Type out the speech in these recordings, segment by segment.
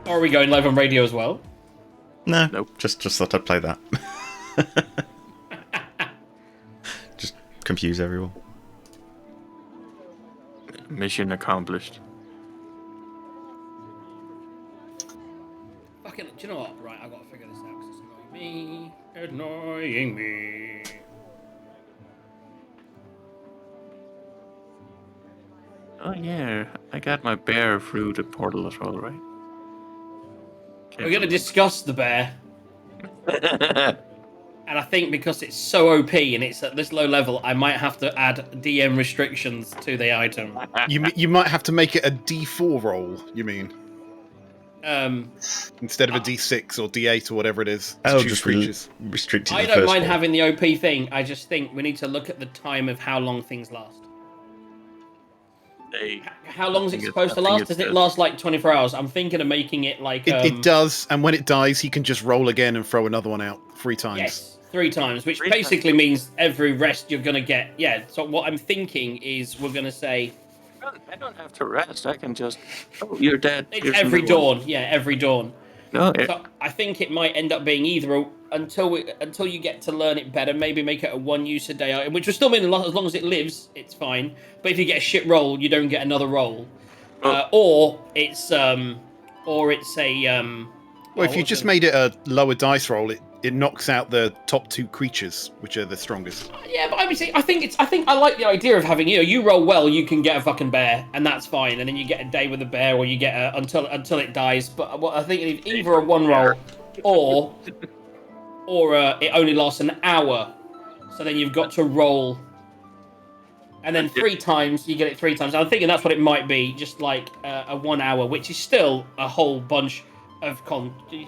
Or are we going live on radio as well? No, nope. Just thought I'd play that. Just confuse everyone. Mission accomplished. Fucking, do you know what? Right, I've got to figure this out because it's annoying me. Annoying me. Oh yeah, I got my bear through the portal as well, right? We're going to discuss the bear. And I think because it's so OP and it's at this low level, I might have to add DM restrictions to the item. You might have to make it a D4 roll, you mean? Instead of a D6 or D8 or whatever it is. Oh, just restricted. I don't mind having the OP thing. I just think we need to look at the time of how long things last. How long is it supposed to last? Does it last like 24 hours? I'm thinking of making it like... It does, and when it dies, he can just roll again and throw another one out 3 times. Yes, 3 times, which basically means every rest you're going to get. Yeah, so what I'm thinking is we're going to say... I don't have to rest, I can just... Oh, you're dead. It's every dawn, yeah, every dawn. No, so I think it might end up being either until you get to learn it better, maybe make it a 1 use a day item, which will still mean as long as it lives, it's fine. But if you get a shit roll, you don't get another roll. Or it's a well, if you just made it a lower dice roll, it knocks out the top 2 creatures, which are the strongest. Yeah, but I think I like the idea of having you roll well, you can get a fucking bear, and that's fine. And then you get a day with a bear, or you get until it dies. But what I think it's either a 1 roll, or it only lasts an hour. So then you've got to roll, and then 3 times you get it 3 times. I'm thinking that's what it might be, just like a 1 hour, which is still a whole bunch of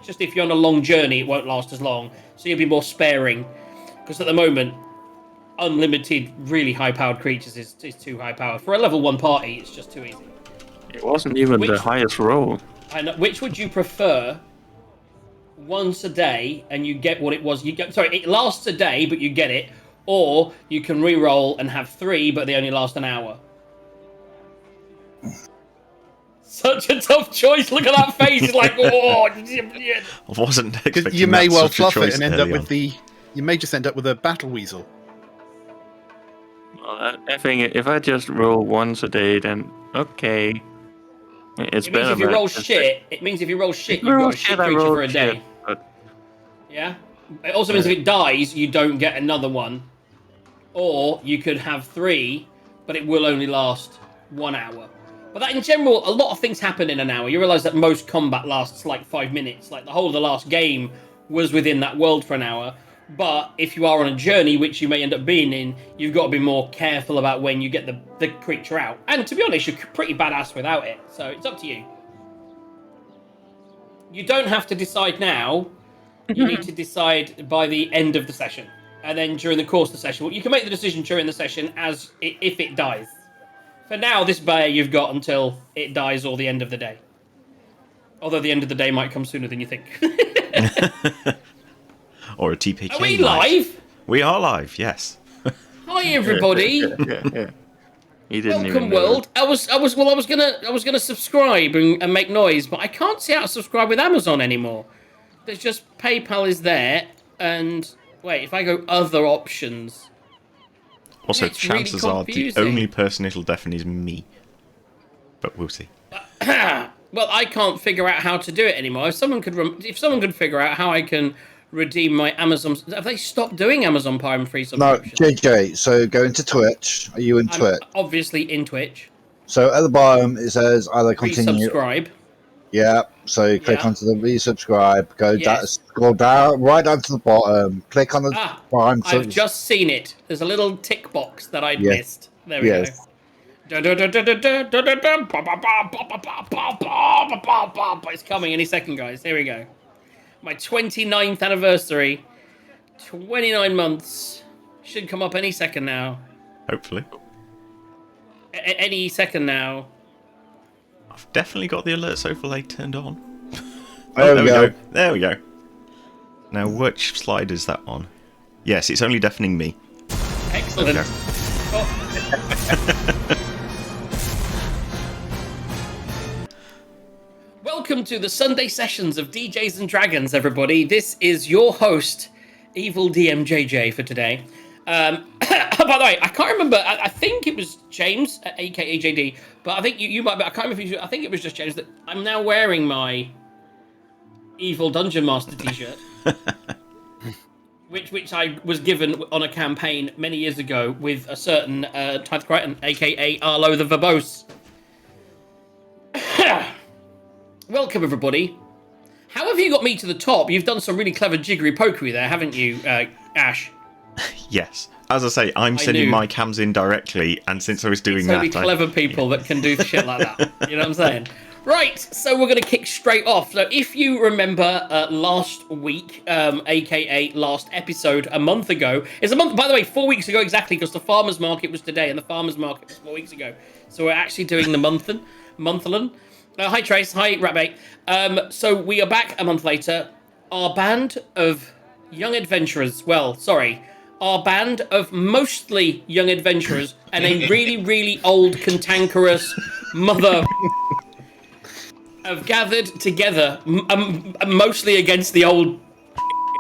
just if you're on a long journey, it won't last as long, so you'll be more sparing. Because at the moment, unlimited, really high-powered creatures is too high-powered for a level 1 party. It's just too easy. It wasn't even the highest roll. I know. Which would you prefer? Once a day, and you get what it was. It lasts a day, but you get it, or you can re-roll and have 3, but they only last an hour. Such a tough choice. Look at that face. It's like, oh. I wasn't expecting you may that well such a fluff it choice and end up early with on. You may just end up with a battle weasel. Well, I think if I just roll once a day, then okay. It's it means better. If you roll shit, it means if you roll shit, you've got a shit creature for a day. Yeah. It also means if it dies, you don't get another one. Or you could have 3, but it will only last 1 hour. But that in general, a lot of things happen in an hour. You realise that most combat lasts like 5 minutes. Like the whole of the last game was within that world for an hour. But if you are on a journey, which you may end up being in, you've got to be more careful about when you get the creature out. And to be honest, you're pretty badass without it. So it's up to you. You don't have to decide now. You need to decide by the end of the session. And then during the course of the session, well, you can make the decision during the session if it dies. For now, this bear you've got until it dies or the end of the day. Although the end of the day might come sooner than you think. Or a TPK. Are we live? We are live, yes. Hi everybody. Yeah. He didn't Welcome world. I was gonna subscribe and make noise, but I can't see how to subscribe with Amazon anymore. There's just PayPal is there, and wait, if I go other options. Also, it's chances really are the only person it'll deafen is me. But we'll see. Well, I can't figure out how to do it anymore. If someone could figure out how I can redeem my Amazon... Have they stopped doing Amazon Prime free subscriptions? No, JJ, so go into Twitch. Are you in I'm Twitch? Obviously in Twitch. So at the bottom, it says either continue... Resubscribe. Yeah, so you click onto the resubscribe, scroll down, right down to the bottom, click on the Prime... I've just seen it. There's a little tick box that I'd missed. There we go. It's coming any second, guys. Here we go. My 29th anniversary. 29 months. Should come up any second now. Hopefully. Any second now. I've definitely got the alerts overlay turned on. There we go. There we go. Now, which slide is that on? Yes, it's only deafening me. Excellent. Okay. welcome to the Sunday sessions of DJs and Dragons, everybody. This is your host, Evil DM JJ, for today. By the way, I can't remember. I think it was James, aka JD, but I think you might be. I can't remember if you. I think it was just James. That I'm now wearing my Evil Dungeon Master T-shirt, which I was given on a campaign many years ago with a certain Tithe Crichton, aka Arlo the Verbose. Welcome, everybody. How have you got me to the top? You've done some really clever jiggery pokery there, haven't you, Ash? Yes. As I say, I'm sending my cams in directly, and since I was doing it's only clever people that can do shit like that. You know what I'm saying? Right, so we're going to kick straight off. So if you remember last week, aka last episode a month ago, it's a month, by the way, 4 weeks ago exactly, because the farmer's market was today and the farmer's market was 4 weeks ago. So we're actually doing the monthlan. Hi Trace, hi Ratbait. So we are back a month later. Our band of young adventurers, our band of mostly young adventurers and a really, really old, cantankerous mother have gathered together, mostly against the old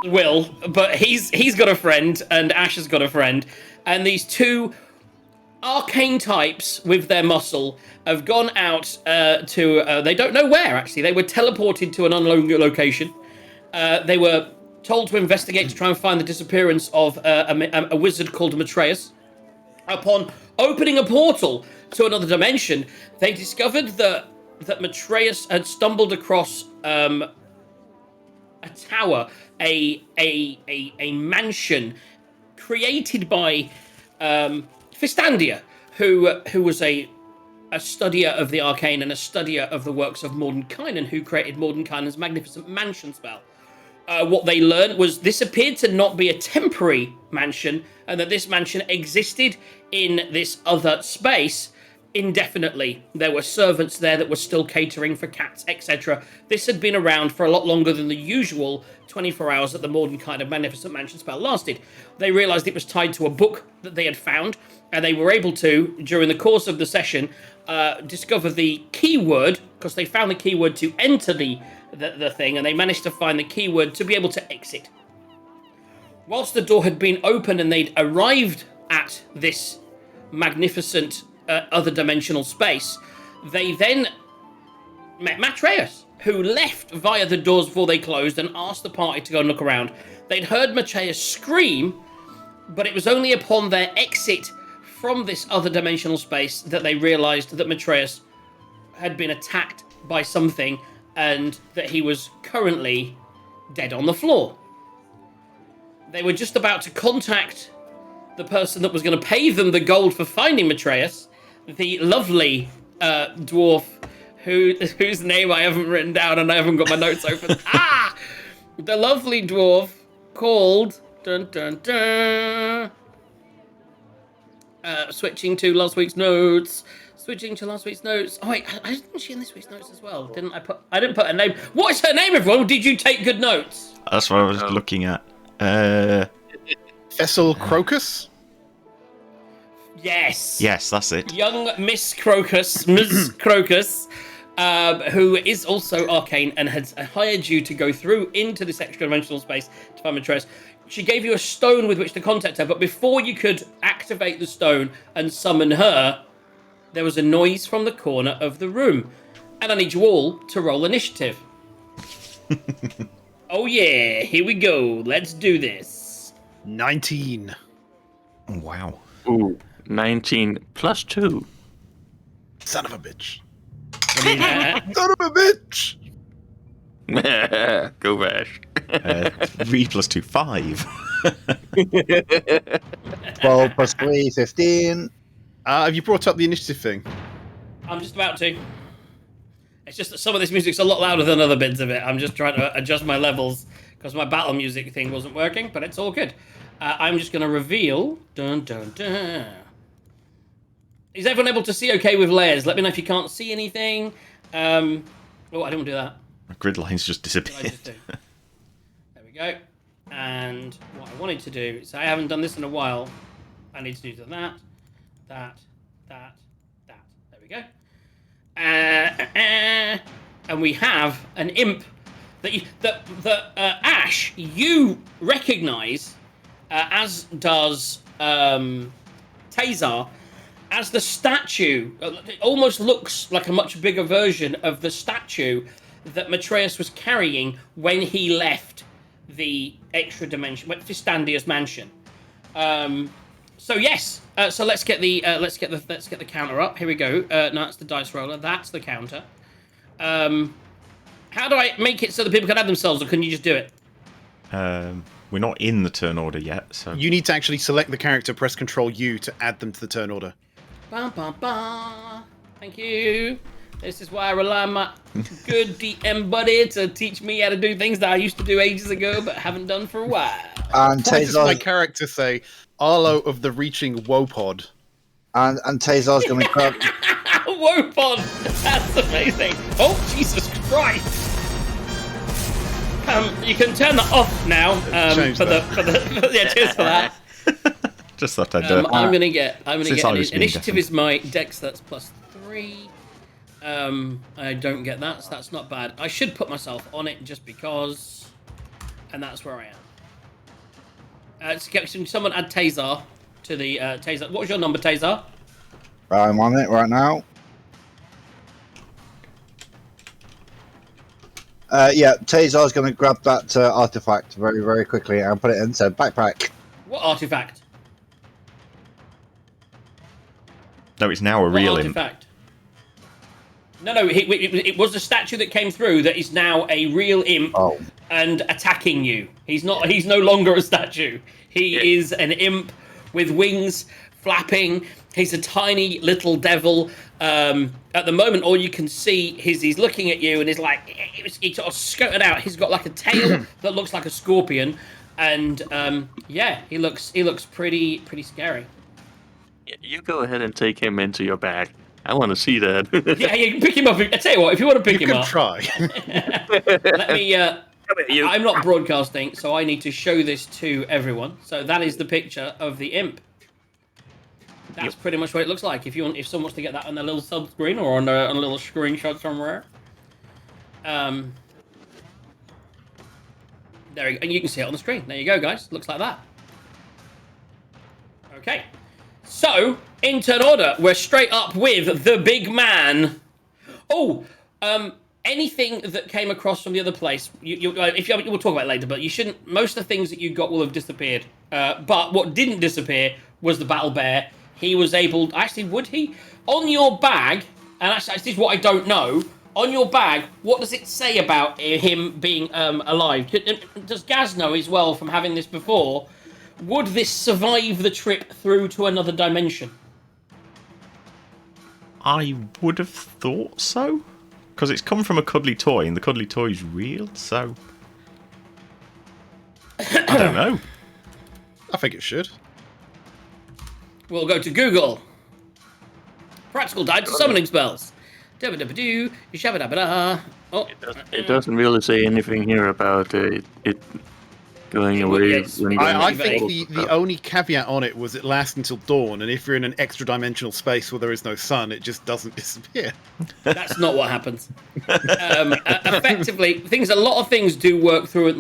Will, but he's got a friend and Ash has got a friend, and these two arcane types with their muscle have gone out to they don't know where, actually. They were teleported to an unknown location. They were told to investigate to try and find the disappearance of a wizard called Matreus. Upon opening a portal to another dimension, they discovered that Matreus had stumbled across a tower, a mansion created by Fistandia, who was a studier of the arcane and a studier of the works of Mordenkainen, who created Mordenkainen's magnificent mansion spell. What they learned was this appeared to not be a temporary mansion, and that this mansion existed in this other space indefinitely. There were servants there that were still catering for cats, etc. This had been around for a lot longer than the usual 24 hours that the Mordenkainen magnificent mansion spell lasted. They realized it was tied to a book that they had found, and they were able to, during the course of the session, discover the keyword, because they found the keyword to enter the thing, and they managed to find the keyword to be able to exit. Whilst the door had been opened and they'd arrived at this magnificent other dimensional space, they then met Matreus, who left via the doors before they closed and asked the party to go and look around. They'd heard Matreus scream, but it was only upon their exit from this other dimensional space that they realized that Matreus had been attacked by something and that he was currently dead on the floor. They were just about to contact the person that was going to pay them the gold for finding Matreus, the lovely dwarf whose name I haven't written down and I haven't got my notes open. The lovely dwarf called switching to last week's notes. Oh wait, isn't she in this week's notes as well? I didn't put her name. What is her name, everyone? Did you take good notes? That's what I was looking at. Fessel Crocus? Yes, that's it. Young Miss Crocus, who is also arcane and has hired you to go through into this extra dimensional space to find Matreus. She gave you a stone with which to contact her, but before you could activate the stone and summon her, there was a noise from the corner of the room. And I need you all to roll initiative. Oh yeah, here we go. Let's do this. 19. Wow. Ooh, 19 plus 2. Son of a bitch. Son of a bitch. Go Vash. 3 plus 2, 5. 12 plus 3, 15. Have you brought up the initiative thing? I'm just about to. It's just that some of this music's a lot louder than other bits of it. I'm just trying to adjust my levels because my battle music thing wasn't working, but it's all good. I'm just going to reveal. Dun, dun, dun. Is everyone able to see okay with layers? Let me know if you can't see anything. Oh, I didn't want to do that. My grid lines just What did I disappeared. just do? There we go. And what I wanted to do, so I haven't done this in a while. I need to do that. There we go. and we have an imp that Ash, you recognise, as does Tazar, as the statue. It almost looks like a much bigger version of the statue that Matreus was carrying when he left the extra dimension, went to Standia's mansion. So yes, so let's get the counter up. Here we go. No, that's the dice roller. That's the counter. How do I make it so that people can add themselves, or can you just do it? We're not in the turn order yet, so You need to actually select the character, press Control U to add them to the turn order. Bum, bum, bum. Thank you. This is why I rely on my good DM buddy to teach me how to do things that I used to do ages ago, but haven't done for a while. And Why does my Tazar's, character say Arlo of the Reaching Wopod? and Tazar's going to grab. Wopod! That's amazing. Oh, Jesus Christ! You can turn that off now. Change Yeah, cheers for that. just thought I'd do it. I'm gonna get Since I was being initiative deafened. is my dex, that's +3. I don't get that, so that's not bad. I should put myself on it just because, and that's where I am. Can someone add Tazar to the Tazar? What was your number, Tazar? I'm on it right now. Yeah, Tazar's going to grab that artifact very, very quickly and put it into backpack. What artifact? No, it's now a What real imp. artifact? No, it was a statue that came through that is now a real imp and attacking you. He's no longer a statue. He is an imp with wings flapping. He's a tiny little devil. At the moment, all you can see is he's looking at you and he's like, he's sort of skirted out. He's got like a tail that looks like a scorpion, and yeah, he looks pretty scary. You go ahead and take him into your bag. I want to see that. Yeah, you can pick him up. I tell you what, if you want to pick You him can up, try. let me. I'm not broadcasting, so I need to show this to everyone. So that is the picture of the imp. That's pretty much what it looks like. If someone wants to get that on their little sub screen or on a little screenshot somewhere. There you go, and you can see it on the screen. There you go, guys. Looks like that. Okay. So, in turn order, we're straight up with the big man. Oh, anything that came across from the other place, we'll talk about it later, but you shouldn't. Most of the things that you got will have disappeared. But what didn't disappear was the battle bear. He was able. Actually, would he? On your bag, and actually, this is what I don't know. On your bag, what does it say about him being alive? Does Gaz know as well from having this before? Would this survive the trip through to another dimension? I would have thought so. Because it's come from a cuddly toy, and the cuddly toy is real, so... I don't know. I think it should. We'll go to Google. Practical guide to summoning spells. Dabba-dabba-doo, shabba-dabba-da. Oh. It doesn't really say anything here about it going away. Yes, I think the only caveat on it was it lasts until dawn, and if you're in an extra dimensional space where there is no sun, it just doesn't disappear. That's not what happens. Effectively, a lot of things do work through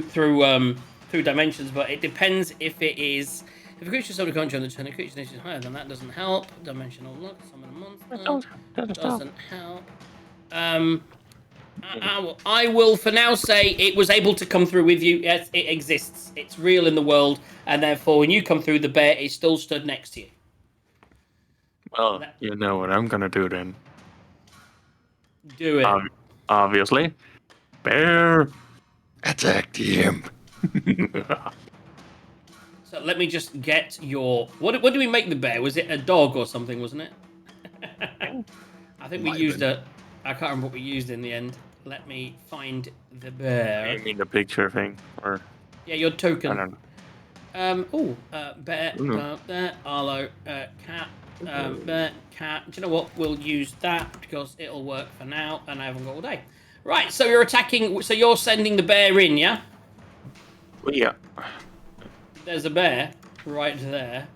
through dimensions, but it depends if it is. If a creature is subject to on the turn, a creature is higher than that doesn't help. Dimensional look, summon a monster doesn't help. I will for now say it was able to come through with you. Yes, it exists. It's real in the world, and therefore, when you come through, the bear is still stood next to you. Well, you know what I'm gonna do then. Do it. Obviously. Bear, attack the imp. So let me just get your... What do we make the bear? Was it a dog or something, wasn't it? I think we used a... I can't remember what we used in the end. Let me find the bear. I mean the picture thing, or... Yeah, your token. I don't know. Bear, there, Arlo, cat, bear, cat. Do you know what? We'll use that because it'll work for now, and I haven't got all day. Right, so you're attacking... So you're sending the bear in, yeah? Well, yeah. There's a bear right there.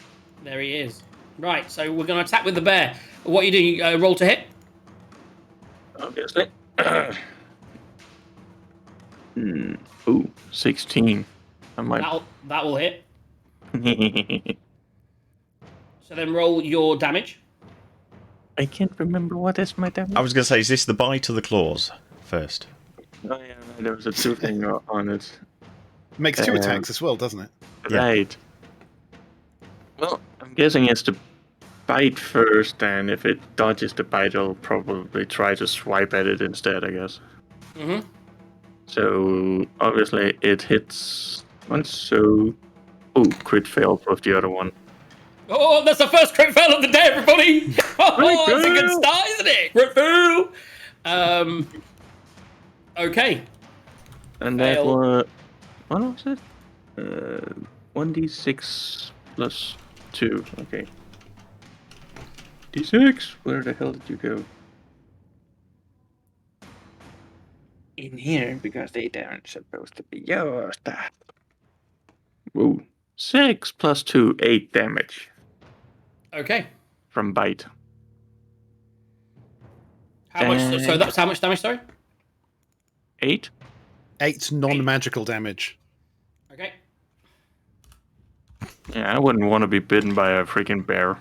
There he is. Right, so we're going to attack with the bear. What are you doing? Roll to hit? Obviously. Ooh, 16. I might. That will hit. So then roll your damage. I can't remember what is my damage. I was going to say, is this the bite or the claws first? Oh yeah, no, there was a 2 thing on it. Makes 2 attacks as well, doesn't it? Right. Well, I'm guessing it's the bite first, and if it dodges the bite, it'll probably try to swipe at it instead, I guess. Mm-hmm. So, obviously, it hits once, so... Oh, crit fail with the other one. Oh, that's the first crit fail of the day, everybody! Oh, that's a good start, isn't it? Crit fail! Okay. And that was... What was it? 1d6 plus 2, okay. D6, where the hell did you go? In here, because they aren't supposed to be yours. Whoa. 6 plus 2, 8 damage. Okay. From bite. How much? So that's how much damage, sorry? 8? 8 non-magical damage. Okay. Yeah, I wouldn't want to be bitten by a freaking bear.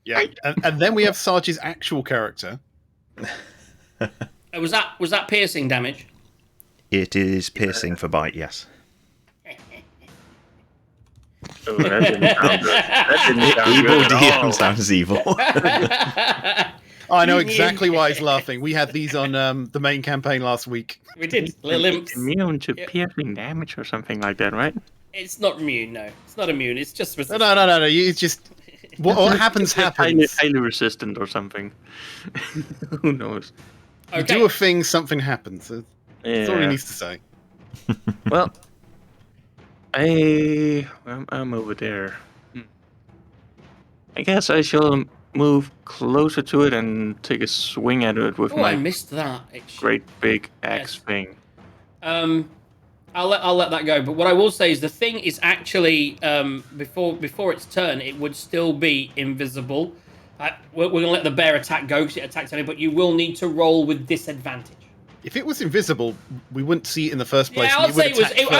Yeah, and then we have Sarge's actual character. Was that piercing damage? It is piercing for bite, yes. Oh, that didn't sound good. That didn't sound Evil good at all. DM sounds evil. I know exactly why he's laughing. We had these on the main campaign last week. We did. Little imps. Immune to piercing damage or something like that, right? It's not immune, no. It's not immune. It's just resistant. No. It's just what happens. Highly resistant or something. Who knows? Okay. You do a thing, something happens. That's all he needs to say. Well, I'm over there. I guess I shall move closer to it and take a swing at it with my I missed that. great big axe thing. I'll let that go. But what I will say is the thing is actually before its turn, it would still be invisible. We're gonna let the bear attack go because it attacks only, but you will need to roll with disadvantage. If it was invisible, we wouldn't see it in the first place. Yeah, I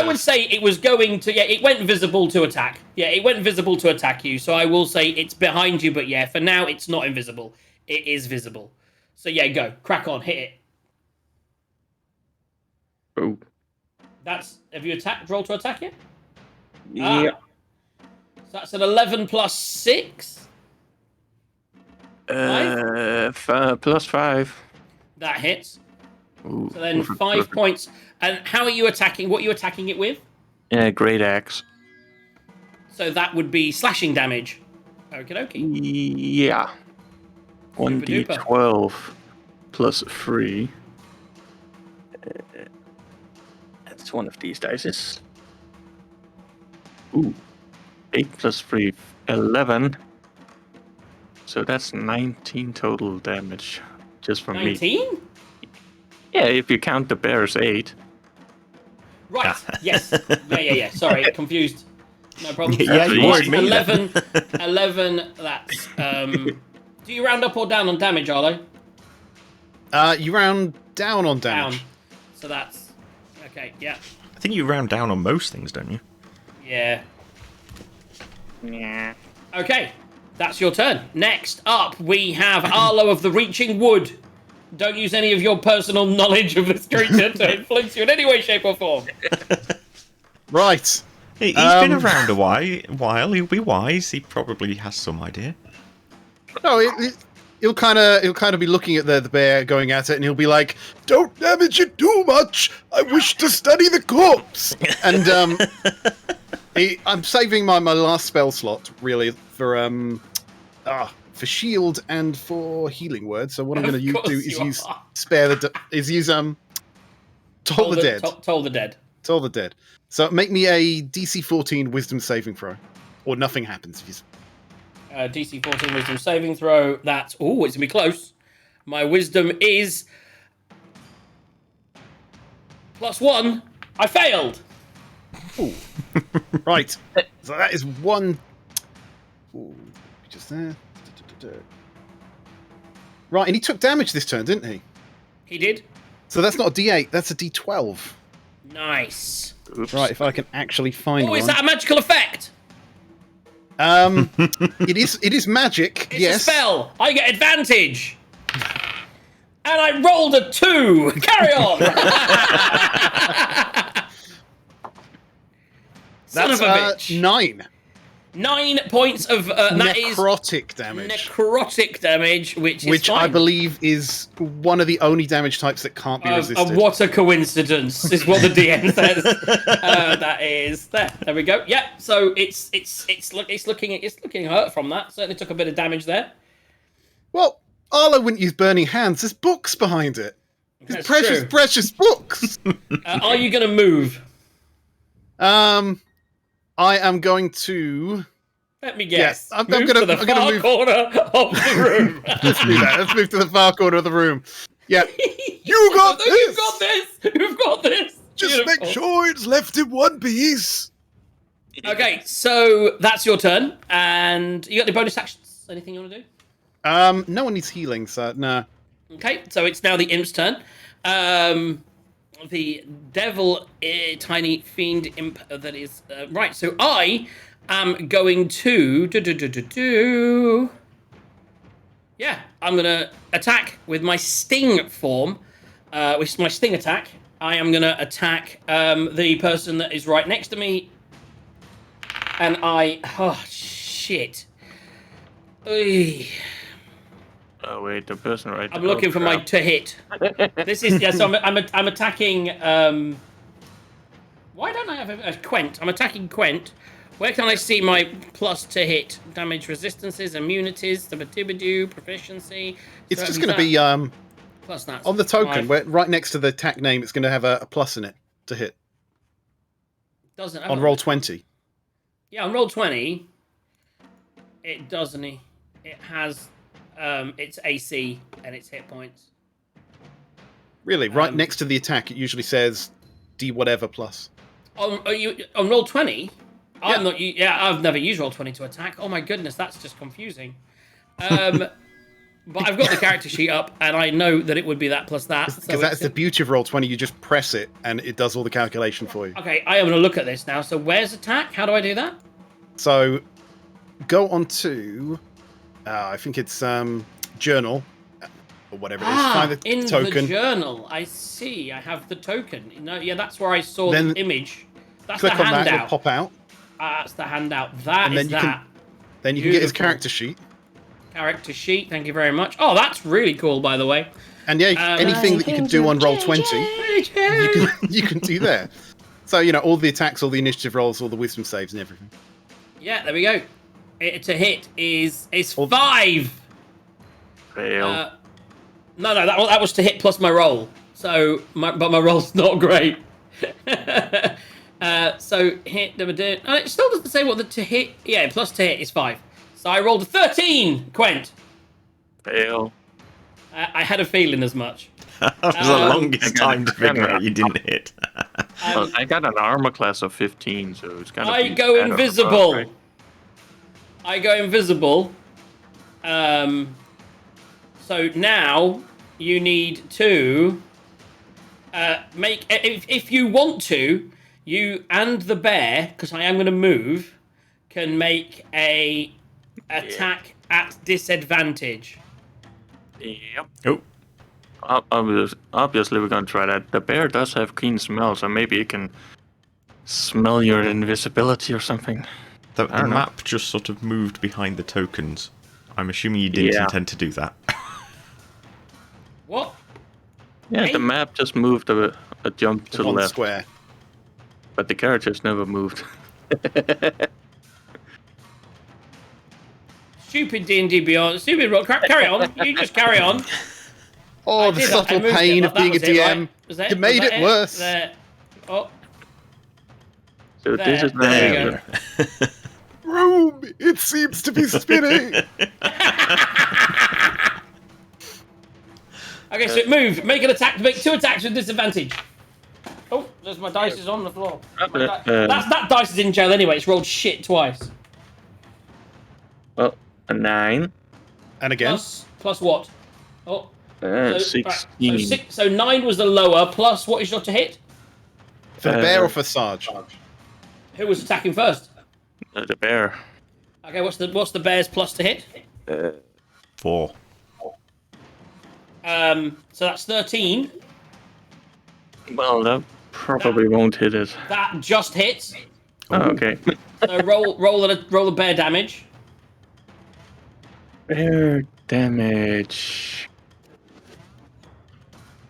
would say it was going to. Yeah, it went visible to attack. Yeah, it went visible to attack you. So I will say it's behind you, but yeah, for now it's not invisible. It is visible. So yeah, go crack on, hit it. Oh. Have you rolled to attack yet? Yeah. So that's an 11 plus 6. Plus 5. That hits. Ooh, so then 5 points. And how are you attacking? What are you attacking it with? Yeah, great axe. So that would be slashing damage. Okie dokie. Yeah. 1d12 plus 3. That's one of these dice. Ooh. 8 plus 3, 11. So that's 19 total damage. Just from 19? me. Yeah, if you count the bear's 8. Right, yes. Yeah. Sorry, confused. No problem. Yeah, you worried me 11, that's... do you round up or down on damage, Arlo? You round down on damage. Down. So that's... Okay, yeah. I think you round down on most things, don't you? Yeah. Yeah. Okay, that's your turn. Next up, we have Arlo of the Reaching Wood. Don't use any of your personal knowledge of this creature to influence you in any way, shape, or form. Right. He's been around a while. He'll be wise. He probably has some idea. No, he'll kind of be looking at the bear, going at it, and he'll be like, "Don't damage it too much. I wish to study the corpse." And I'm saving my last spell slot really for shield and for healing word. So what I'm going to do is use Toll the Dead. Toll the Dead. Toll the Dead. So make me a DC 14 Wisdom saving throw, or nothing happens. DC 14 Wisdom saving throw. That's it's gonna be close. My Wisdom is +1. I failed. Ooh. Right. So that is 1. Ooh, just there. Right, and he took damage this turn, didn't he? He did. So that's not a D8, that's a D12. Nice. Oops. Right, if I can actually find Oh, one. is that a magical effect? It is magic, It's yes. a spell. I get advantage. And I rolled a 2. Carry on. Son That's of a bitch. 9. 9 points of that is necrotic damage. necrotic damage, which is I fine. believe is one of the only damage types that can't be resisted. What a coincidence is what the DM says. That is there we go. Yeah, so it's looking hurt from that. Certainly took a bit of damage there. Well, Arlo wouldn't use burning hands. There's books behind it. There's That's precious, true. precious books. Are you going to move? I am going to. Let me guess. Yes, I'm move gonna to the far move. corner of the room. Let's do that. Let's move to the far corner of the room. Yeah, you got this. You've got this. You've got this. Just Beautiful. make sure it's left in one piece. Okay, so that's your turn, and you got any bonus actions? Anything you want to do? No one needs healing, so nah. Okay, so it's now the imp's turn. The devil, tiny fiend imp that is right. So I am going to yeah, I'm gonna attack with my sting form, which is my sting attack. I am gonna attack the person that is right next to me, and oh shit. Oy. Oh wait, the person right there. I'm looking for my to hit. This is yes. I'm attacking. Why don't I have a Quent? I'm attacking Quent. Where can I see my plus to hit? Damage resistances, immunities, proficiency. It's So just it'd going to be plus that on the token, 5. where right next to the attack name. It's going to have a plus in it to hit Doesn't have on a- roll 20. Yeah, on roll 20. It doesn't. It has its AC and its hit points. Really, right next to the attack, it usually says D whatever plus. On roll 20. Yeah. I've never used roll 20 to attack. Oh my goodness, that's just confusing. But I've got the character sheet up, and I know that it would be that plus that. Because that's the beauty of roll 20. You just press it, and it does all the calculation for you. Okay, I am going to look at this now. So where's attack? How do I do that? So, go on to, I think it's journal, or whatever it is. Find the in token. the journal. I see. I have the token. No, yeah, that's where I saw Then the image. That's Click the on that, it'll handout. pop out. That's the handout. That And is then you that. Then you can get his Beautiful. character sheet. Character sheet. Thank you very much. Oh, that's really cool, by the way. And yeah, anything that you can do on roll 20, you can do there. So, all the attacks, all the initiative rolls, all the wisdom saves and everything. Yeah, there we go. To hit is 5. Fail. No, that was to hit plus my roll. So, but my roll's not great. So hit. It still doesn't say what the to hit. Yeah, plus to hit is 5. So I rolled a 13. Quent. Fail. I had a feeling as much. That was the longest time to figure out you didn't hit. Well, I got an armor class of 15, so it's gonna I be go better, invisible. right? I go invisible. So now you need to make. If you want to, you and the bear, because I am going to move, can make a attack at disadvantage. Yep. Oh, Obviously, we're gonna try that. The bear does have keen smell, so maybe it can smell your invisibility or something. the don't know. map just sort of moved behind the tokens. I'm assuming you didn't Yeah. intend to do that. What? Yeah, Hey. the map just moved a jump to the One left, square. but the characters never moved. Stupid D&D Beyond. Stupid roll. Carry on. You just carry on. Oh, I the did- I subtle moved it, pain but of that being a was it, right? DM. Was that You made was it that worse. There. Oh, So There. this is There you now. go. Room! It seems to be spinning! okay. So it moved. Make an attack. Make 2 attacks with disadvantage. Oh, there's my dice is on the floor. That dice is in jail anyway. It's rolled shit twice. Well, a 9. And again. Plus what? Oh, 16. So 9 was the lower, plus what is your to hit? For the bear or for Sarge? Who was attacking first? The bear. Okay, what's the bear's plus to hit? 4. So that's 13. Well, that probably won't hit it. That just hits. Oh, okay. So roll the bear damage. Bear damage.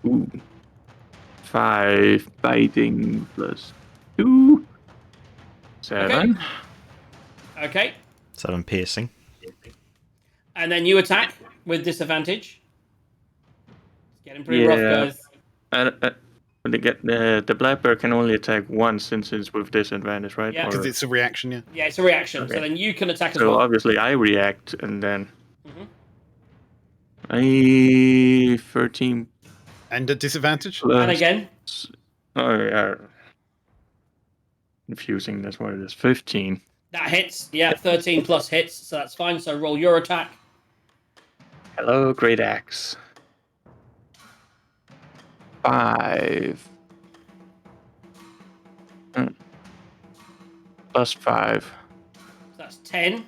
Ooh. 5 biting plus 2. 7. Okay. 7 piercing. And then you attack with disadvantage. It's getting pretty rough, guys. The black bear can only attack once since it's with disadvantage, right? Yeah. Because it's a reaction, yeah. Yeah, it's a reaction. Okay. So then you can attack as So well. obviously I react and then Mm-hmm. 13 And at disadvantage? plus... And again. Oh yeah. Confusing, that's what it is. 15. That hits. Yeah, 13 plus hits, so that's fine. So roll your attack. Hello, great axe. 5. Plus 5. That's 10.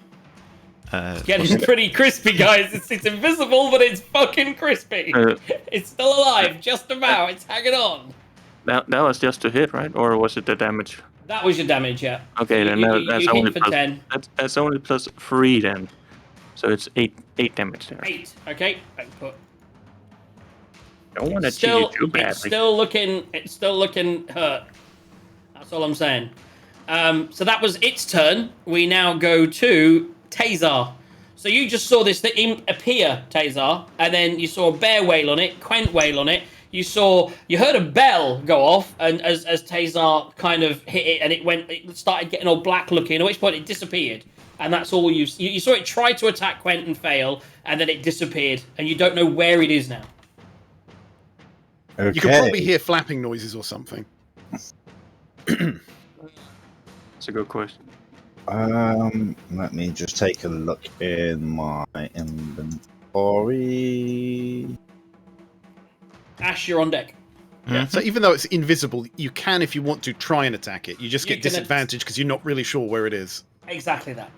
Plus- Pretty crispy, guys. It's invisible, but it's fucking crispy. It's still alive, just about. It's hanging on. That was just to hit, right? Or was it the damage? That was your damage, yeah. Okay, So then that's you only hit for plus 10. That's only plus 3 then. So it's 8 damage there. 8. Okay. Don't want to cheat you too badly. It's still looking hurt. That's all I'm saying. So that was its turn. We now go to Tazar. So you just saw this thing appear, Tazar, and then you saw a bear wail on it, Quent wail on it. You heard a bell go off, and as Tazar kind of hit it, and it started getting all black looking. At which point it disappeared, and that's all you saw. It try to attack Quent and fail, and then it disappeared, and you don't know where it is now. Okay. You can probably hear flapping noises or something. That's a good question. Let me just take a look in my inventory. Ash, you're on deck. Yeah. So even though it's invisible, you can, if you want to, try and attack it. You just get disadvantage because you're not really sure where it is. Exactly that.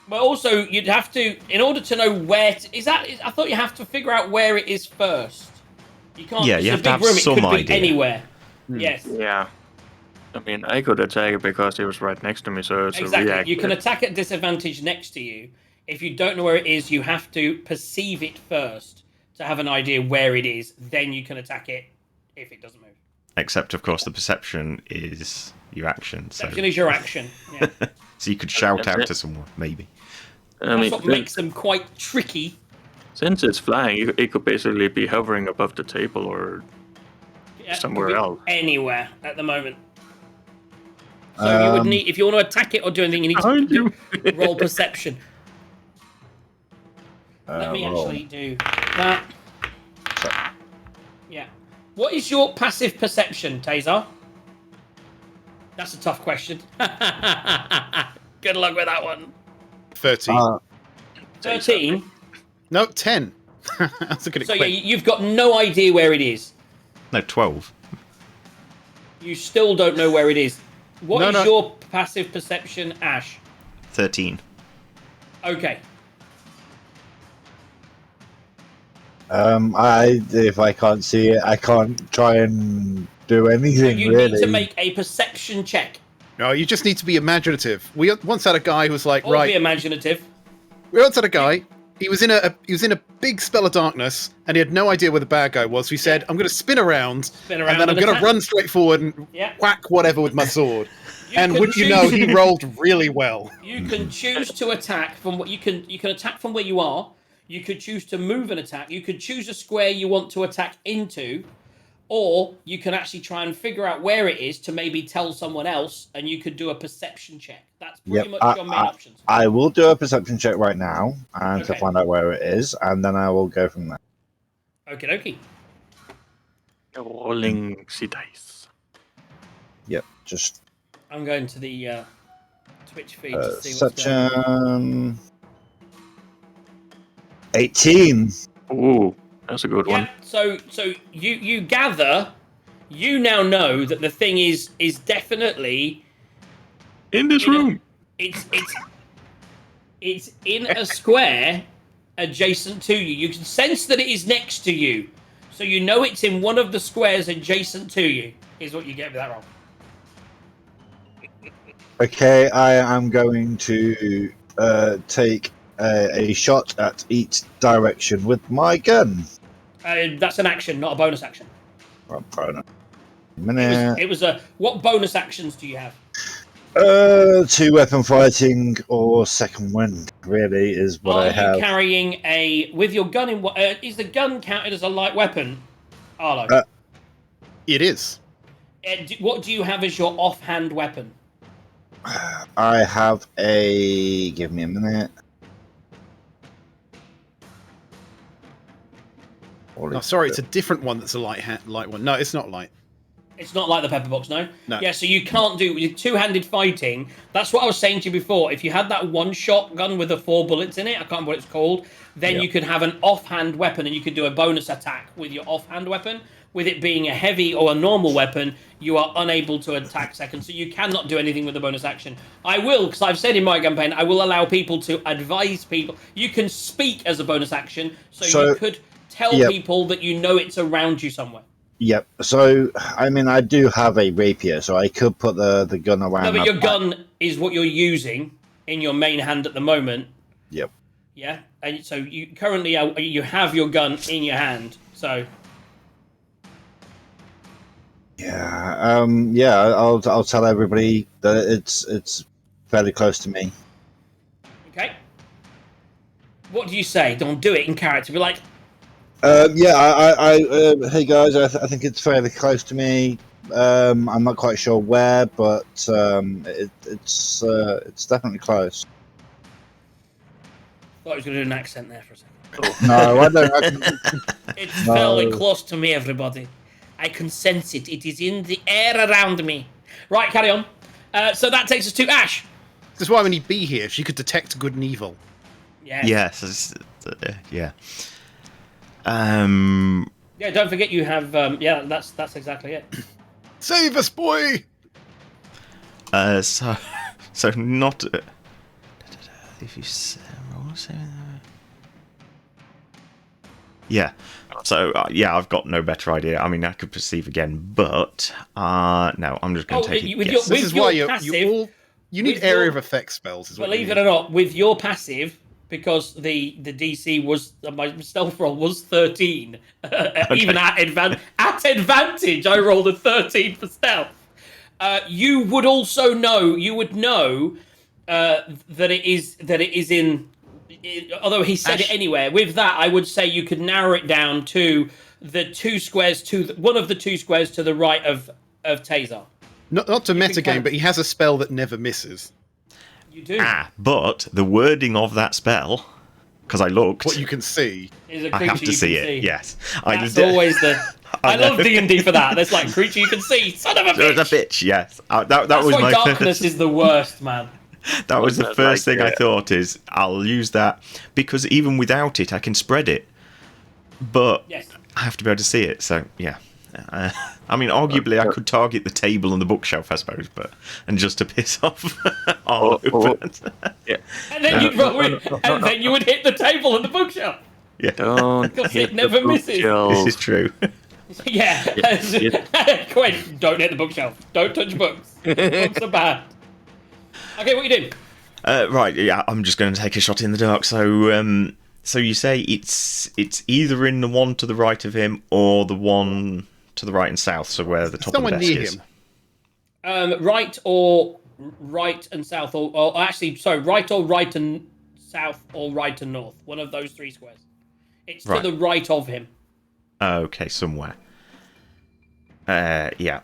But also, you'd have to, in order to know where I thought you have to figure out where it is first. You can't. Yeah, you have to have some idea. It could be anywhere. Yes. Yeah. I mean, I could attack it because he was right next to me, so it's a react. You can attack at disadvantage next to you. If you don't know where it is, you have to perceive it first to have an idea where it is. Then you can attack it if it doesn't move. Except, of course, the perception is your action. Perception is your action. Yeah. So you could shout out to someone, maybe. That's what makes them quite tricky. Since it's flying, it could basically be hovering above the table or somewhere else. Anywhere at the moment. So you would need, if you want to attack it or do anything, you need to roll perception. Let me actually do that. Yeah. What is your passive perception, Tazar? That's a tough question. Good luck with that one. 13. 13? No, 10. That's a good So you've got no idea where it is. No, 12. You still don't know where it is. What is your passive perception, Ash? 13. Okay. If I can't see it, I can't try and do anything. You really need to make a perception check. No, you just need to be imaginative. We once had a guy who was like, Or be imaginative. We once had a guy. He was in a big spell of darkness, and he had no idea where the bad guy was. So he said, "I'm going to spin around, and then I'm going to run straight forward and whack whatever with my sword." And would you know, he rolled really well. You can choose to attack from what you can attack from where you are. You could choose to move and attack. You could choose a square you want to attack into, or you can actually try and figure out where it is to maybe tell someone else, and you could do a perception check. That's pretty much your main options. I will do a perception check right now and to find out where it is, and then I will go from there. Okie dokie. Rolling dice. Yep, just. I'm going to the Twitch feed to see what's going on. 18. Ooh. That's a good one. So you gather, you now know that the thing is definitely In this room. It's in a square adjacent to you. You can sense that it is next to you, so you know it's in one of the squares adjacent to you. Is what you get with that roll. Okay, I am going to take a shot at each direction with my gun. That's an action, not a bonus action. I'm trying to. Minute. It was a. What bonus actions do you have? 2 weapon fighting or second wind. Really is what I have. Are you carrying with your gun in? Is the gun counted as a light weapon, Arlo? It is. What do you have as your offhand weapon? I have a. Give me a minute. Oh, sorry, it's a different one that's a light one. No, it's not light. It's not like the pepper box, no? No. Yeah, so you can't do with two-handed fighting. That's what I was saying to you before. If you had that one-shot gun with the 4 bullets in it, I can't remember what it's called, then you could have an offhand weapon and you could do a bonus attack with your offhand weapon. With it being a heavy or a normal weapon, you are unable to attack second, so you cannot do anything with the bonus action. I will, because I've said in my campaign, I will allow people to advise people. You can speak as a bonus action, so you could tell people that you know it's around you somewhere. Yep. So, I mean, I do have a rapier, so I could put the gun around. No, but your gun is what you're using in your main hand at the moment. Yep. Yeah, and so you currently you have your gun in your hand. So. Yeah. Yeah. I'll tell everybody that it's fairly close to me. Okay. What do you say? Don't do it in character. Be like. Hey guys, I think it's fairly close to me. I'm not quite sure where, but it's definitely close. I thought I was going to do an accent there for a second. No, I don't. It's fairly close to me, everybody. I can sense it. It is in the air around me. Right, carry on. So that takes us to Ash. This is why we need B here. She could detect good and evil. Yes. Yes. Yeah. Yeah, don't forget you have. Yeah, that's exactly it. Save us, boy. So not. If you roll yeah. So yeah, I've got no better idea. I mean, I could perceive again, but no, I'm just going to take it. This is why you need area of effect spells. Believe it or not, with your passive. Because the DC was my stealth roll was 13. Even at advantage, I rolled a 13 for stealth. You would also know. You would know that it is in. Although he said it anywhere. With that, I would say you could narrow it down to the 2 squares one of the 2 squares to the right of Tazar. Not to metagame, but he has a spell that never misses. You do. But the wording of that spell, because I looked. What you can see. Is a I creature have to see it. Yes. That's always the. I love D&D for that. There's like creature you can see. Son of a bitch. There's a bitch. Yes. That That's was why my darkness is the worst, man. That was the first thing I thought is I'll use that because even without it I can spread it, but I have to be able to see it. So yeah. I mean, arguably, I could target the table and the bookshelf, I suppose, and just to piss off all yeah. And then you'd roll it, and then you would hit the table and the bookshelf. Yeah, because it never misses. This is true. Yeah, Quinn, don't hit the bookshelf. Don't touch books. Books are bad. Okay, what you do? Right, yeah, I'm just going to take a shot in the dark. So, so you say it's either in the one to the right of him or the one to the right and south, so where the top of the desk is. Right or right and south, or actually, sorry, right or right and south, or right and north. One of those 3 squares. It's to the right of him. Okay, somewhere. Yeah.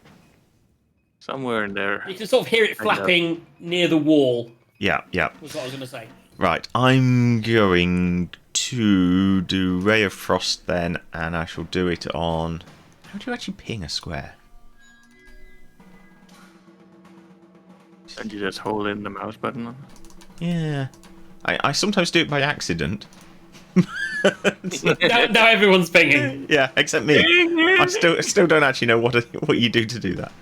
Somewhere in there. You can sort of hear it flapping near the wall. Yeah. Was what I was going to say. Right, I'm going to do Ray of Frost then, and I shall do it on... How do you actually ping a square? And you just hold in the mouse button on it? Yeah. I sometimes do it by accident. now everyone's pinging. Yeah, except me. I still don't actually know what you do to do that.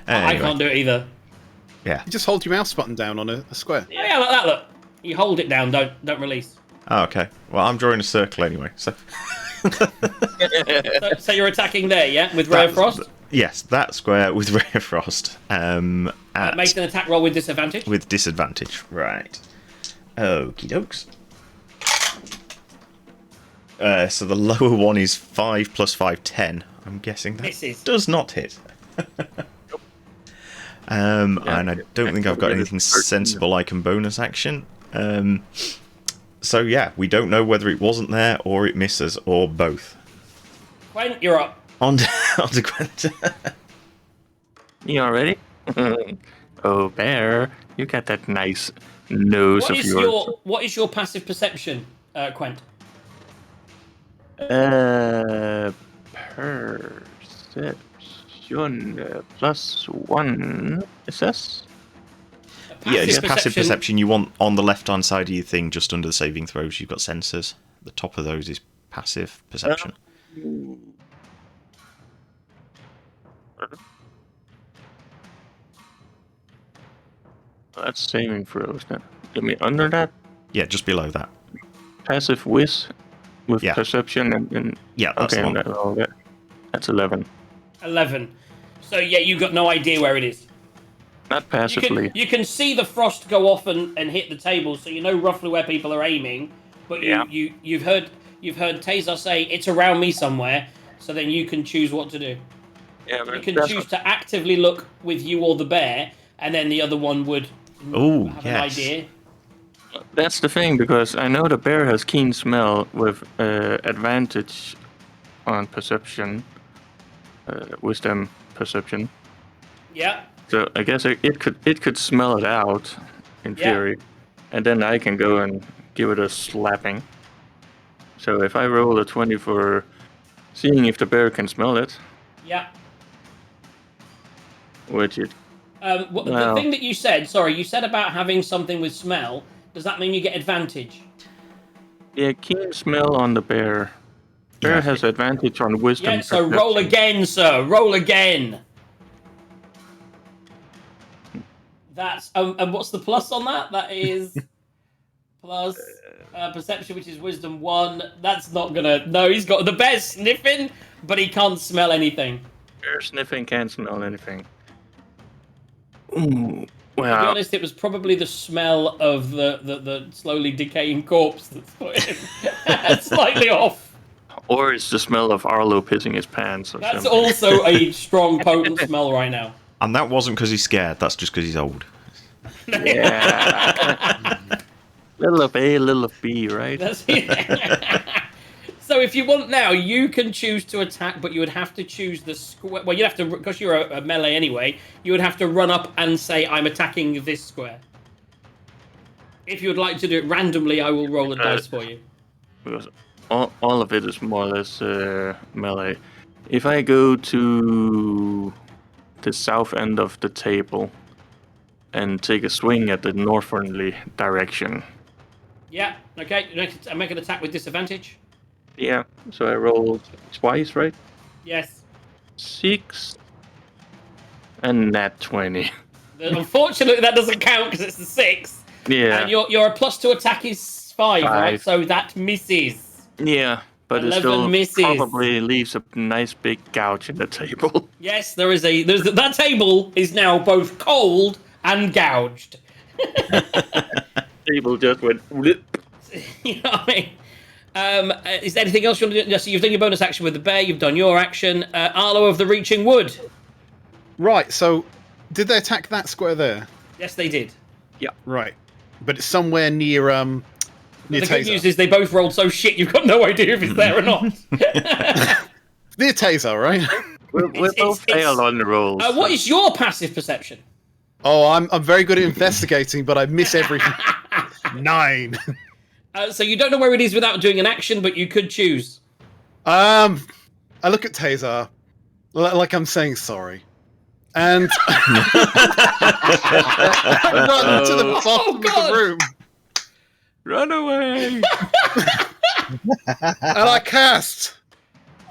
Anyway. I can't do it either. Yeah. You just hold your mouse button down on a square. Yeah, like that. Look, you hold it down. Don't release. Oh, okay. Well, I'm drawing a circle anyway. So. So you're attacking there, yeah, with Ray of Frost. Yes, that square with Ray of Frost. Make an attack roll with disadvantage. With disadvantage, right. Okie dokes. So the lower one is 5 plus 5, 10. I'm guessing that does not hit. And I don't think I've got anything sensible I can bonus action. So yeah, we don't know whether it wasn't there or it misses or both. Gwen, you're up. On to Gwent. You all ready? Oh, Bear, you got that nice nose of yours. What is your passive perception, Quent? Perception +1 SS. Yeah, it's passive perception. You want on the left-hand side of your thing, just under the saving throws, you've got sensors. The top of those is passive perception. That's saving throws then. You mean under that? Yeah, just below that. Passive whiz with perception and yeah, that's okay, the one. That's 11. 11. So yeah, you got no idea where it is. Not passively. You can see the frost go off and hit the table, so you know roughly where people are aiming. But you've heard Taser say it's around me somewhere, so then you can choose what to do. Yeah, you can choose to actively look with you or the bear, and then the other one would have an idea. That's the thing, because I know the bear has keen smell with advantage on perception, wisdom perception. Yeah. So I guess it could smell it out, in theory, and then I can go and give it a slapping. So if I roll a 20 for seeing if the bear can smell it. Yeah. Which it. The thing that you said, you said about having something with smell. Does that mean you get advantage? Yeah, keen smell on the bear. Bear has advantage on wisdom. Yeah, so roll again, sir. Roll again. That's and what's the plus on that? That is plus perception, which is wisdom 1. That's not gonna. No, he's got the bear sniffing, but he can't smell anything. Bear sniffing can't smell anything. Ooh. Well, to be honest, it was probably the smell of the slowly decaying corpse that's put him slightly off. Or it's the smell of Arlo pissing his pants. Or that's something. Also a strong, potent smell right now. And that wasn't because he's scared. That's just because he's old. Yeah. Little of A, little of B, right? So if you want now, you can choose to attack, but you would have to choose the square. Well, you'd have to, because you're a melee anyway, you would have to run up and say, I'm attacking this square. If you would like to do it randomly, I will roll a dice for you. Because all of it is more or less melee. If I go to the south end of the table and take a swing at the northerly direction. Yeah, okay. I make an attack with disadvantage. Yeah, so I rolled twice, right? Yes. 6 and nat 20. Unfortunately, that doesn't count because it's the 6. Yeah. And your +2 attack is 5, right? So that misses. Yeah, but it still misses. Probably leaves a nice big gouge in the table. Yes, that table is now both cold and gouged. Table just went. You know what I mean? Is there anything else you want to do? So you've done your bonus action with the bear. You've done your action. Arlo of the Reaching Wood. Right. So, did they attack that square there? Yes, they did. Yeah. Right. But it's somewhere near near the Taser. good news is they both rolled so shit. You've got no idea if it's there or not. Near Taser, right? We both failed on the rolls. What is your passive perception? Oh, I'm very good at investigating, but I miss everything. 9. So you don't know where it is without doing an action, but you could choose. I look at Taser, like I'm saying sorry, and I run to the bottom of the room. Run away! And I cast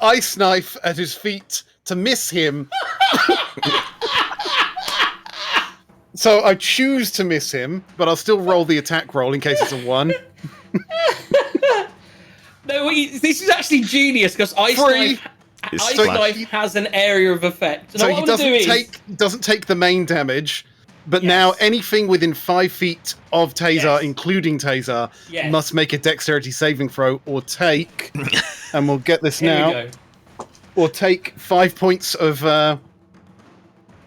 Ice Knife at his feet to miss him. So I choose to miss him, but I'll still roll the attack roll in case it's a 1. No, this is actually genius because Ice Knife has an area of effect. So he doesn't take the main damage, but now anything within 5 feet of Tazar, including Tazar, must make a dexterity saving throw or take, and we'll get this now, or take 5 points of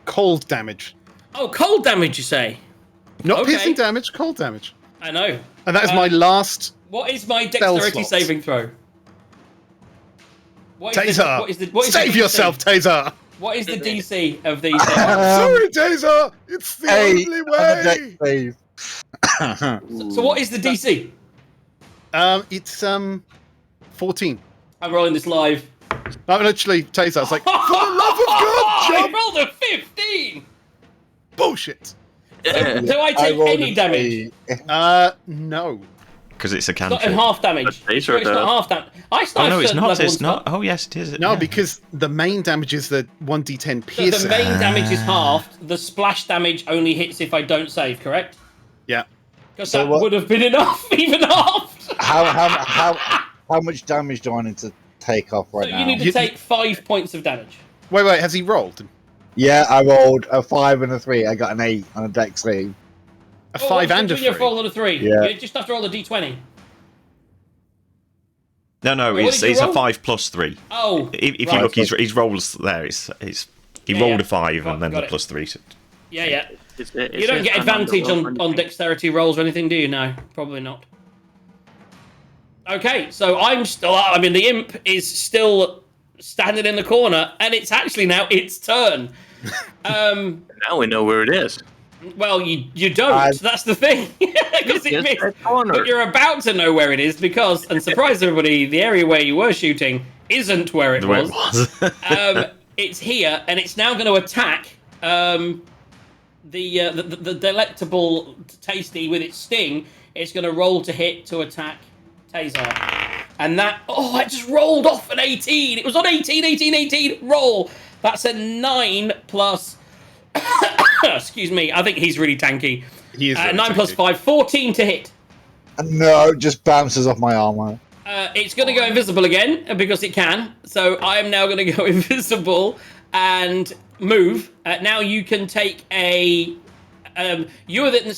cold damage. Oh, cold damage, you say? Not piercing damage, cold damage. I know. And that is my last. What is my dexterity saving throw? Tazar! Save yourself, Tazar! What is the DC of these? Sorry, Tazar! It's the only way! So what is the DC? It's 14. I'm rolling this live. No, actually, Tazar, it's like, for the love of God, jump! I rolled a 15! Bullshit! Do I take any damage? No. Because it's a cantrip. It's not half damage. It's not half damage. No, it's not. It's not. Oh, yes, it is. No, because the main damage is the 1d10 piercing. So the main damage is halved. The splash damage only hits if I don't save, correct? Yeah. Because that would have been enough, even halved. How much damage do I need to take off now? You need to take 5 points of damage. Wait, has he rolled? Yeah, I rolled a 5 and a 3. I got an 8 on a dex save. A 5 and a 3? You roll a 3. Yeah. You just have to roll a d20. No, it's a 5 plus 3. Oh. If you look, his rolls there. He rolled a 5 and then the plus 3. So. Yeah. You don't get advantage on dexterity rolls or anything, do you? No, probably not. Okay, so the imp is still standing in the corner, and it's actually now its turn. Now we know where it is. Well, you don't. That's the thing. But you're about to know where it is because, and surprise everybody, the area where you were shooting isn't where it was. It's here, and it's now going to attack the delectable tasty with its sting. It's going to roll to hit to attack Tazar. And that, it just rolled off an 18. It was on 18, roll. That's a 9 plus... Excuse me, I think he's really tanky. He is 9 plus 5, 14 to hit. No, it just bounces off my armor. It's going to go invisible again, because it can. So I am now going to go invisible and move. Now you can take a... so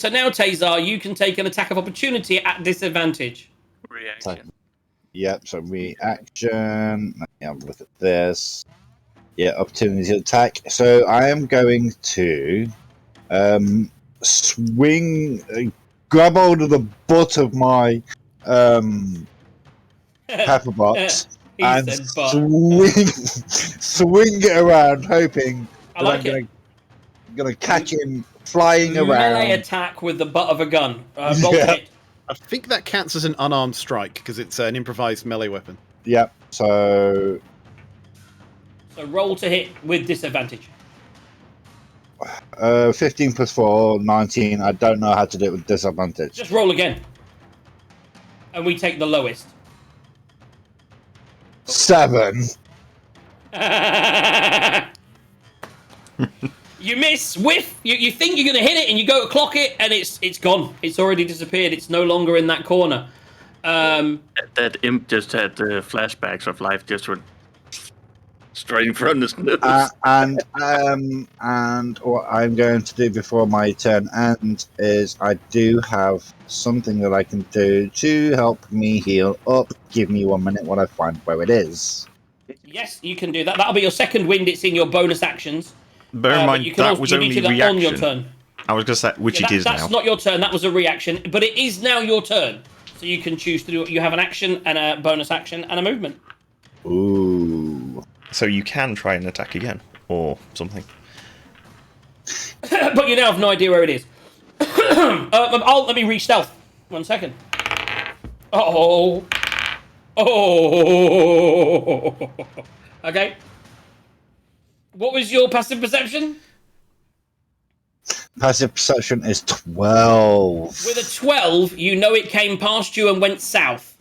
now, Tazar, you can take an attack of opportunity at disadvantage. Reaction. Yep, so reaction. Let me have a look at this. Yeah, opportunity to attack. So I am going to swing, grab hold of the butt of my pepper box and swing it around, hoping that I'm going to catch him flying around. Melee attack with the butt of a gun. Roll to hit. I think that counts as an unarmed strike because it's an improvised melee weapon. Yep. So roll to hit with disadvantage. 15 plus 4, 19. I don't know how to do it with disadvantage. Just roll again. And we take the lowest. 7. You miss, whiff. You think you're going to hit it, and you go to clock it, and it's gone. It's already disappeared. It's no longer in that corner. That imp just had flashbacks of life just went straight in front of his nose. And what I'm going to do before my turn ends is I do have something that I can do to help me heal up. Give me 1 minute while I find where it is. Yes, you can do that. That'll be your second wind. It's in your bonus actions. Bear in mind, that was only reaction. On your turn. I was going to say, which it is now. That's not your turn. That was a reaction. But it is now your turn. So you can choose to do it. You have an action and a bonus action and a movement. Ooh. So you can try and attack again, or something. But you now have no idea where it is. Let me re-stealth. 1 second. Oh. Okay. What was your passive perception? Passive perception is 12. With a 12, you know it came past you and went south.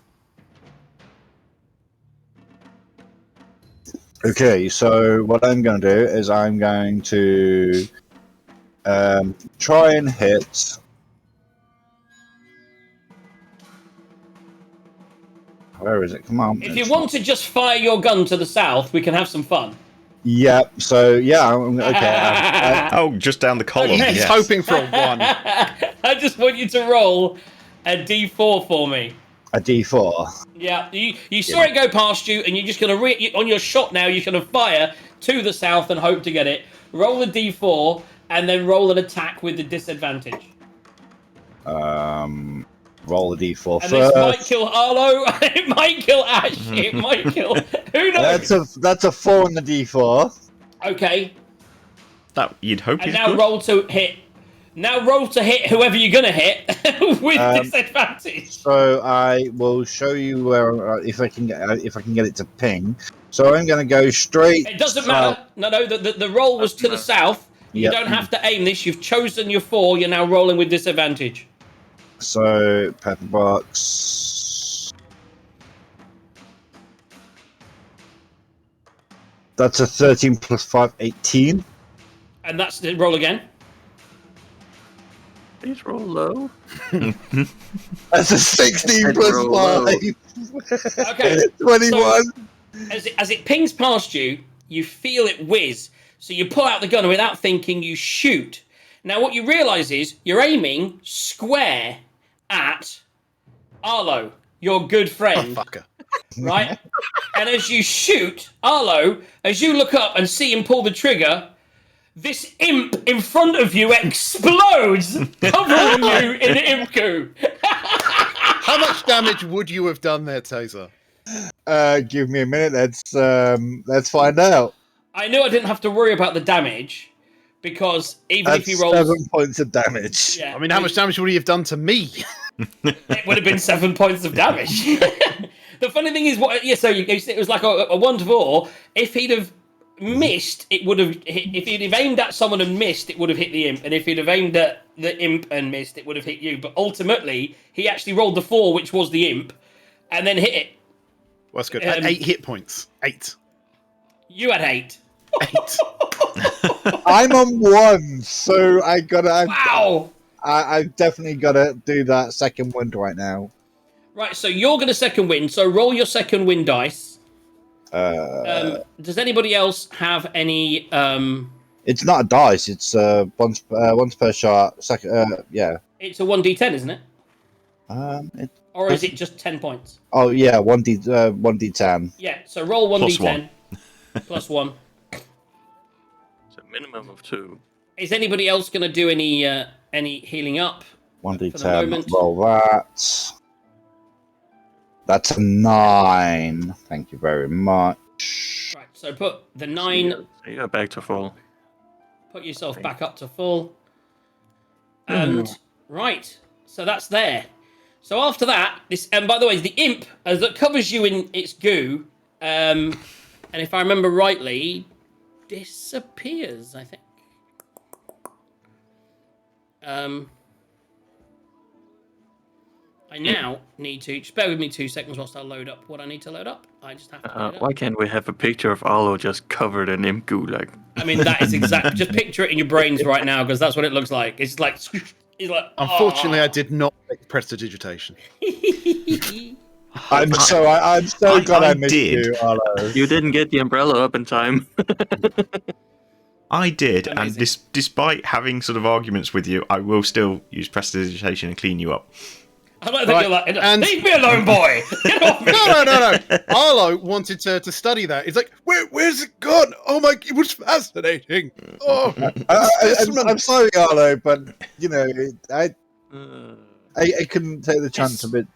Okay, so what I'm going to do is I'm going to try and hit. Where is it? Come on. If you want to just fire your gun to the south, we can have some fun. Yep. So yeah. Okay. Oh, just down the column. Okay. He's Yes. hoping for a 1. I just want you to roll a d4 for me. A D4. Yeah, you saw it go past you, and you're just going to, on your shot now, you're going to fire to the south and hope to get it. Roll a d4, and then roll an attack with the disadvantage. Roll a D4 And first. this might kill Arlo, it might kill Ash, it might kill... Who knows? That's a 4 on the D4. Okay, That you'd hope and is now good. roll to hit. Now roll to hit whoever you're going to hit with disadvantage. So I will show you where if I can get it to ping. So I'm going to go straight. It doesn't matter. No, the roll was to the south. You Yep. don't have to aim this. You've chosen your 4. You're now rolling with disadvantage. So pepper box. That's a 13 plus 5, 18. And that's the roll again. Please roll low. That's a 16 I'd plus roll low. 5. Okay. 21. As it pings past you, you feel it whiz. So you pull out the gun and without thinking, you shoot. Now what you realise is you're aiming square at Arlo, your good friend. Fucker. Right? And as you shoot, Arlo, as you look up and see him pull the trigger, this imp in front of you explodes, covering you in imp goo. How much damage would you have done there, Taser? Give me a minute. Let's find out. I knew I didn't have to worry about the damage, because even That's if he rolls... 7 points of damage. Yeah, I mean, how much damage would he have done to me? it would have been 7 points of damage. The funny thing is, it was like a 1 to 4. If he'd have missed, it would have hit. If he'd have aimed at someone and missed, it would have hit the imp. And if he'd have aimed at the imp and missed, it would have hit you. But ultimately, he actually rolled the 4, which was the imp, and then hit it. Well, that's good. 8 hit points. 8. You had 8. 8. I'm on 1, so Wow! I've definitely got to do that second wind right now. Right, so you're going to second win. So roll your second win dice. Does anybody else have any? It's not a dice. It's once per shot. Yeah. It's a 1d10, isn't it? Or is it just 10 points? Oh yeah, 1d10. Yeah. So roll 1d10 Plus plus 1. It's a minimum of 2. Is anybody else going to do any healing up? For the 1d10. moment. Roll that. That's a 9. Thank you very much. Right. So put the 9. So you're back to full. Put yourself back up to full. And right. So that's there. So after that, and by the way, the imp that covers you in its goo, and if I remember rightly, disappears, I think. I now need to just bear with me 2 seconds whilst I load up what I need to load up. I just have to. Load it Why up. can't we have a picture of Arlo just covered in imp goo? Like, I mean, that is exactly. Just picture it in your brains right now, because that's what it looks like. It's like. He's like. Unfortunately, I did not make prestidigitation. I'm so glad I missed did. you, Arlo. you didn't get the umbrella up in time. I did, Amazing. and despite having sort of arguments with you, I will still use prestidigitation and clean you up. I don't think you're like. and- Leave me alone, boy. Get off me. No. Arlo wanted to study that. He's like, where's it gone? Oh my, it was fascinating. Oh, I'm sorry, Arlo, but you know, I couldn't take the chance of it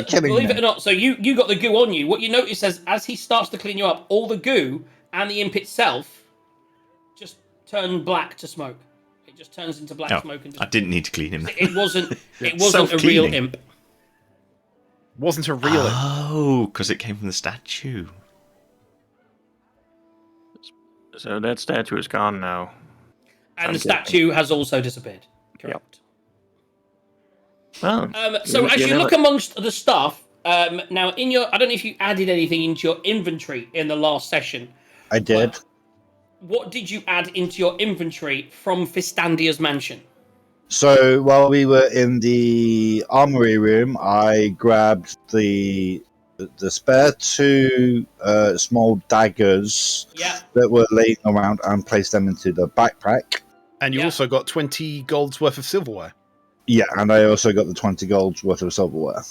killing Believe me. it or not, so you got the goo on you. What you notice as he starts to clean you up, all the goo and the imp itself just turn black to smoke. It just turns into black No, smoke and I just, didn't need to clean him. it wasn't a real Self-cleaning. imp. wasn't a real. Oh, because it came from the statue. So that statue is gone now. And the statue has also disappeared. Correct. Well, So as you never- look amongst the stuff, now in your, I don't know if you added anything into your inventory in the last session, I did. But what did you add into your inventory from Fistandia's mansion? So while we were in the armory room, I grabbed the spare 2 small daggers that were laying around and placed them into the backpack. And you also got 20 gold's worth of silverware. Yeah, and I also got the 20 gold's worth of silverware.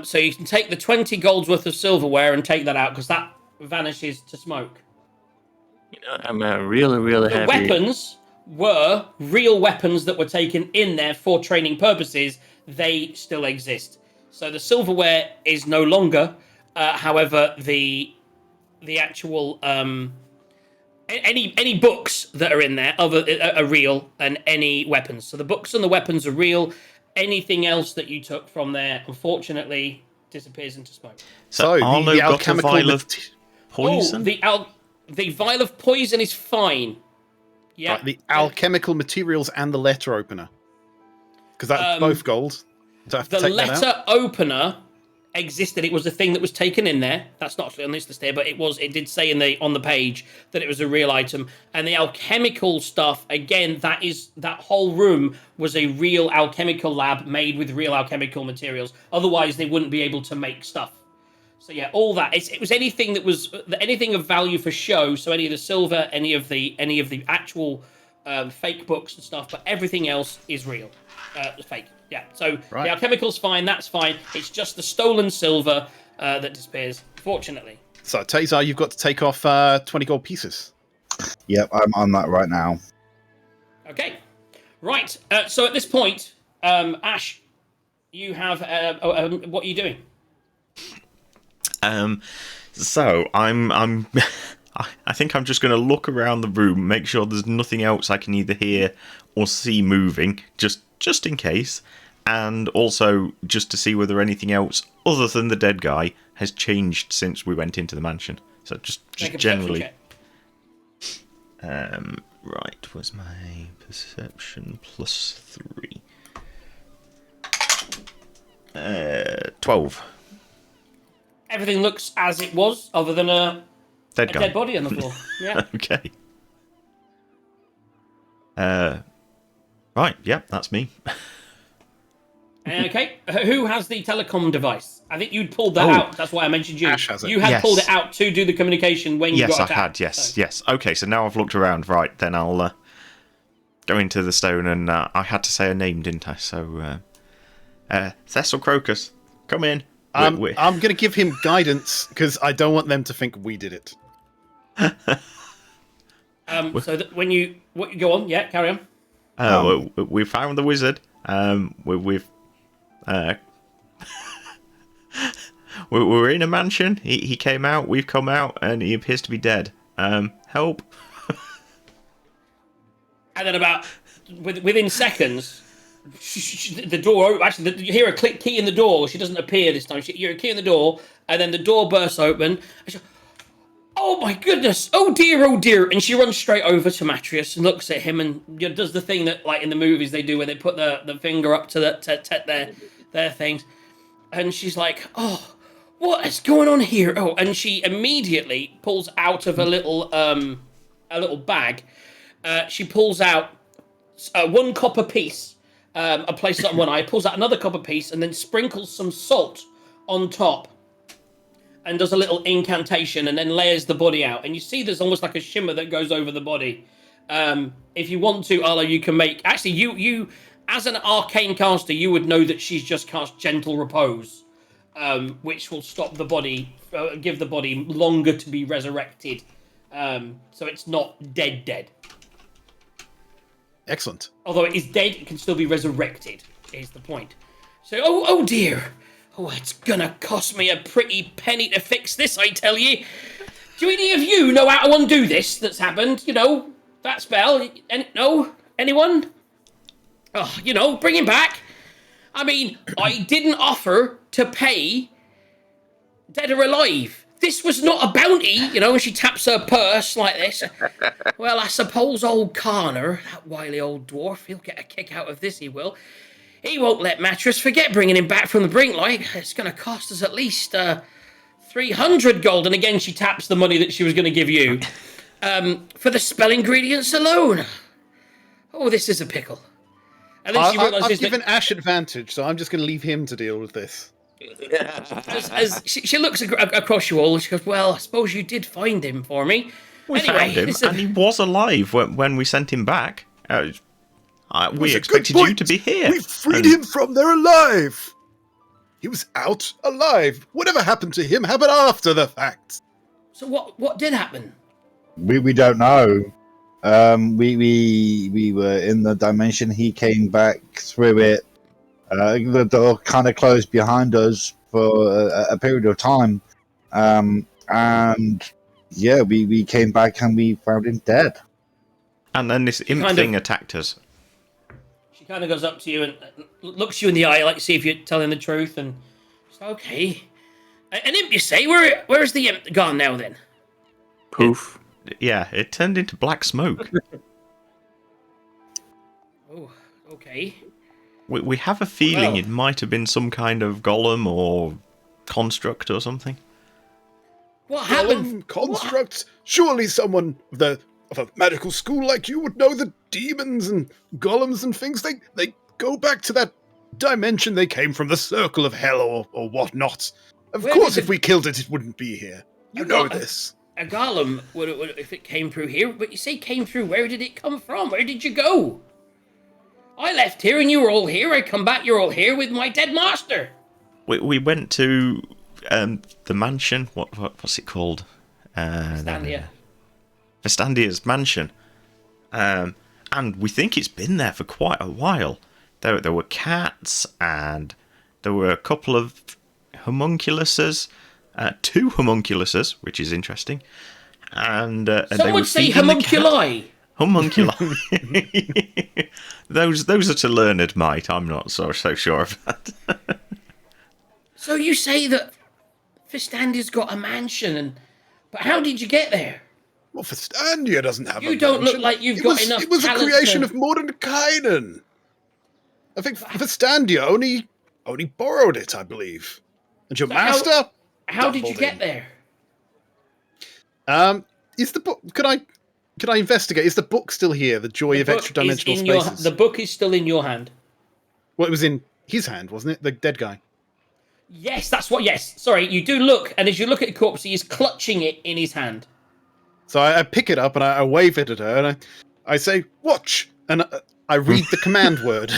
So you can take the 20 gold's worth of silverware and take that out, because that vanishes to smoke. You know, I'm really, really happy. The weapons were real weapons that were taken in there for training purposes. They still exist. So the silverware is no longer. However, the actual any books that are in there are real, and any weapons. So the books and the weapons are real. Anything else that you took from there, unfortunately, disappears into smoke. So Arlo the got a alchemical vial of poison? The vial of poison is fine. Yeah. Right, the alchemical materials and the letter opener. Because that's both gold. So the letter opener existed. It was the thing that was taken in there. That's not actually on this list here, but it did say on the page that it was a real item. And the alchemical stuff, again, that whole room was a real alchemical lab made with real alchemical materials. Otherwise, they wouldn't be able to make stuff. So yeah, all that. It was anything that was anything of value for show. So any of the silver, any of the actual fake books and stuff, but everything else is real, fake. Yeah. So the alchemical's fine. That's fine. It's just the stolen silver that disappears. Fortunately. So Tazar, you've got to take off 20 gold pieces. Yep, I'm on that right now. Okay. Right. So at this point, Ash, you have what are you doing? So I'm I think I'm just going to look around the room, make sure there's nothing else I can either hear or see moving, just in case, and also just to see whether anything else other than the dead guy has changed since we went into the mansion. So just generally. Right, was my perception +3? 12. Everything looks as it was, other than a dead body on the floor. Yeah. Okay. Right, yeah, that's me. Okay. Who has the telecom device? I think you'd pulled that out. That's why I mentioned you. Ash has it. You had pulled it out to do the communication when you got attacked. Yes. Okay, so now I've looked around. Right, then I'll go into the stone, and I had to say a name, didn't I? So, Cecil Crocus, come in. I'm going to give him guidance because I don't want them to think we did it. So when you go on, yeah, carry on. We found the wizard. We're in a mansion. He came out. We've come out, and he appears to be dead. Help! And then within seconds, the door. Actually, you hear a click key in the door. She doesn't appear this time. You hear a key in the door, and then the door bursts open. And oh my goodness! Oh dear! And she runs straight over to Matrius and looks at him and does the thing that, like in the movies, they do where they put the finger up to their things, and she's like, "Oh, what is going on here?" Oh, and she immediately pulls out of a little bag. She pulls out 1 copper piece. Places it on one eye, pulls out another copper piece, and then sprinkles some salt on top. And does a little incantation, and then layers the body out. And you see there's almost like a shimmer that goes over the body. If you want to, Arlo, you can make... Actually, you as an arcane caster, you would know that she's just cast Gentle Repose, which will stop the body, give the body longer to be resurrected. So it's not dead. Excellent. Although it is dead, it can still be resurrected, is the point. So, oh dear. Oh, it's gonna cost me a pretty penny to fix this, I tell you. Do any of you know how to undo this that's happened? You know, that spell? No? Anyone? Oh, bring him back. I mean, I didn't offer to pay dead or alive. This was not a bounty, and she taps her purse like this. Well, I suppose old Connor, that wily old dwarf, he'll get a kick out of this, he will. He won't let Mattress forget bringing him back from the brink, like. It's going to cost us at least 3 300 gold. And again, she taps the money that she was going to give you. For the spell ingredients alone. Oh, this is a pickle. And then she realizes I've given Ash advantage, so I'm just going to leave him to deal with this. As she looks across you all, and she goes, well, I suppose you did find him for me. We found him, and he was alive when we sent him back. We expected you to be here. We freed him from there alive. He was out alive. Whatever happened to him happened after the fact. So what did happen? We don't know. We were in the dimension. He came back through it. The door kind of closed behind us for a period of time. And yeah, we came back and we found him dead. And then this imp thing attacked us. She kind of goes up to you and looks you in the eye, like to see if you're telling the truth. And she's like, okay. An imp, you say? Where's the imp gone now, then? Poof. It turned into black smoke. Oh, okay. We have a feeling it might have been some kind of golem or construct or something. What happened? Construct? Surely someone of a medical school like you would know that demons and golems and things, they go back to that dimension they came from, the circle of hell or whatnot. Of course, if we killed it, it wouldn't be here. You know this. A golem, would if it came through here, but you say came through, where did it come from? Where did you go? I left here and you were all here. I come back, you're all here with my dead master. We went to the mansion. What's it called? Vestandia. Vestandia's mansion. And we think it's been there for quite a while. There were cats and there were a couple of homunculuses. 2 homunculuses, which is interesting. And some would say homunculi. Homunculi. those are to learned might. I'm not so sure of that. So you say that Vestandia's got a mansion, but how did you get there? Well, Vestandia doesn't have a mansion. You don't look like you've got enough. It was a creation of Mordekainen. I think Vestandia only borrowed it, I believe. And your master? How did you get there? Is the book? Could I investigate? Is the book still here? The Joy of Extra Dimensional Spaces. The book is still in your hand. Well, it was in his hand, wasn't it? The dead guy. Yes, that's what. Yes, sorry. You do look, and as you look at the corpse, he is clutching it in his hand. So I pick it up and I wave it at her, and I say, "Watch!" And I read the command word.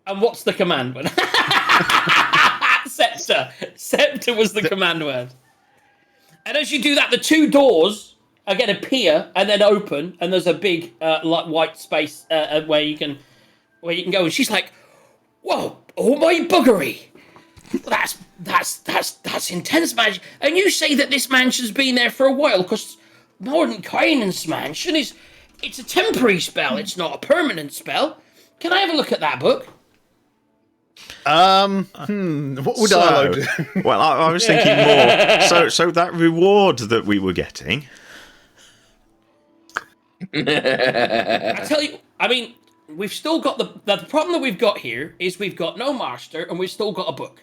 And what's the command word? Scepter. Scepter was the command word. And as you do that, the 2 doors again appear and then open, and there's a big like white space where you can go. And she's like, "Whoa! Oh my buggery! That's intense magic." And you say that this mansion's been there for a while, because Mordenkainen's mansion it's a temporary spell. It's not a permanent spell. Can I have a look at that book? What would I do? Well, I was thinking more. So that reward that we were getting. I tell you, I mean, we've still got the problem that we've got here is we've got no master and we've still got a book.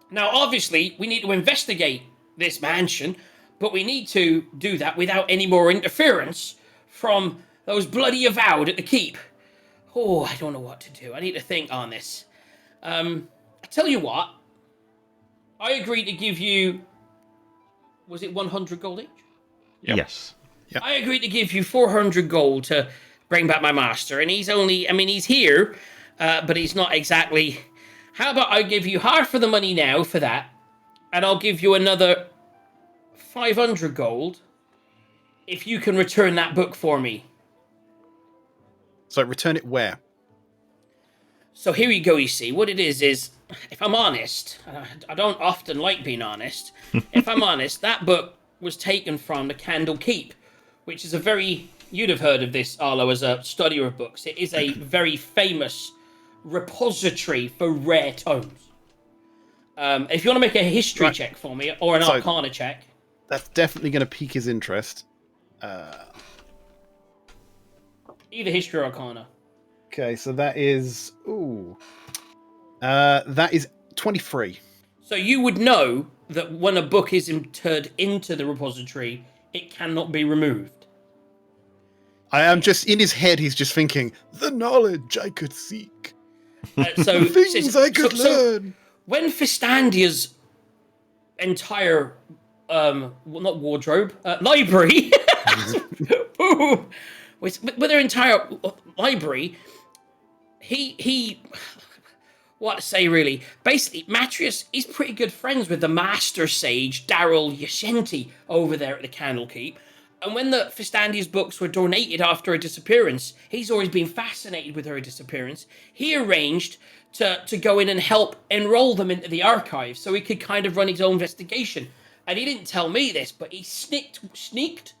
Now, obviously, we need to investigate this mansion, but we need to do that without any more interference from those bloody avowed at the keep. Oh, I don't know what to do. I need to think on this. I tell you what. I agree to give you... Was it 100 gold each? Yep. Yes. Yep. I agreed to give you 400 gold to bring back my master. And he's only... I mean, he's here, but he's not exactly... How about I give you half of the money now for that, and I'll give you another 500 gold if you can return that book for me. So return it where? So here you go, you see. What it is, if I'm honest, I don't often like being honest. If I'm honest, that book was taken from the Candlekeep, which is a very... You'd have heard of this, Arlo, as a studier of books. It is a very famous repository for rare tomes. If you want to make a history check for me, or an arcana check. That's definitely going to pique his interest. Either history or arcana. Okay, so that is... Ooh. That is 23. So you would know that when a book is entered into the repository, it cannot be removed. I am just in his head. He's just thinking the knowledge I could seek, So the things I could learn. When Fistandia's entire, not wardrobe, library, with their entire library, he. What to say, really? Basically, Matrius, he's pretty good friends with the Master Sage, Daryl Yashenti, over there at the Candlekeep. And when the Fistandia's books were donated after her disappearance, he's always been fascinated with her disappearance. He arranged to go in and help enroll them into the archive so he could kind of run his own investigation. And he didn't tell me this, but he snooked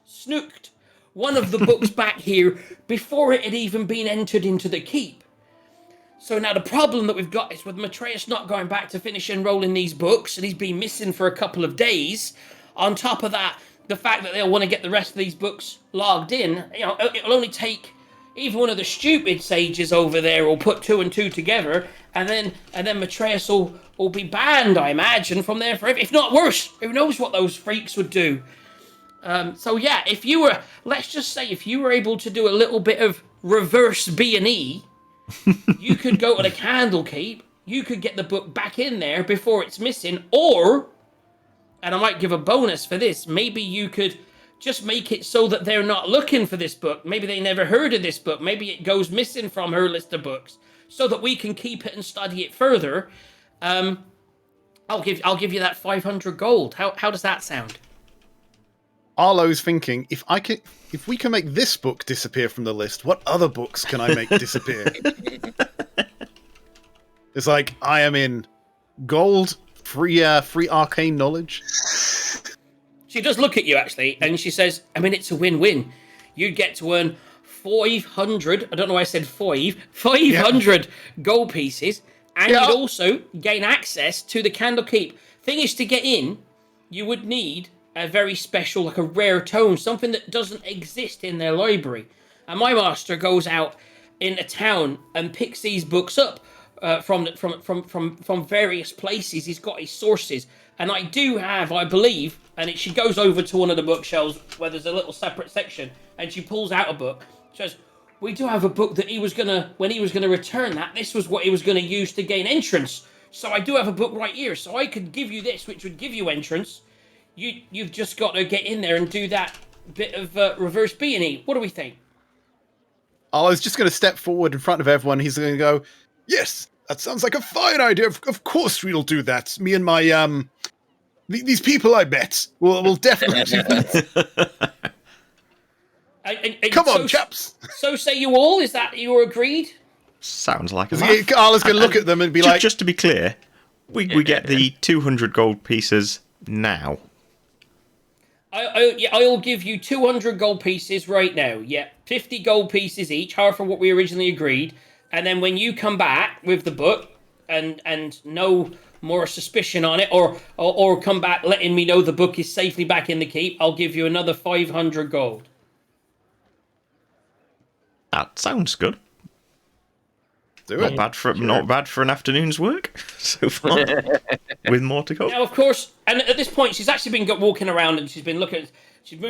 one of the books back here before it had even been entered into the keep. So now the problem that we've got is with Matreus not going back to finish enrolling these books, and he's been missing for a couple of days. On top of that, the fact that they'll want to get the rest of these books logged in, it'll only take even one of the stupid sages over there will put 2 and 2 together, and then Matreus will be banned, I imagine, from there forever. If not worse, who knows what those freaks would do. So yeah, let's just say if you were able to do a little bit of reverse B&E, you could go to the Candlekeep, you could get the book back in there before it's missing, or, and I might give a bonus for this, maybe you could just make it so that they're not looking for this book. Maybe they never heard of this book. Maybe it goes missing from her list of books, so that we can keep it and study it further. I'll give you that 500 gold. How does that sound? Arlo's thinking, if we can make this book disappear from the list, what other books can I make disappear? It's like, I am in gold, free arcane knowledge. She does look at you, actually, and she says, I mean, it's a win-win. You get to earn 500, I don't know why I said 500 gold pieces, and you'd also gain access to the Candlekeep. Thing is, to get in, you would need a very special, like a rare tome, something that doesn't exist in their library. And my master goes out in a town and picks these books up from various places. He's got his sources, and I do have, I believe, and she goes over to one of the bookshelves where there's a little separate section, and she pulls out a book. She says, "We do have a book that when he was gonna return that, this was what he was gonna use to gain entrance. So I do have a book right here. So I could give you this, which would give you entrance. You've just got to get in there and do that bit of reverse B&E. What do we think?" I was just going to step forward in front of everyone. He's going to go, "Yes, that sounds like a fine idea. Of course we'll do that. Me and my these people I met will definitely do that." Come on, chaps. So say you all. Is that you agreed? Sounds like a Arlo's going to look at them and be like, just to be clear, we get the 200 gold pieces now. I'll give you 200 gold pieces right now. Yeah, 50 gold pieces each, half of what we originally agreed. And then when you come back with the book and no more suspicion on it, or come back letting me know the book is safely back in the keep, I'll give you another 500 gold. That sounds good. Do it. Not bad for an afternoon's work so far. With more to go. Now, of course, and at this point, she's actually been walking around and she's been looking. She's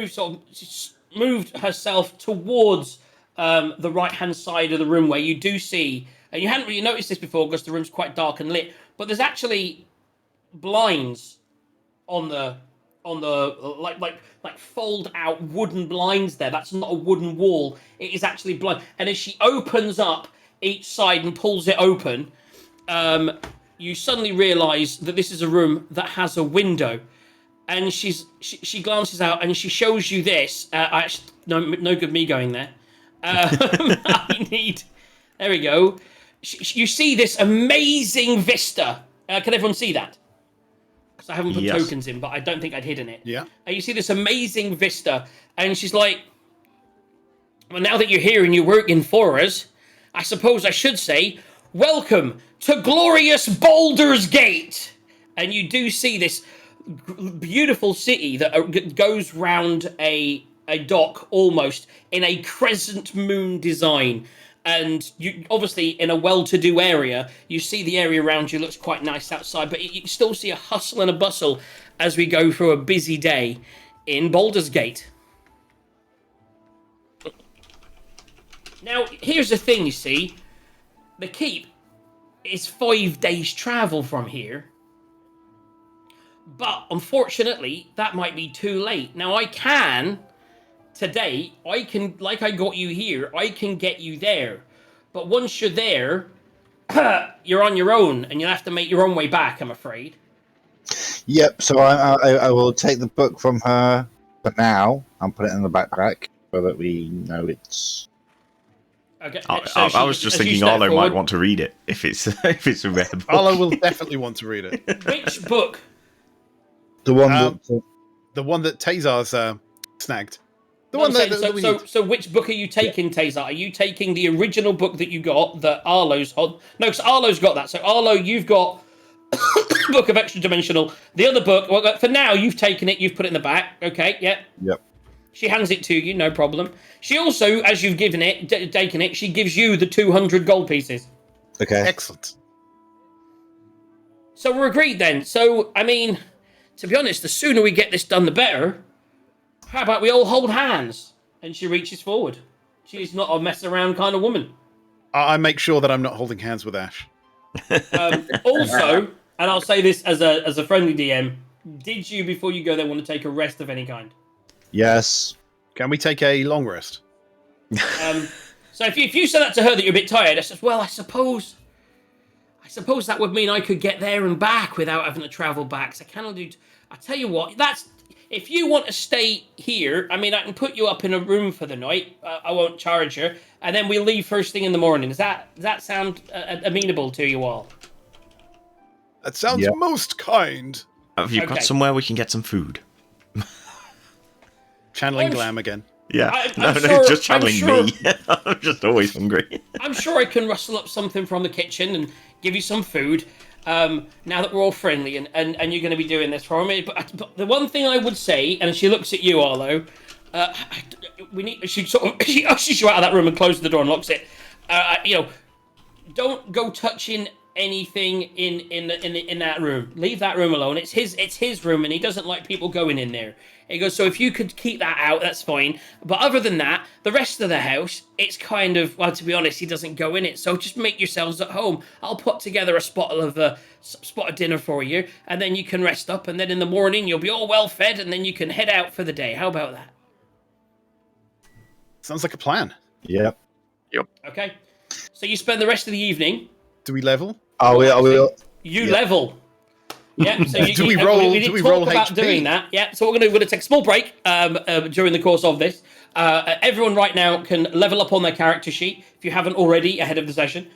moved herself towards the right-hand side of the room where you do see, and you hadn't really noticed this before because the room's quite dark and lit, but there's actually blinds on the like fold out wooden blinds there. That's not a wooden wall. It is actually blind. And as she opens up each side and pulls it open, you suddenly realise that this is a room that has a window. And she glances out and she shows you this. No good me going there. There we go. You see this amazing vista. Can everyone see that? Because I haven't put tokens in, but I don't think I'd hidden it. Yeah. You see this amazing vista, and she's like, well, now that you're here and you're working for us, I suppose I should say, welcome to glorious Baldur's Gate. And you do see this beautiful city that goes round a dock almost in a crescent moon design. and you obviously in a well-to-do area, you see the area around you looks quite nice outside, but you can still see a hustle and a bustle as we go through a busy day in Baldur's Gate. Now, here's the thing, you see. The keep is 5 days travel from here. But, unfortunately, that might be too late. Now, today, like I got you here, I can get you there. But once you're there, you're on your own, and you'll have to make your own way back, I'm afraid. Yep, so I will take the book from her for now and put it in the backpack so that we know it's... Okay, I was just thinking Arlo might want to read it if it's a rare book. Arlo will definitely want to read it. Which book? The one that Tazar's snagged. So which book are you taking, Tazar? Are you taking the original book that you got that Arlo's on? No, because Arlo's got that. So Arlo, you've got Book of Extra Dimensional. The other book, well, for now, you've taken it, you've put it in the back. Okay, yeah. Yep. She hands it to you, no problem. She also, as you've taken it, she gives you the 200 gold pieces. Okay. Excellent. So we're agreed then. So, I mean, to be honest, the sooner we get this done, the better. How about we all hold hands? And she reaches forward. She's not a mess around kind of woman. I make sure that I'm not holding hands with Ash. Also, and I'll say this as a friendly DM, did you, before you go there, want to take a rest of any kind? Yes. Can we take a long rest? So if you said that to her that you're a bit tired, I said, well, I suppose that would mean I could get there and back without having to travel back. So I tell you what, if you want to stay here, I mean, I can put you up in a room for the night. I won't charge you, and then we'll leave first thing in the morning. Does that sound amenable to you all? That sounds most kind. Have you got somewhere we can get some food? Channeling Glam again. Yeah, just channeling me. I'm just always hungry. I'm sure I can rustle up something from the kitchen and give you some food. Now that we're all friendly and you're going to be doing this for me, but the one thing I would say, and she looks at you, Arlo, she ushers you out of that room and closes the door and locks it. Don't go touching anything in that room. Leave that room alone. It's his room, and he doesn't like people going in there. He goes, so if you could keep that out, that's fine. But other than that, the rest of the house, it's kind of, well, to be honest, he doesn't go in it. So just make yourselves at home. I'll put together a spot of dinner for you, and then you can rest up. And then in the morning, you'll be all well fed, and then you can head out for the day. How about that? Sounds like a plan. Yep. Okay. So you spend the rest of the evening. Do we level? You level. Yeah, so do we roll about HP? Doing that. Yeah, so we're going to take a small break during the course of this. Everyone right now can level up on their character sheet if you haven't already ahead of the session.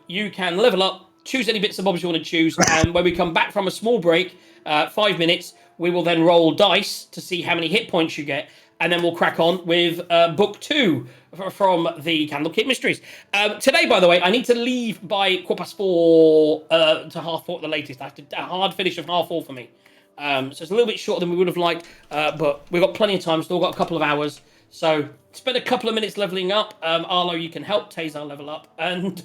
You can level up, choose any bits and bobs you want to choose, and when we come back from a small break, 5 minutes, we will then roll dice to see how many hit points you get, and then we'll crack on with book 2 from the Candlekeep Mysteries. Today, by the way, I need to leave by 4:15 to 4:30 at the latest. I have to a hard finish of 4:30 for me. So it's a little bit shorter than we would have liked, but we've got plenty of time. Still got a couple of hours. So spend a couple of minutes leveling up. Arlo, you can help Tazar level up. And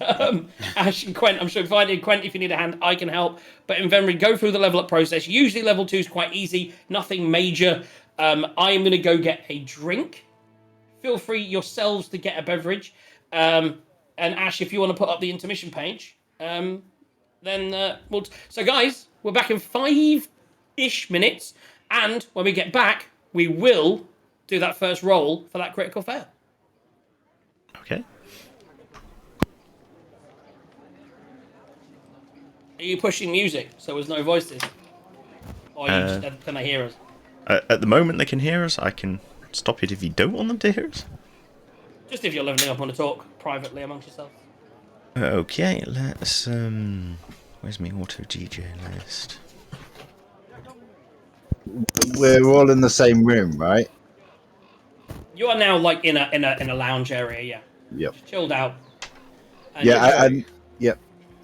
Ash and Quent, I'm sure Quent, if you need a hand, I can help. But in Venry, go through the level up process. Usually level 2 is quite easy. Nothing major. I'm going to go get a drink. Feel free yourselves to get a beverage. And Ash, if you want to put up the intermission page, then we'll... So guys, we're back in 5-ish minutes. And when we get back, we will do that first roll for that critical fail. Okay. Are you pushing music so there's no voices? Or can they hear us? At the moment they can hear us. I can stop it if you don't want them to hear us. Just if you're leveling up on a talk privately amongst yourselves. Okay, let's... Where's my auto DJ list? We're all in the same room, right? You are now like in a lounge area, yeah. Yep. Chilled out. And Yep.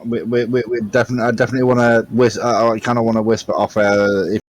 We definitely. I definitely want to whisper. I kind of want to whisper off. If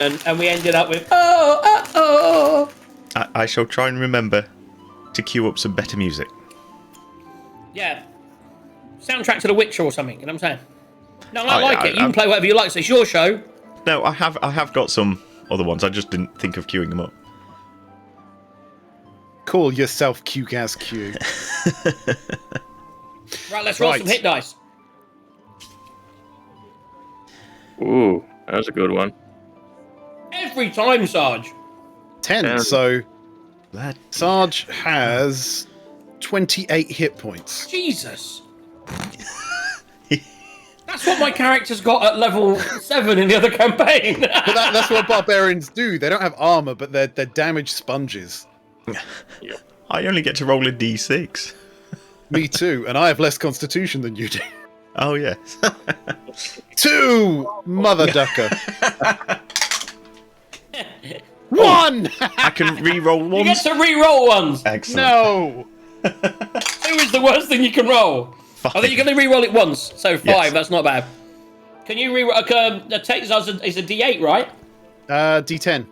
and we ended up with oh. I shall try and remember to queue up some better music. Yeah. Soundtrack to The Witcher or something, you know what I'm saying? No, I like it. You can play whatever you like, so it's your show. No, I have got some other ones. I just didn't think of queuing them up. Call yourself Q-Gaz Q. Right, let's roll some hit dice. Ooh, that was a good one. Every time, Sarge. 10. So Sarge has 28 hit points. Jesus. That's what my character's got at level 7 in the other campaign. But that's what barbarians do. They don't have armor, but they're damage sponges. I only get to roll a d6. Me too, and I have less constitution than you do. Oh, yes. 2! Mother ducker. 1! I can re-roll ones. You get to re-roll ones. Excellent. No! 2 is the worst thing you can roll. I think you can only re-roll it once, so 5, Yes. that's not bad. Can you re-roll... the Tazar is a D8, right? D10.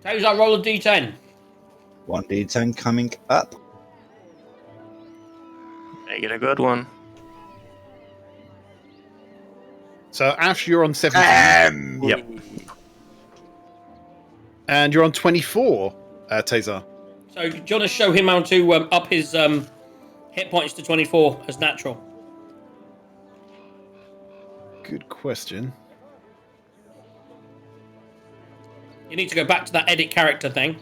Tazar, roll a D10. 1d10 coming up. Make it a good one. So Ash, you're on 17. Yep. And you're on 24, Tazar. So do you want to show him how to up his hit points to 24 as natural? Good question. You need to go back to that edit character thing.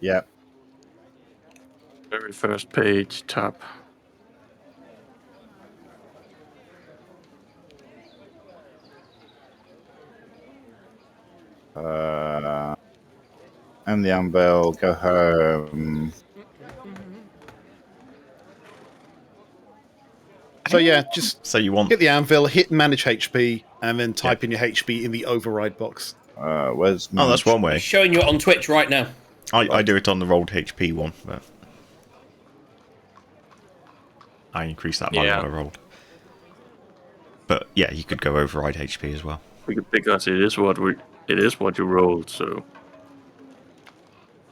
Yep. Very first page, top. And the anvil, go home. So yeah, just So you want... hit the anvil, hit manage HP, and then type in your HP in the override box. Where's Oh, that's one way. He's showing you it on Twitch right now. I do it on the rolled HP one, but I increase that by what I rolled. But yeah, you could go override HP as well. Because it is what you rolled, so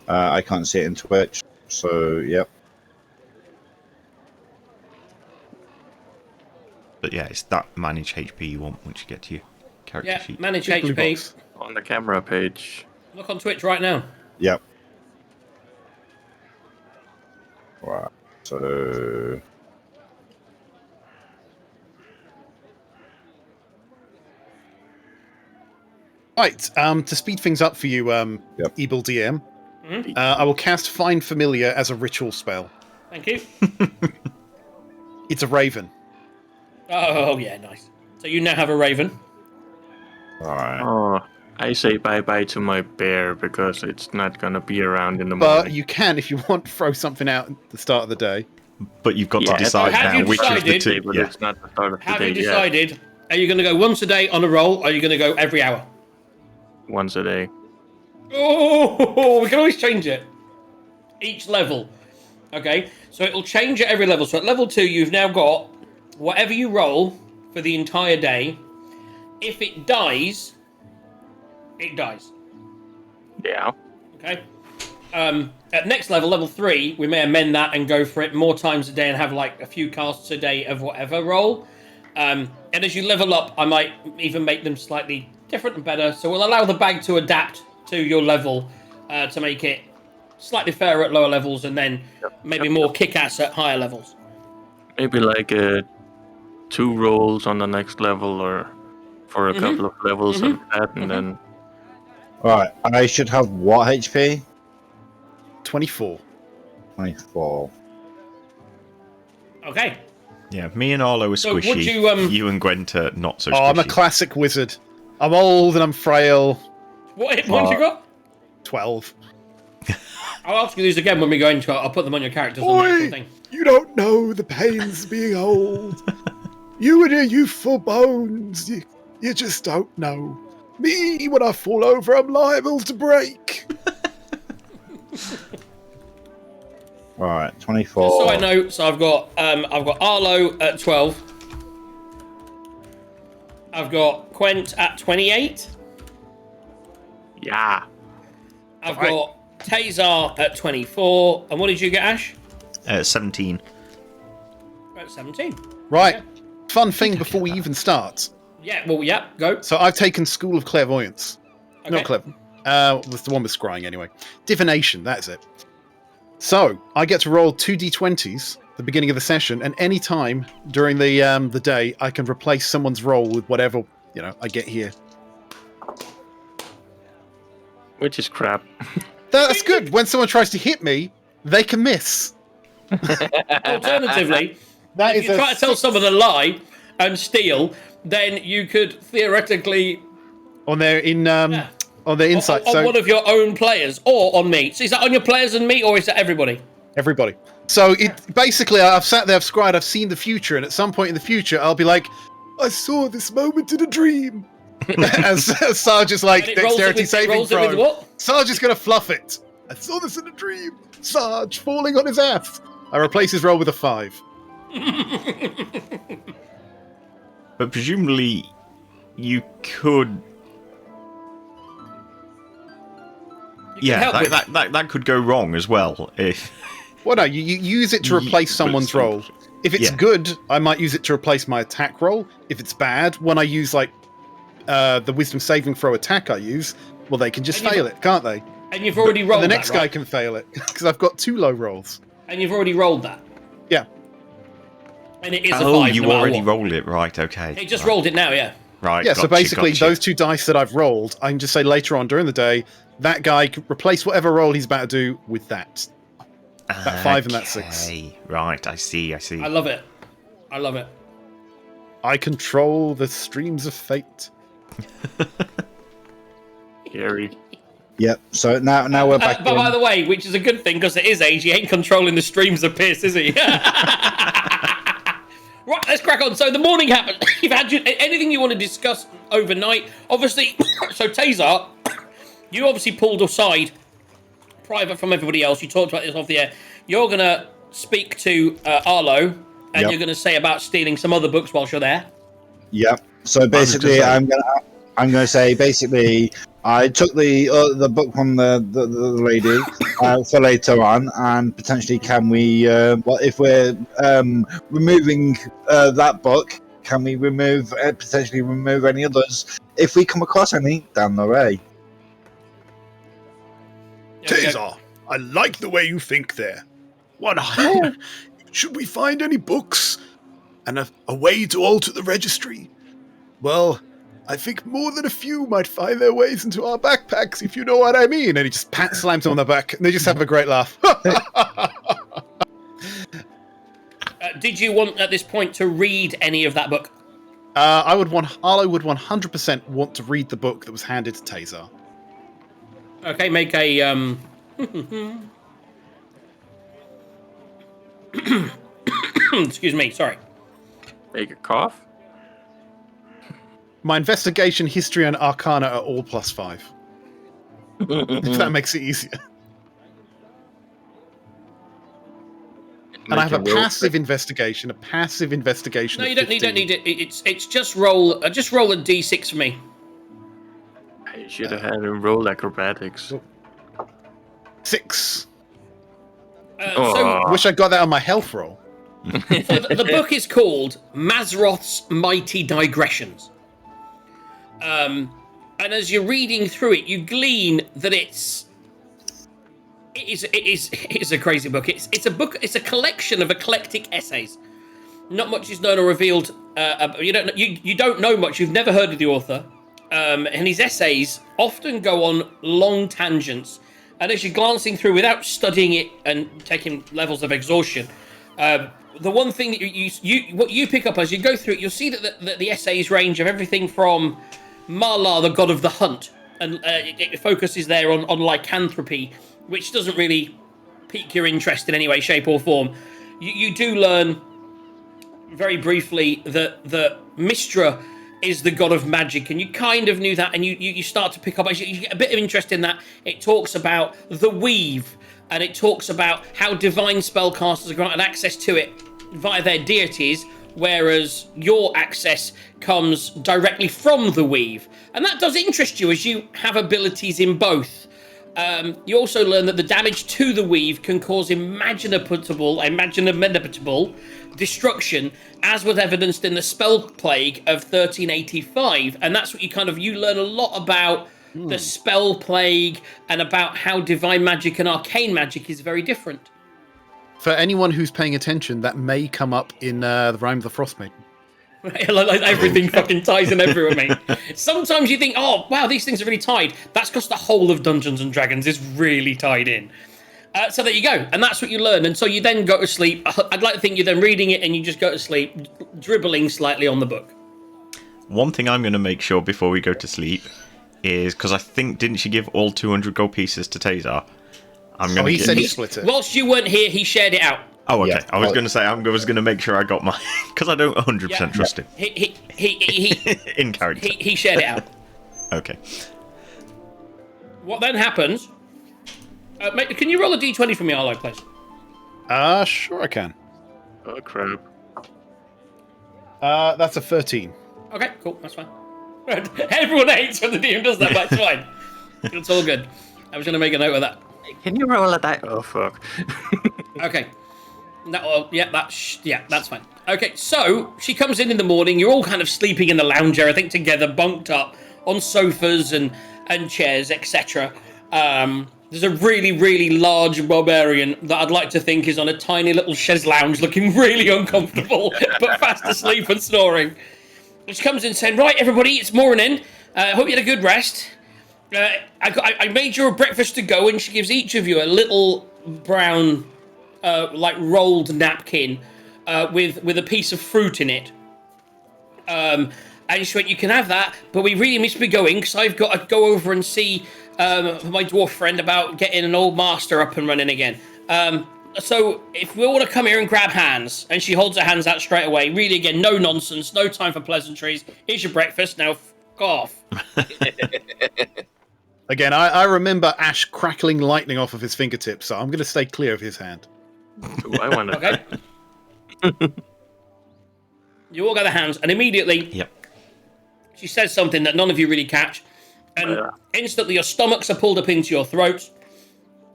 I can't see it in Twitch, so yep. But yeah, it's that manage HP you want once you get to your character Yeah, sheet. manage Big blue HP. box. on the camera page. Look on Twitch right now. Yep. Wow. So Right, to speed things up for you, Evil DM, I will cast Find Familiar as a ritual spell. Thank you. It's a raven. Oh, yeah, nice. So you now have a raven. alright. Oh, I say bye-bye to my bear because it's not gonna be around in the morning. But you can, if you want, throw something out at the start of the day. But you've got to Yeah. decide Have now you which of the decided- two. But Yeah. it's not the start of the Have day you yet. decided, are you going to go once a day on a roll, or are you going to go every hour? Once a day. Oh, we can always change it. Each level. Okay, so it'll change at every level. So at level 2, you've now got whatever you roll for the entire day. If it dies, it dies. Yeah. Okay. At next level, level 3, we may amend that and go for it more times a day and have like a few casts a day of whatever roll. And as you level up, I might even make them slightly different and better. So we'll allow the bag to adapt to your level to make it slightly fairer at lower levels and then maybe more kick-ass at higher levels. Maybe like 2 rolls on the next level or for a couple of levels and that, and then... Alright, I should have what HP? 24. 24. Okay. Yeah, me and Arlo are So would squishy. you, and Gwent are not so Oh, squishy. I'm a classic wizard. I'm old and I'm frail. What hit points you got? 12. I'll ask you these again when we go into it. I'll put them on your characters on the actual thing. You don't know the pains of being old. You and your youthful bones, you just don't know. Me, when I fall over, I'm liable to break. Alright, 24. So I know. So I've got Arlo at 12. I've got Quent at 28. Yeah. I've got Tazar at 24. And what did you get, Ash? 17. At 17. Right. Yeah. Fun thing before we even start. Yeah, well, yeah, go. So I've taken School of Clairvoyance. Okay. Not clever. Was the one with scrying anyway. Divination, that's it. So I get to roll 2d20s at the beginning of the session, and any time during the day, I can replace someone's roll with whatever I get here. Which is crap. That's good. When someone tries to hit me, they can miss. Alternatively, That if you try to tell someone a lie and steal, then you could theoretically on their insight. on So one of your own players or on me. So is that on your players and me, or is that everybody? everybody. So it basically, I've sat there, I've scryed, I've seen the future, and at some point in the future, I'll be like, I saw this moment in a dream. And Sarge is like, dexterity saving throw. Sarge is going to fluff it. I saw this in a dream. Sarge falling on his ass. I replace his roll with a 5. But presumably, you could. That could go wrong as well. If Well, no, you use it to replace someone's roll. If it's good, I might use it to replace my attack roll. If it's bad, when I use the wisdom saving throw attack I use, well, they can just fail it, can't they? And you've already rolled the next that, guy right? can fail it because I've got 2 low rolls. And you've already rolled that. Yeah. And it is a 5. oh, you no matter already what. rolled it, right? Okay. It just rolled it now, yeah. Right. Yeah, so basically, gotcha. those 2 dice that I've rolled, I can just say later on during the day, that guy can replace whatever roll he's about to do with that. That 5 and that 6. Right, I see. I love it. I love it. I control the streams of fate. Scary. Yep. So now we're back. But by the way, which is a good thing because it is age. He ain't controlling the streams of piss, is he? Right, let's crack on. So the morning happened. You've had anything you want to discuss overnight? Obviously, so Tazar, you obviously pulled aside private from everybody else. You talked about this off the air. You're gonna speak to Arlo, and you're gonna say about stealing some other books whilst you're there. Yep. So basically, I'm gonna say basically, I took the book from the lady for later on, and potentially can we, if we're removing that book, can we potentially remove any others if we come across any down the way? Tazar, I like the way you think there. What? Should we find any books and a way to alter the registry? Well, I think more than a few might find their ways into our backpacks, if you know what I mean. And he just slams them on the back, and they just have a great laugh. Did you want at this point to read any of that book? Arlo would 100% want to read the book that was handed to Tazar. Okay, make a excuse me, sorry. Make a cough. My investigation, history, and arcana are all +5. If that makes it easier. And I have a passive investigation. No, you don't need it. It's just roll a d6 for me. You should have had him roll acrobatics. 6. So Wish I got that on my health roll. So the book is called Mazroth's Mighty Digressions. And as you're reading through it, you glean that it is a crazy book. It's a book. It's a collection of eclectic essays. Not much is known or revealed. You don't know much. You've never heard of the author. And his essays often go on long tangents. And as you're glancing through without studying it and taking levels of exhaustion, the one thing that what you pick up as you go through it, you'll see that the essays range of everything from Marlar, the god of the hunt, and it focuses there on lycanthropy, which doesn't really pique your interest in any way, shape, or form. You do learn very briefly that Mistra is the god of magic, and you kind of knew that, and you start to pick up as you get a bit of interest in that. It talks about the weave, and it talks about how divine spellcasters are granted access to it via their deities, whereas your access comes directly from the weave. And that does interest you as you have abilities in both. You also learn that the damage to the weave can cause imaginable destruction, as was evidenced in the spell plague of 1385. And that's what you learn a lot about the spell plague and about how divine magic and arcane magic is very different. For anyone who's paying attention, that may come up in the Rime of the Frost Maiden. Like everything fucking ties in everywhere, mate. Sometimes you think, oh, wow, these things are really tied. That's because the whole of Dungeons and Dragons is really tied in. So there you go. And that's what you learn. And so you then go to sleep. I'd like to think you're then reading it and you just go to sleep, dribbling slightly on the book. One thing I'm going to make sure before we go to sleep is, because I think, didn't she give all 200 gold pieces to Tazar? He said he split it. Whilst you weren't here, he shared it out. Oh, okay. Yeah. I was going to say, I was going to make sure I got mine, because I don't 100% trust him. He in character. He shared it out. Okay. What then happens... mate, can you roll a d20 for me, Arlo, please? Sure I can. Oh, crap. That's a 13. Okay, cool. That's fine. Everyone hates when the DM does that, but it's fine. It's all good. I was going to make a note of that. Can you roll a die? Oh, fuck. Okay. That's fine. Okay, so she comes in the morning. You're all kind of sleeping in the lounge area, I think, together, bunked up on sofas and chairs, etc. There's a really, really large barbarian that I'd like to think is on a tiny little chaise lounge, looking really uncomfortable, but fast asleep and snoring. She comes in saying, right, everybody, it's morning. I hope you had a good rest. I made you a breakfast to go, and she gives each of you a little brown, rolled napkin with a piece of fruit in it. And she went, you can have that, but we really must be going, because I've got to go over and see my dwarf friend about getting an old master up and running again. So if we all want to come here and grab hands, and she holds her hands out straight away, really again, no nonsense, no time for pleasantries. Here's your breakfast, now f*** off. Again, I remember Ash crackling lightning off of his fingertips, so I'm going to stay clear of his hand. Ooh, I want to. Okay. You all gather hands, and immediately she says something that none of you really catch, and instantly your stomachs are pulled up into your throats.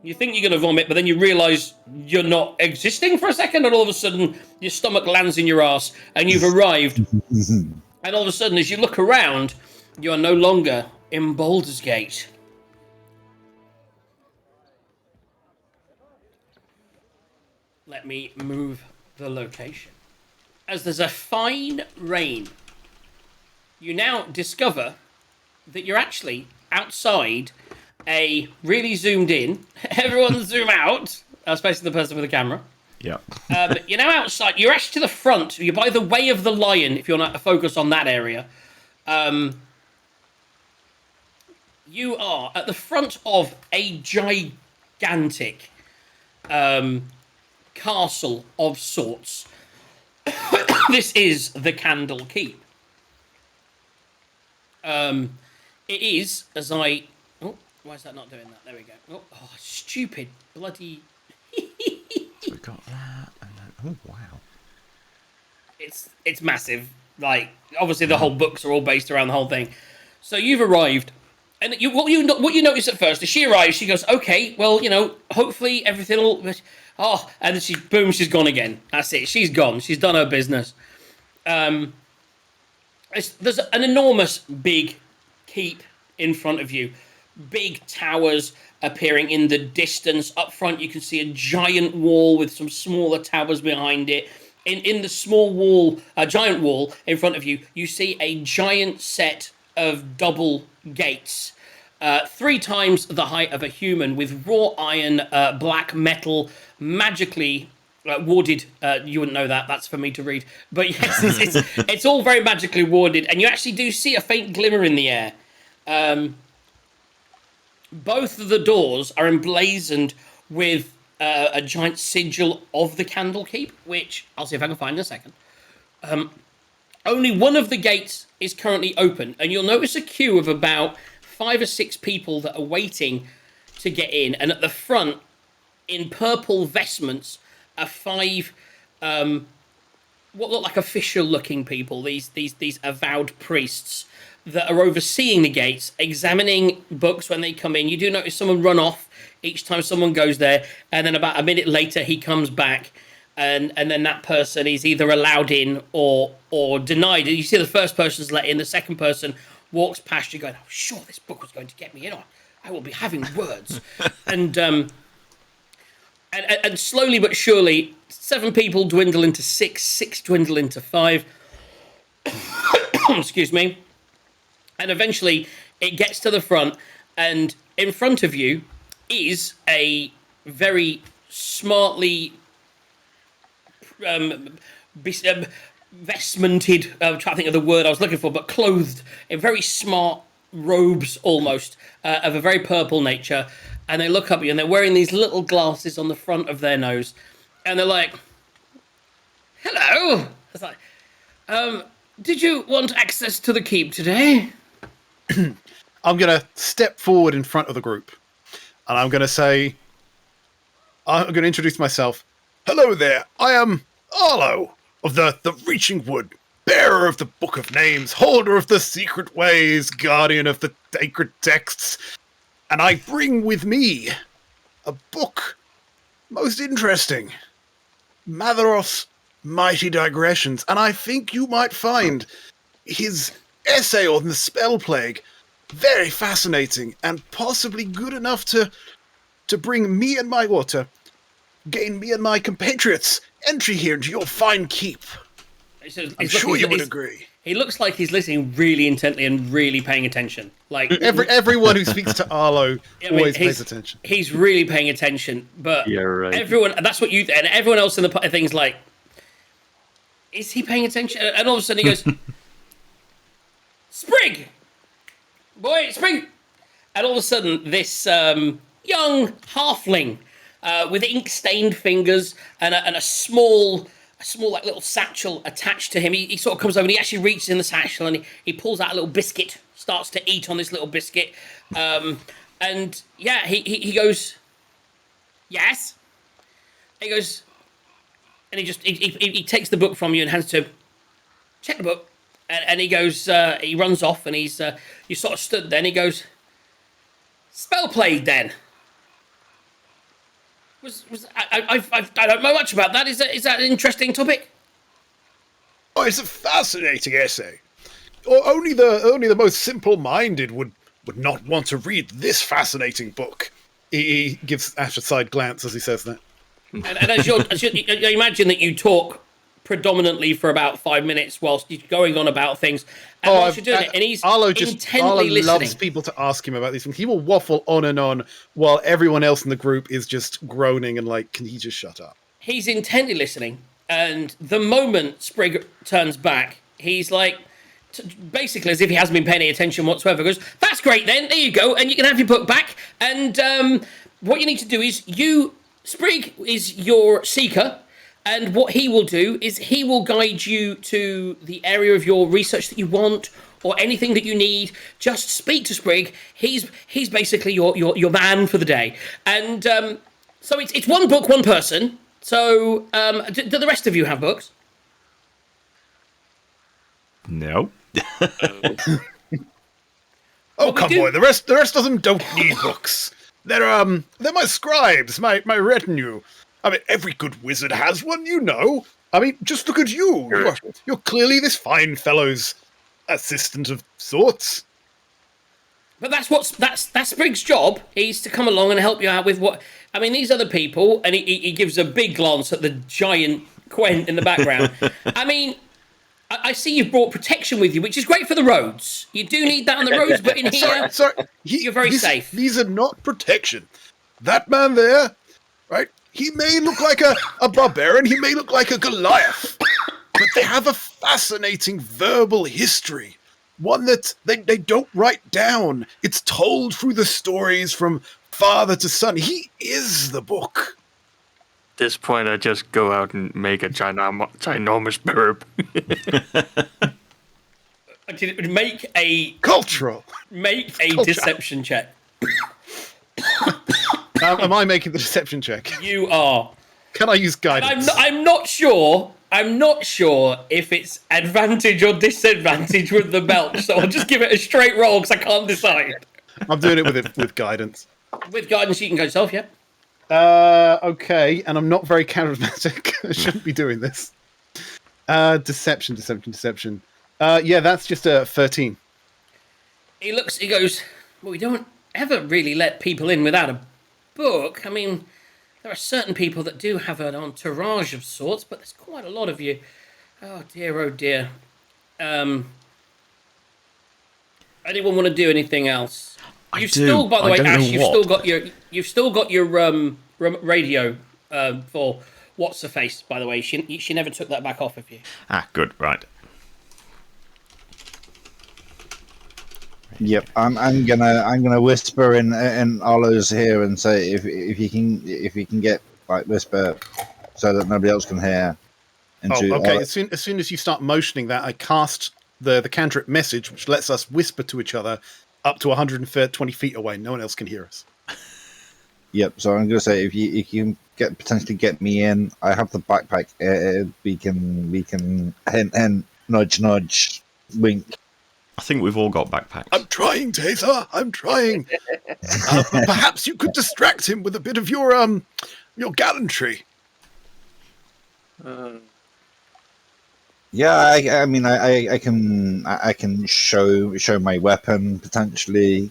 You think you're going to vomit, but then you realise you're not existing for a second, and all of a sudden your stomach lands in your ass, and you've arrived. And all of a sudden, as you look around, you are no longer in Baldur's Gate. Let me move the location. As there's a fine rain, you now discover that you're actually outside a really zoomed in. Everyone zoom out, especially the person with the camera. Yeah. You're now outside. You're actually to the front. You're by the Way of the Lion, if you want to focus on that area. You are at the front of a gigantic castle of sorts. This is the Candlekeep. It is, as I... Oh, why is that not doing that? There we go. Oh, stupid bloody... So we got that, and then... Oh, wow. It's massive. Like, obviously the whole books are all based around the whole thing. So you've arrived, and what you notice at first is she arrives, she goes, okay, well, hopefully everything will... Oh, and then she's gone again. That's it. She's gone. She's done her business. There's an enormous big keep in front of you. Big towers appearing in the distance. Up front, you can see a giant wall with some smaller towers behind it. In the small wall, a giant wall in front of you, you see a giant set of double gates. 3 times the height of a human, with raw iron, black metal, magically warded. You wouldn't know that. That's for me to read. But yes, it's all very magically warded, and you actually do see a faint glimmer in the air. Both of the doors are emblazoned with a giant sigil of the Candlekeep, which I'll see if I can find in a second. Only one of the gates is currently open, and you'll notice a queue of about 5 or 6 people that are waiting to get in, and at the front, in purple vestments, are 5 what look like official-looking people, these avowed priests that are overseeing the gates, examining books when they come in. You do notice someone run off each time someone goes there, and then about a minute later he comes back, and then that person is either allowed in or denied. You see the first person's let in, the second person walks past you going, "Oh, sure, this book was going to get me in. I will be having words." And slowly but surely, 7 people dwindle into 6, 6 dwindle into 5. Excuse me. And eventually it gets to the front, and in front of you is a very smartly vestmented, I'm trying to think of the word I was looking for, but clothed in very smart robes almost, of a very purple nature. And they look up at you, and they're wearing these little glasses on the front of their nose. And they're like, "Hello." It's like, "Did you want access to the keep today?" I'm going to step forward in front of the group, and I'm going to introduce myself. "Hello there, I am Arlo of the Reaching Wood, bearer of the Book of Names, holder of the secret ways, guardian of the sacred texts, and I bring with me a book most interesting, Matharos' Mighty Digressions, and I think you might find his essay on the spell plague very fascinating and possibly good enough to bring me and my gain me and my compatriots entry here into your fine keep." I'm sure you would agree. He looks like he's listening really intently and really paying attention. Like everyone who speaks to Arlo always pays attention. He's really paying attention, but yeah, right. Everyone, that's what you, and everyone else in the thing's like, "Is he paying attention?" And all of a sudden he goes, "Sprig! Boy, Sprig!" And all of a sudden this young halfling with ink-stained fingers and a small like little satchel attached to him. He sort of comes over and he actually reaches in the satchel and he pulls out a little biscuit, starts to eat on this little biscuit. And yeah, he goes, "Yes?" He goes, and he takes the book from you and hands it to him. "Check the book." And he goes, he runs off, and you sort of stood there, and he goes, "Spell plague then. I don't know much about that. Is that an interesting topic?" "Oh, it's a fascinating essay. Or only the most simple-minded would not want to read this fascinating book." He gives Ash a side glance as he says that. And as you imagine that you talk predominantly for about 5 minutes whilst you're going on about things. And whilst you're doing it, and he's intently listening. Loves people to ask him about these things. He will waffle on and on while everyone else in the group is just groaning and like, "Can he just shut up?" He's intently listening, and the moment Sprig turns back, he's like, basically as if he hasn't been paying any attention whatsoever, goes, "That's great then, there you go, and you can have your book back. And what you need to do is Sprig is your seeker, and what he will do is he will guide you to the area of your research that you want, or anything that you need. Just speak to Sprig. He's basically your man for the day." And so it's one book, one person. So do the rest of you have books? No. Oh, come on, the rest of them don't need books. They're my scribes, my retinue. I mean, every good wizard has one, you know. I mean, just look at you. You're clearly this fine fellow's assistant of sorts. But that's Sprig's job. He's to come along and help you out with what... I mean, these other people, and he gives a big glance at the giant Quent in the background. I mean, I see you've brought protection with you, which is great for the roads. You do need that on the roads, but in here, you're very safe. These are not protection. That man there, right? He may look like a barbarian, he may look like a Goliath, but they have a fascinating verbal history. One that they don't write down. It's told through the stories from father to son. He is the book. At this point, I just go out and make a ginormous burp. Make a deception check. Am I making the deception check? You are. Can I use guidance? I'm not sure I'm not sure if it's advantage or disadvantage with the belt, so I'll just give it a straight roll because I can't decide. I'm doing it with guidance. With guidance, you can go yourself, yeah. Okay, and I'm not very charismatic. I shouldn't be doing this. Deception. Yeah, that's just a 13. He goes, well, we don't ever really let people in without a book. I mean, there are certain people that do have an entourage of sorts, but there's quite a lot of you. Oh dear. Anyone want to do anything else? You've still, by the way, Ash, you've still got your radio for what's her face. By the way, she never took that back off of you. Ah, good, right. Yep, I'm gonna whisper in Ollow's ear and say if you can get like whisper so that nobody else can hear. Okay. As soon as you start motioning that, I cast the cantrip message, which lets us whisper to each other up to 120 feet away. No one else can hear us. Yep. So I'm gonna say if you can potentially get me in, I have the backpack. We can hint, nudge, wink. I think we've all got backpacks. I'm trying, Taser. I'm trying. Perhaps you could distract him with a bit of your gallantry. Yeah, I mean, I can show my weapon potentially,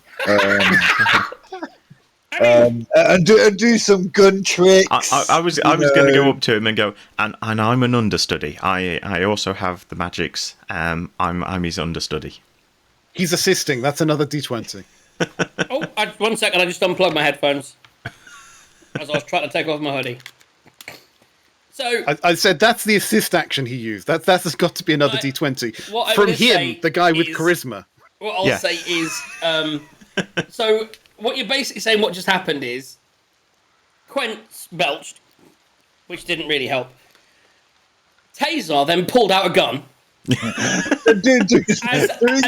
and do some gun tricks. I was going to go up to him and go, and I'm an understudy. I also have the magics. I'm his understudy. He's assisting. That's another D20. Oh, 1 second. I just unplugged my headphones as I was trying to take off my hoodie. So I said that's the assist action he used. That's got to be another D20 from him, the guy with charisma. What I'll say is, so what you're basically saying, what just happened is, Quent belched, which didn't really help. Taser then pulled out a gun. and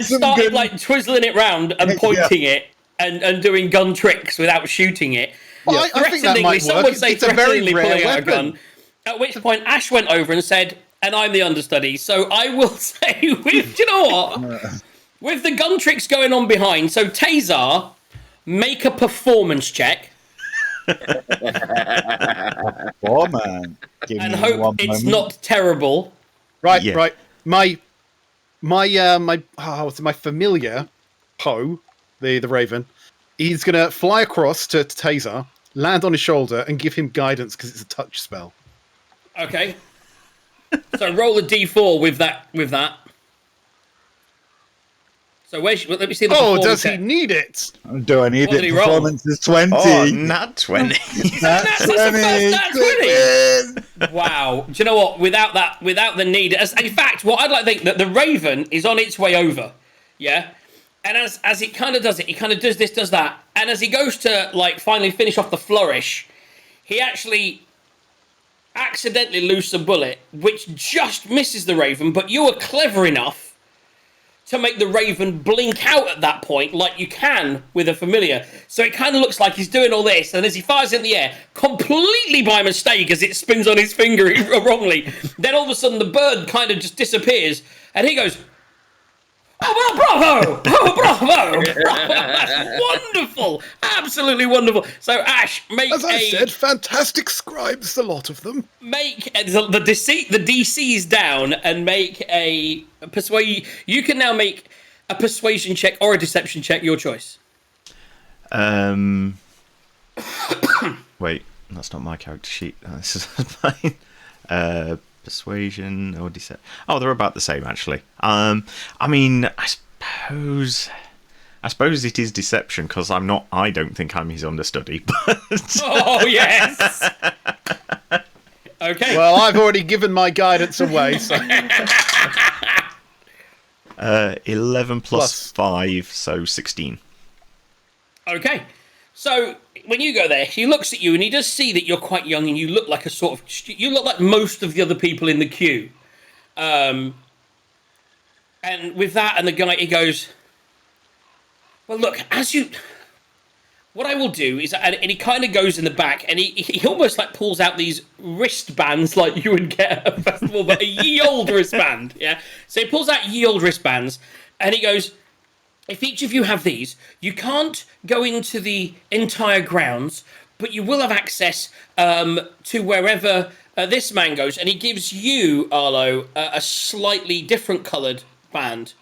started like twizzling it round and pointing it and doing gun tricks without shooting it. Well, I think that might some would say it's a very threateningly rare pulling out a weapon. gun. At which point Ash went over and said, and I'm the understudy, so I will say, do you know what? With the gun tricks going on behind, so Taser, make a performance check. Oh man! And hope it's not terrible. Right. My familiar, Poe, the raven, he's gonna fly across to Taser, land on his shoulder, and give him guidance because it's a touch spell. Okay. So roll a d4 with that. So let me see the performance. Oh, does he need it? Do I need What it? did he roll? Performance is 20. Oh, nat 20. That's the first nat 20. Wow. Do you know what? Without the need, in fact, what I'd like to think that the Raven is on its way over. Yeah. And as it kind of does it, he kind of does this, does that, and as he goes to like finally finish off the flourish, he actually accidentally loosens a bullet, which just misses the Raven. But you are clever enough to make the Raven blink out at that point, like you can with a familiar. So it kind of looks like he's doing all this, and as he fires in the air, completely by mistake, as it spins on his finger wrongly, then all of a sudden the bird kind of just disappears, and he goes, "Oh, bravo! Oh, bravo! That's wonderful! Absolutely wonderful!" So, Ash, as I said, fantastic scribes, a lot of them. Make the DC's down and make a persuade. You can now make a persuasion check or a deception check, your choice. Wait, that's not my character sheet. This is mine. Persuasion or deception. Oh, they're about the same actually. I mean, I suppose it is deception because I don't think I'm his understudy. But oh yes. Okay. Well, I've already given my guidance away. So 11 plus 5, so 16. Okay. So when you go there, he looks at you and he does see that you're quite young and you look like you look like most of the other people in the queue. And with that and the guy, he goes, "Well, look, as what I will do is, and he kind of goes in the back, and he almost like pulls out these wristbands like you would get at a festival, but a ye old wristband, yeah? So he pulls out ye old wristbands, and he goes, if each of you have these, you can't go into the entire grounds, but you will have access to wherever this man goes. And he gives you, Arlo, a slightly different coloured band.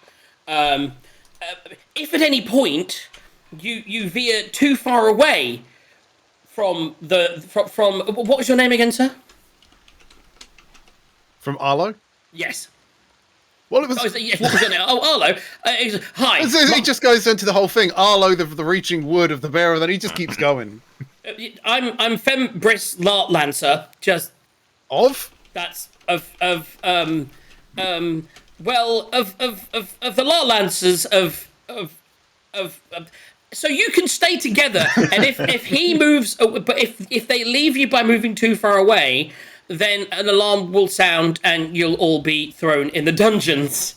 If at any point you veer too far away from from what was your name again, sir? From Arlo? Yes. Well, it was. What was your name? Oh, Arlo. Hi. He just goes into the whole thing. Arlo, the reaching wood of the bearer. Then he just keeps going. I'm Fem Briss Lart Lancer. Just of. That's of the Lart Lancers of. So you can stay together, and if he moves, but if they leave you by moving too far away, then an alarm will sound and you'll all be thrown in the dungeons.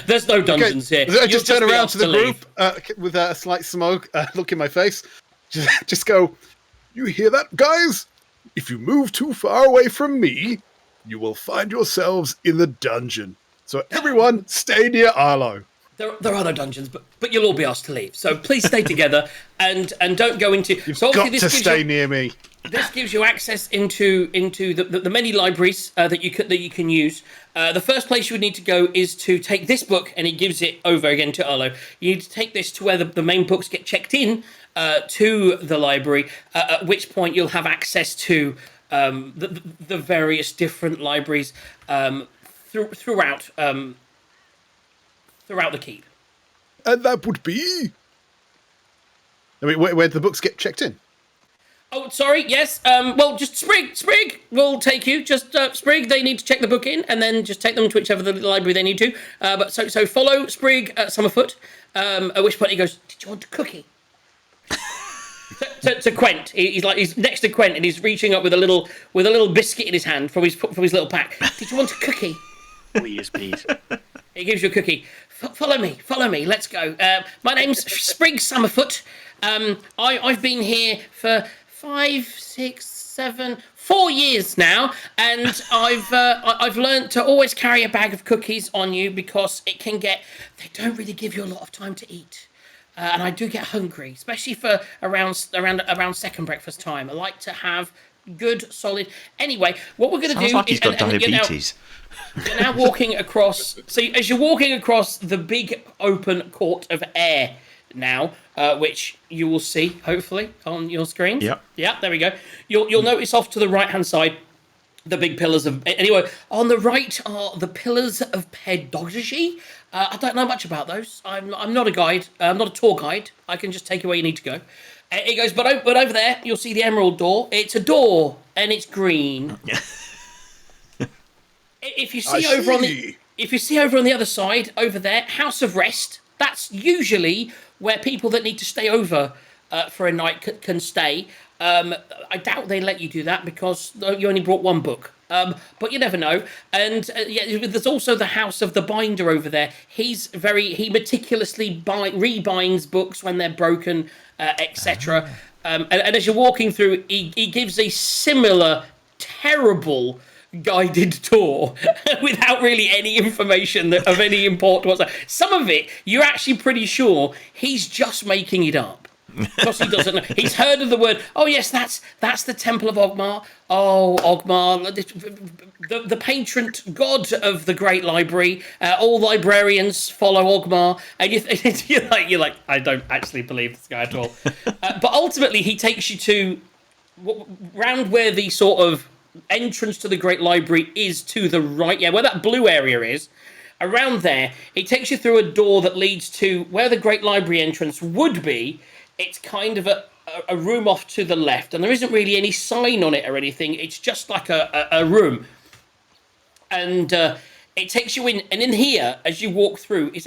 There's no dungeons here. I just turn around to the group with a slight smoke, look in my face, just go, you hear that, guys? If you move too far away from me, you will find yourselves in the dungeon. So everyone, stay near Arlo. There are no dungeons, but you'll all be asked to leave. So please stay together and don't go into. You've got to stay near me. This gives you access into the many libraries that you can use. The first place you would need to go is to take this book, and he gives it over again to Arlo. You need to take this to where the main books get checked in to the library, at which point you'll have access to the various different libraries throughout the keep. And that would be. I mean, where the books get checked in. Oh, sorry, yes. Well, just Sprig will take you. Just Sprig, they need to check the book in, and then just take them to whichever the library they need to. But so follow Sprig at Summerfoot, at which point he goes, did you want a cookie? to Quent. He's next to Quent, and he's reaching up with a little biscuit in his hand from his little pack. Did you want a cookie? Oh, yes, please. He gives you a cookie. Follow me, let's go. My name's Sprig Summerfoot. I've been here for 5, 6, 7, 4 years now, and I've learned to always carry a bag of cookies on you because they don't really give you a lot of time to eat. And I do get hungry, especially for around second breakfast time. I like to have good, solid. Anyway, what we're going to do like he's is got diabetes. You're now walking across. So as you're walking across the big open court of air now, which you will see hopefully on your screen. Yeah. There we go. You'll notice off to the right hand side the big pillars of. Anyway, on the right are the pillars of pedagogy. I don't know much about those. I'm not a guide. I'm not a tour guide. I can just take you where you need to go. It goes, but over there you'll see the emerald door. It's a door and it's green. If you see over on the other side, over there, House of Rest. That's usually where people that need to stay over for a night can stay. I doubt they let you do that because you only brought one book. But you never know. And there's also the House of the Binder over there. He meticulously rebinds books when they're broken, etc. And as you're walking through, he gives a similar terrible guided tour without really any information of any import whatsoever. Some of it, you're actually pretty sure he's just making it up. Because he doesn't know. He's heard of the word, oh yes, that's the Temple of Ogmar. Oh, Ogmar, the patron god of the Great Library. All librarians follow Ogmar. And you're like, I don't actually believe this guy at all. But ultimately, he takes you to round where the sort of entrance to the Great Library is to the right, where that blue area is. Around there, it takes you through a door that leads to where the Great Library entrance would be. It's kind of a room off to the left, and there isn't really any sign on it or anything. It's just like a room. And it takes you in, and in here, as you walk through, it's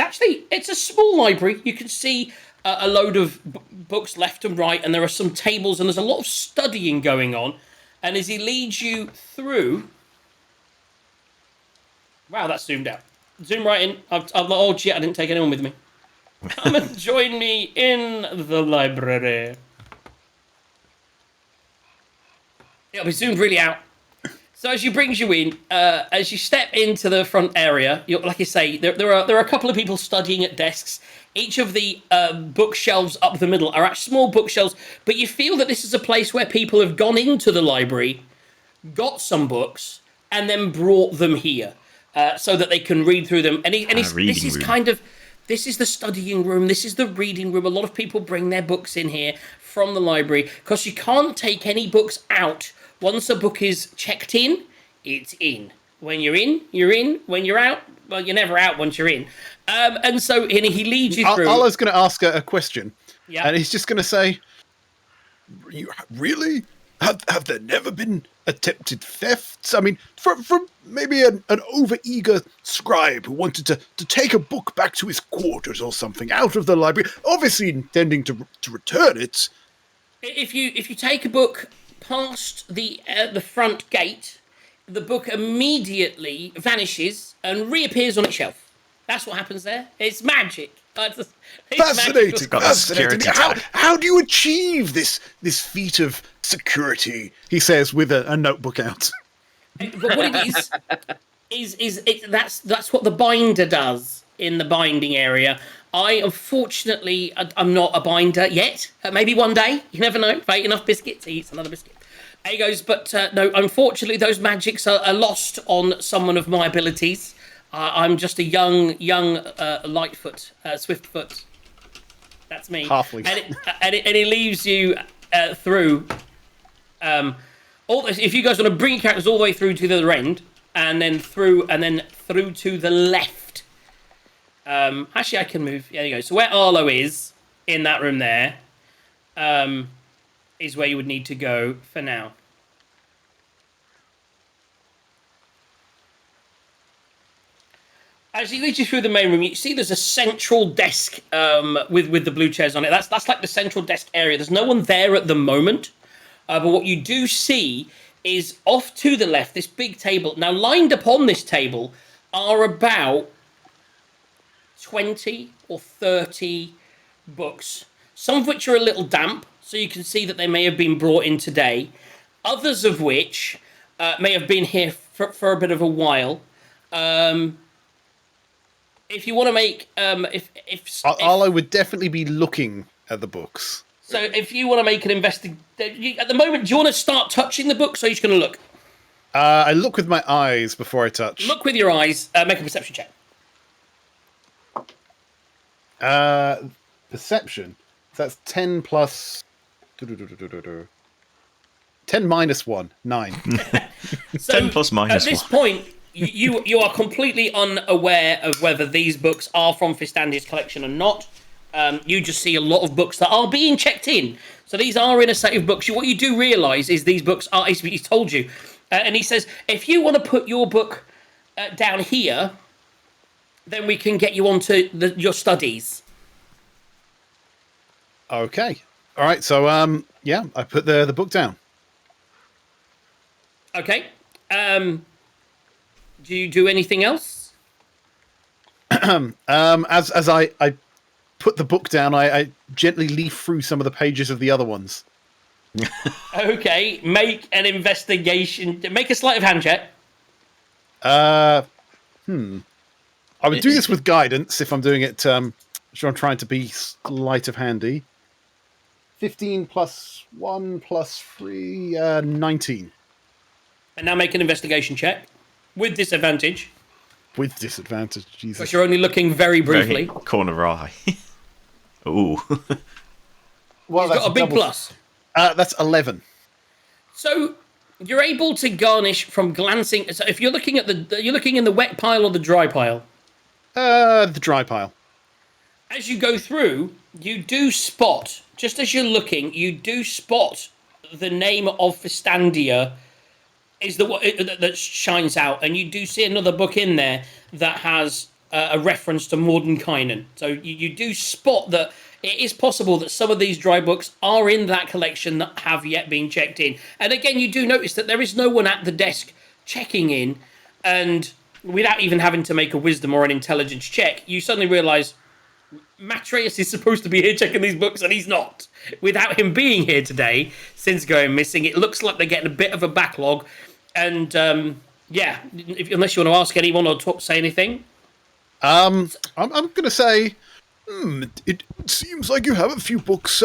a small library. You can see a load of books left and right, and there are some tables, and there's a lot of studying going on. And as he leads you through... Wow, that's zoomed out. Zoom right in. Oh, shit, I didn't take anyone with me. Come and join me in the library. It'll be zoomed really out. So as you brings you in, as you step into the front area, like you say, there are a couple of people studying at desks. Each of the bookshelves up the middle are actually small bookshelves, but you feel that this is a place where people have gone into the library, got some books, and then brought them here so that they can read through them. This is the studying room. This is the reading room. A lot of people bring their books in here from the library because you can't take any books out. Once a book is checked in, it's in. When you're in, you're in. When you're out, well, you're never out once you're in. And so he leads you through. Arlo's going to ask a question. Yeah. And he's just going to say, "You really? Have there never been attempted thefts? I mean, from maybe an over-eager scribe who wanted to take a book back to his quarters or something out of the library, obviously intending to return it." If you take a book past the front gate, the book immediately vanishes and reappears on its shelf. That's what happens there. It's magic. It's Fascinating. magical. Fascinating. How do you achieve this feat of security? He says with a notebook out. But what it is that's what the binder does in the binding area. Unfortunately, I'm not a binder yet. Maybe one day. You never know. If I eat enough biscuits, he eats another biscuit. There he goes. But no, unfortunately, those magics are lost on someone of my abilities. I'm just a young Lightfoot, Swiftfoot. That's me. Halfling. And it leaves you through. If you guys want to bring your characters all the way through to the other end, and then through to the left. Actually, I can move. There you go. So where Arlo is in that room there, is where you would need to go for now. As he leads you through the main room, you see there's a central desk with the blue chairs on it. That's like the central desk area. There's no one there at the moment, but what you do see is off to the left, this big table. Now, lined upon this table are about 20 or 30 books, some of which are a little damp, so you can see that they may have been brought in today. Others of which may have been here for a bit of a while. If you want to make, Arlo would definitely be looking at the books. So if you want to make an at the moment, do you want to start touching the books, or are you just going to look? I look with my eyes before I touch. Look with your eyes. Make a perception check. Perception. So that's 10 plus... 10 minus 1. 9. So 10 plus minus 1. At this point, you are completely unaware of whether these books are from Fistandia's collection or not. You just see a lot of books that are being checked in. So these are in a set of books. What you do realise is these books are... He's told you. And he says, if you want to put your book down here, then we can get you onto your studies. Okay. All right. So, yeah, I put the book down. Okay. Do you do anything else? As I put the book down, I gently leaf through some of the pages of the other ones. Okay. Make an investigation. Make a sleight of hand check. I would do this with guidance if I'm doing it. Sure, I'm trying to be sleight of handy. 15 plus 1 plus 3, 19. And now make an investigation check with disadvantage. With disadvantage, Jesus. Because you're only looking very briefly. Very corner eye. Ooh. Well, he's got a big plus. That's 11. So you're able to garnish from glancing. So if you're looking at you're looking in the wet pile or the dry pile. The dry pile. As you go through, you do spot, just as you're looking, you do spot the name of Fistandia is the one that shines out, and you do see another book in there that has a reference to Mordenkainen. So you do spot that it is possible that some of these dry books are in that collection that have yet been checked in. And again, you do notice that there is no one at the desk checking in, and without even having to make a wisdom or an intelligence check, you suddenly realise Matreus is supposed to be here checking these books, and he's not. Without him being here today, since going missing, it looks like they're getting a bit of a backlog. And unless you want to ask anyone or say anything, I'm going to say, it seems like you have a few books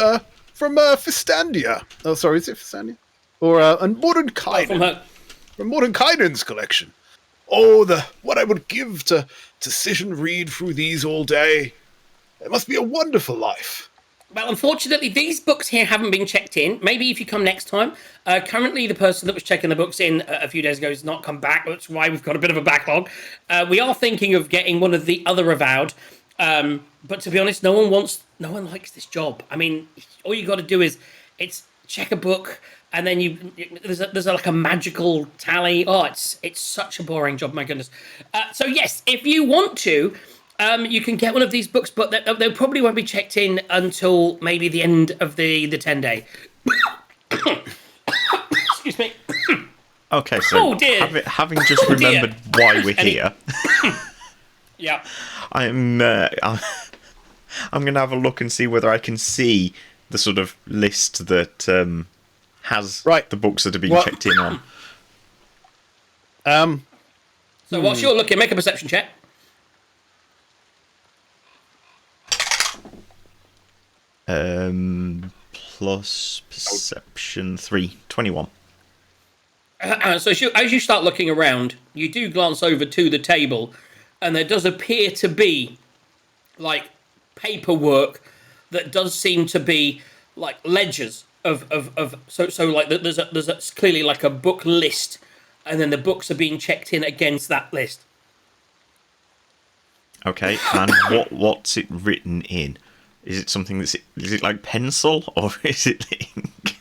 from Fistandia. Oh, sorry, is it Fistandia? Or Modern Kaiden. From Modern Kaiden's collection. Oh, what I would give to sit and read through these all day. It must be a wonderful life. Well, unfortunately, these books here haven't been checked in. Maybe if you come next time. Currently, the person that was checking the books in a few days ago has not come back. That's why we've got a bit of a backlog. We are thinking of getting one of the other Avowed. But to be honest, no one likes this job. I mean, all you got to do is check a book, and then there's like a magical tally. Oh, it's such a boring job. My goodness. So yes, if you want to. You can get one of these books, but they probably won't be checked in until maybe the end of the 10-day. Excuse me. Okay, so having just remembered why we're here, yeah, I'm going to have a look and see whether I can see the sort of list that has the books that are being checked in on. So whilst you're looking, make a perception check. Plus perception 3, 21. So as you start looking around, you do glance over to the table, and there does appear to be like paperwork that does seem to be like ledgers of so like there's clearly like a book list, and then the books are being checked in against that list. Okay, and what's it written in? Is it something is it like pencil or is it ink?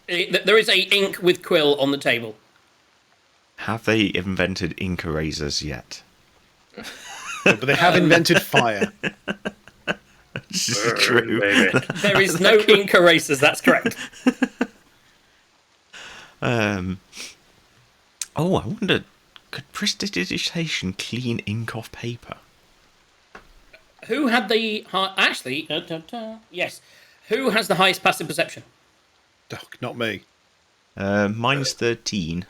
There is a ink with quill on the table. Have they invented ink erasers yet? No, but they have invented fire. This is true. There is no ink erasers, that's correct. I wonder, could prestidigitation clean ink off paper? Who had the yes? Who has the highest passive perception? Oh, not me. Mine's 13.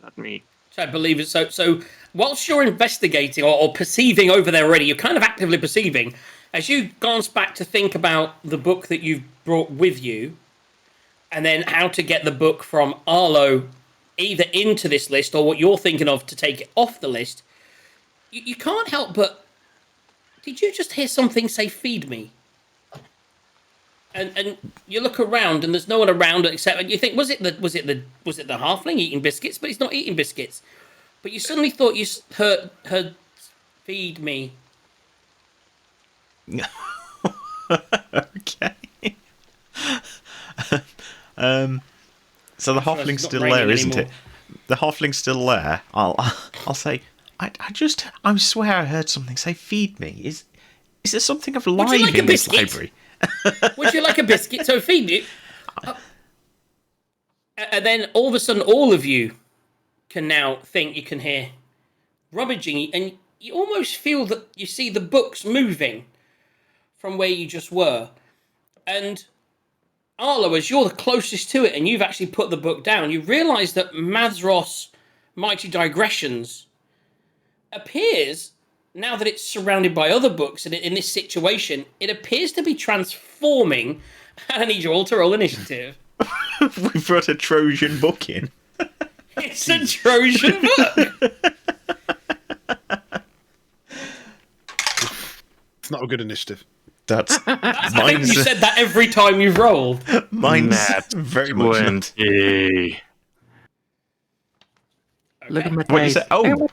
Not me. So I believe it's so. Whilst you're investigating or perceiving over there already, you're kind of actively perceiving. As you glance back to think about the book that you've brought with you, and then how to get the book from Arlo either into this list or what you're thinking of to take it off the list, you can't help but. Did you just hear something say "feed me"? And you look around and there's no one around except you think was it the halfling eating biscuits? But he's not eating biscuits. But you suddenly thought you heard "feed me." Okay. So the halfling's still there, isn't it? The halfling's still there. I'll say. I swear I heard something say "feed me." Is there something of life in this library? Would you like a biscuit? So feed you. And then all of a sudden, all of you can now think you can hear rummaging, and you almost feel that you see the books moving from where you just were. And Arlo, as you're the closest to it, and you've actually put the book down, you realise that Mazros' Mighty Digressions appears, now that it's surrounded by other books, and in this situation, it appears to be transforming. I need you all to roll initiative. We've brought a Trojan book in. It's a Trojan book! It's not a good initiative. That's I think you said that every time you've rolled. Mine's very much. 20. Look at my dice. Oh,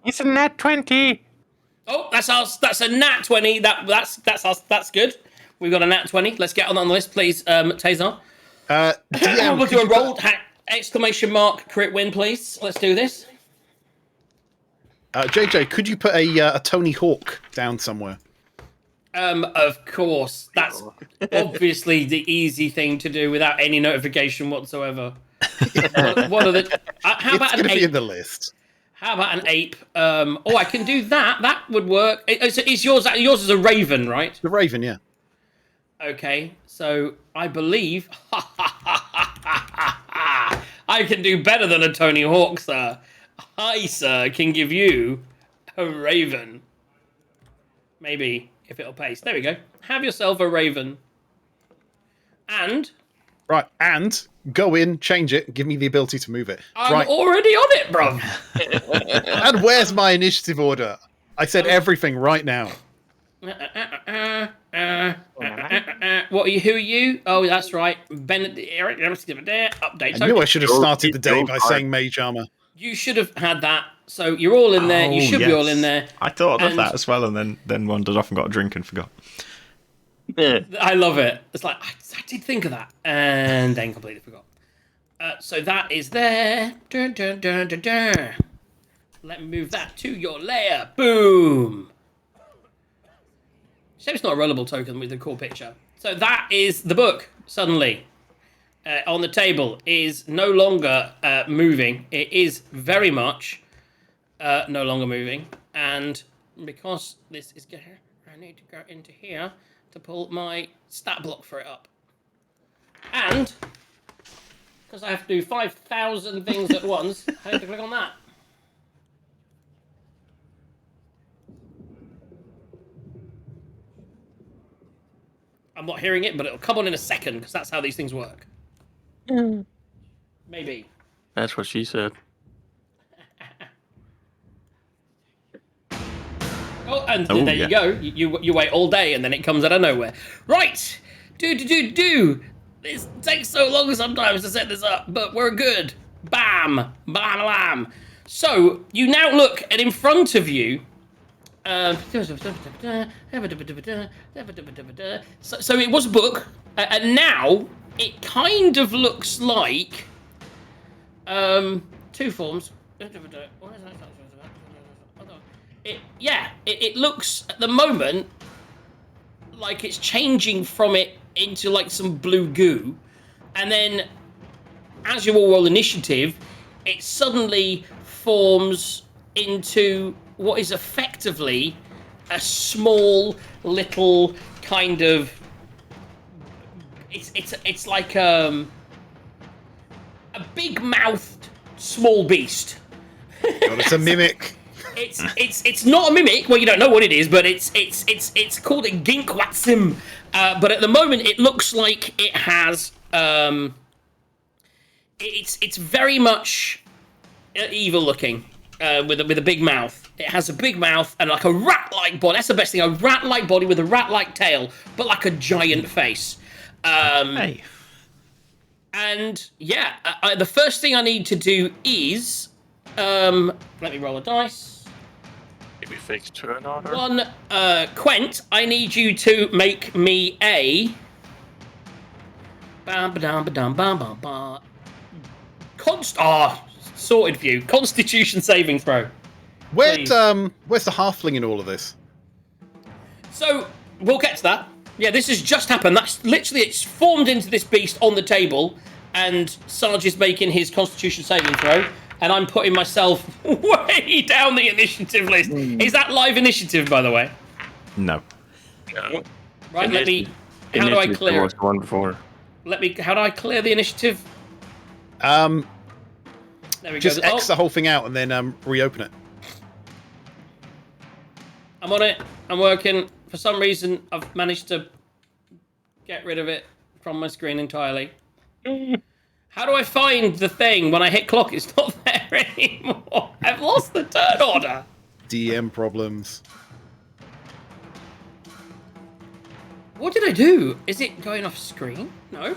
it's a nat 20. Oh, that's a nat 20. That's good. We've got a nat 20. Let's get on the list, please, Tazar. We'll do a roll. Exclamation mark, crit win, please. Let's do this. JJ, could you put a Tony Hawk down somewhere? Of course. That's obviously the easy thing to do without any notification whatsoever. What are the? How about it's an 8? Be in the list. How about an ape? I can do that. That would work. Is yours is a raven, right? The raven, yeah. Okay, so I believe I can do better than a Tony Hawk, sir. I, sir, can give you a raven. Maybe, if it'll pace. There we go. Have yourself a raven. And... Right, and go in, change it, give me the ability to move it. I'm already on it, bruv. And where's my initiative order? I said everything right now. What are you? Who are you? Oh, that's right. Update. I knew I should have started the day by saying mage armor. You should have had that. So you're all in there. You should be all in there. I thought of that as well, and then wandered off and got a drink and forgot. Yeah. I love it. It's like, I did think of that, and then completely forgot. So that is there. Dun, dun, dun, dun, dun. Let me move that to your layer. Boom. Shame it's not a rollable token with the cool picture. So that is the book, suddenly. On the table is no longer moving. It is very much no longer moving. And because this is here, I need to go into here to pull my stat block for it up. And because I have to do 5,000 things at once, I have to click on that. I'm not hearing it, but it'll come on in a second because that's how these things work. Maybe. That's what she said. There you go. You wait all day and then it comes out of nowhere. Right. Do. This takes so long sometimes to set this up, but we're good. Bam. Bam, bam. So you now look, and in front of you. So it was a book, and now it kind of looks like two forms. It looks at the moment like it's changing from it into like some blue goo, and then as you all roll initiative, it suddenly forms into what is effectively a small little kind of it's like a big mouthed small beast. It's a mimic. It's not a mimic. Well, you don't know what it is, but it's called a Ginkwatsim. But at the moment, it looks like it has. It's very much evil looking, with a big mouth. It has a big mouth and like a rat-like body. That's the best thing. A rat-like body with a rat-like tail, but like a giant face. Hey. And yeah, the first thing I need to do is let me roll a dice. Maybe fix turn order. One, Quent, I need you to make me a sorted view. Constitution saving throw. Where's the halfling in all of this? So we'll get to that. Yeah, this has just happened. That's literally, it's formed into this beast on the table, and Sarge is making his Constitution saving throw, and I'm putting myself way down the initiative list. Is that live initiative, by the way? No. No. Right, let me. How do I clear it? One before. How do I clear the initiative? There we just go. X the whole thing out and then reopen it. I'm on it. I'm working. For some reason, I've managed to get rid of it from my screen entirely. How do I find the thing when I hit clock? It's not there anymore. I've lost the turn order. DM problems. What did I do? Is it going off screen? No.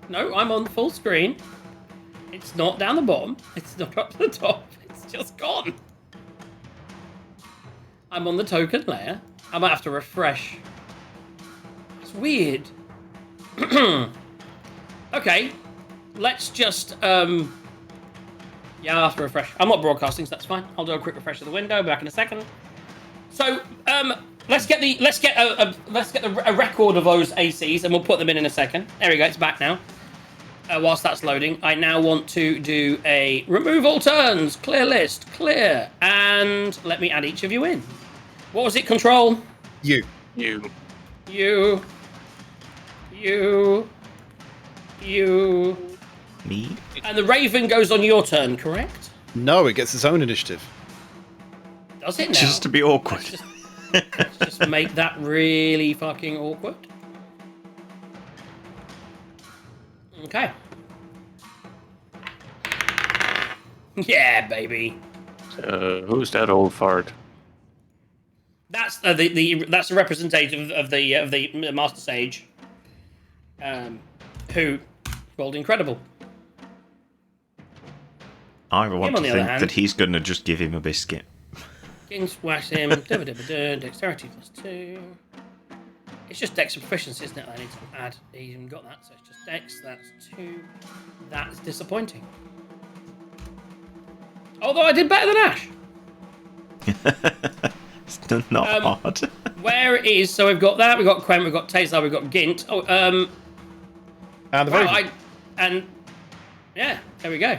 No, I'm on full screen. It's not down the bottom. It's not up to the top. It's just gone. I'm on the token layer. I might have to refresh. It's weird. Okay. Let's just, yeah, I'll have to refresh. I'm not broadcasting, so that's fine. I'll do a quick refresh of the window. Back in a second. So, let's get a record of those ACs, and we'll put them in a second. There we go. It's back now. whilst that's loading, I now want to do a remove all turns, clear list, clear, and let me add each of you in. What was it, Control? You. You. Me? And the Raven goes on your turn, correct? No, it gets its own initiative. Does it now? Just to be awkward. Let's just make that really fucking awkward. Okay. Yeah, baby. Who's that old fart? That's that's a representative of the Master Sage, who rolled incredible. I want to think that he's going to just give him a biscuit. Smash him. Dexterity +2. It's just Dex proficiency, isn't it? I need to add. He even got that, so it's just Dex. That's 2. That's disappointing. Although I did better than Ash. It's not hard. Where it is? So we've got that. We've got Quen. We've got Tazar. We've got Gint. Oh, And the Raven. And yeah, there we go.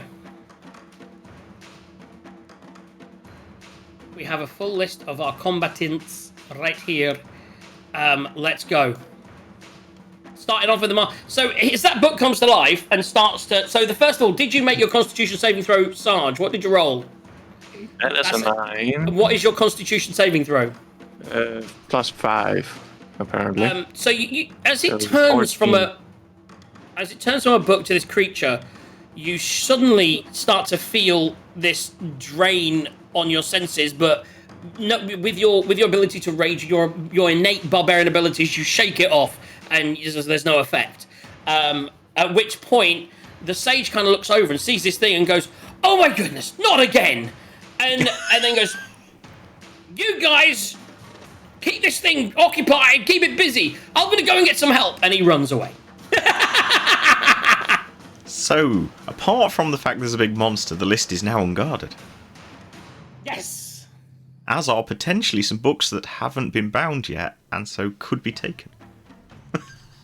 We have a full list of our combatants right here. Let's go. Starting off with the so as that book comes to life and starts to. So the first of all, did you make your Constitution saving throw, Sarge? What did you roll? That's a 9. What is your Constitution saving throw? +5, apparently. So you as it turns 14. From a book to this creature, you suddenly start to feel this drain on your senses, but no, with your ability to rage, your innate barbarian abilities, you shake it off, and there's no effect. At which point, the sage kind of looks over and sees this thing and goes, "Oh my goodness, not again!" And then goes, "You guys, keep this thing occupied, keep it busy. I'm gonna go and get some help," and he runs away. So, apart from the fact there's a big monster, the list is now unguarded. Yes. As are potentially some books that haven't been bound yet, and so could be taken.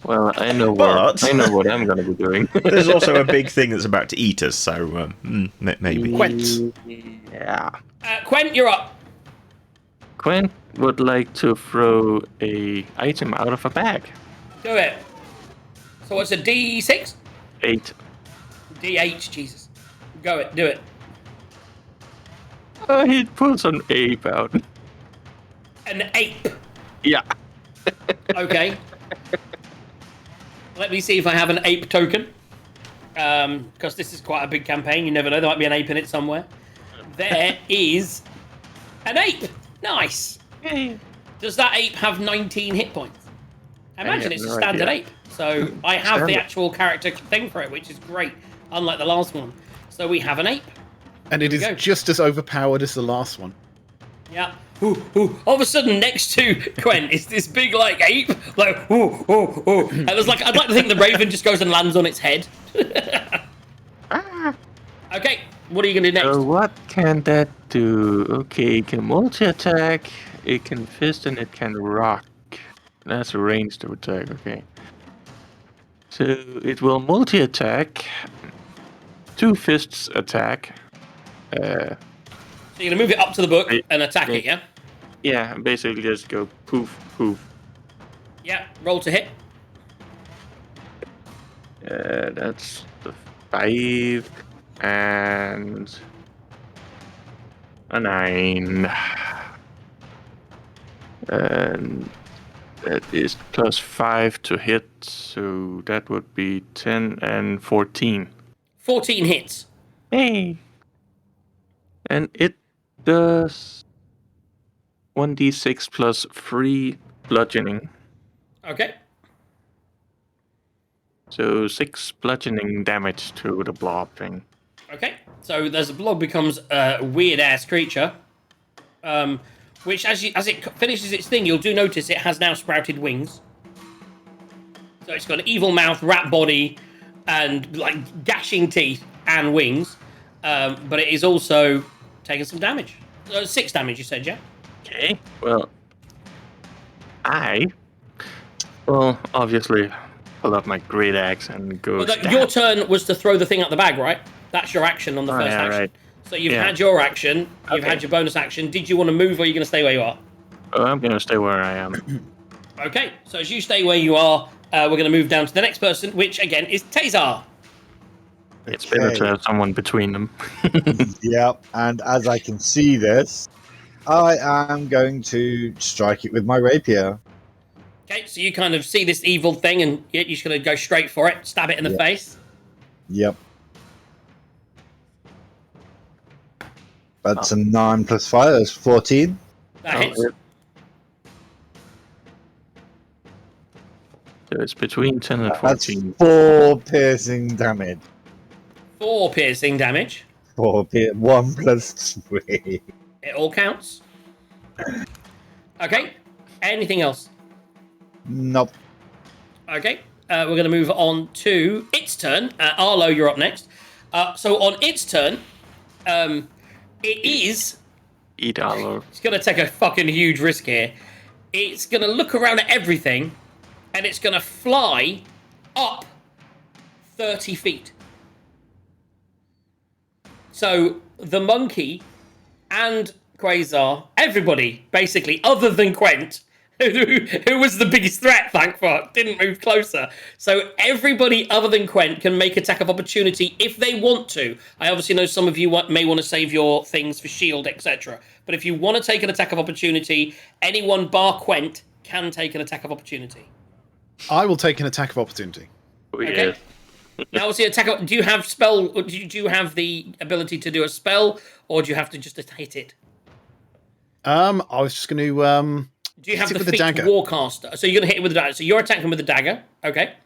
Well, I know what I'm going to be doing. There's also a big thing that's about to eat us, so maybe. Quent. Yeah. Quent, you're up. Quent would like to throw a item out of a bag. Do it. So what's a D6? 8. D8, Jesus. Go it, do it. He pulls an ape out. An ape? Yeah. Okay. Let me see if I have an ape token. Because this is quite a big campaign. You never know, there might be an ape in it somewhere. There is an ape. Nice. Does that ape have 19 hit points? I imagine it's a standard ape. So I have the actual character thing for it, which is great. Unlike the last one. So we have an ape. And it is just as overpowered as the last one. Yeah. All of a sudden, next to Quen is this big, like, ape. Like, And it's like, I'd like to think the Raven just goes and lands on its head. Okay, what are you going to do next? So what can that do? Okay, it can multi-attack, it can fist, and it can rock. That's a ranged attack, okay. So it will multi-attack, 2 fists attack. So you're going to move it up to the book and attack it, yeah? Yeah, basically just go poof, poof. Yeah, roll to hit. That's the 5 and a 9. And that is +5 to hit, so that would be 10 and 14. 14 hits. Hey! And it does 1d6 plus 3 bludgeoning. Okay. So 6 bludgeoning damage to the blob thing. Okay. So there's a blob becomes a weird-ass creature. Which, as it finishes its thing, you'll do notice it has now sprouted wings. So it's got an evil mouth, rat body, and, like, gashing teeth and wings. But it is also taking some damage. 6 damage, you said, yeah? Okay. Well, obviously pull up my great axe and go. Your turn was to throw the thing out the bag, right? That's your action on the first action. Right. So you've had your action. You've had your bonus action. Did you want to move, or are you going to stay where you are? I'm going to stay where I am. Okay. So as you stay where you are, we're going to move down to the next person, which again is Tazar. It's better to have someone between them. Yep. And as I can see this, I am going to strike it with my rapier. Okay, so you kind of see this evil thing, and you're just going to go straight for it, stab it in the face. Yep. That's a 9 plus 5. That's 14. That hits. So it's between 10 and 14. That's 4 piercing damage. 4 piercing damage. 1 plus 3. It all counts. Okay. Anything else? Nope. Okay. We're going to move on to its turn. Arlo, you're up next. So on its turn, it is... Eat Arlo. It's going to take a fucking huge risk here. It's going to look around at everything, and it's going to fly up 30 feet. So the monkey and Quasar, everybody, basically, other than Quent, who was the biggest threat, thank fuck, didn't move closer. So everybody other than Quent can make attack of opportunity if they want to. I obviously know some of you may want to save your things for shield, etc. But if you want to take an attack of opportunity, anyone bar Quent can take an attack of opportunity. I will take an attack of opportunity. Okay. Now, obviously, do you have spell? Do you have the ability to do a spell, or do you have to just hit it? I was just going to. Do you have the feat Warcaster? So you're going to hit it with the dagger. So you're attacking with the dagger. Okay.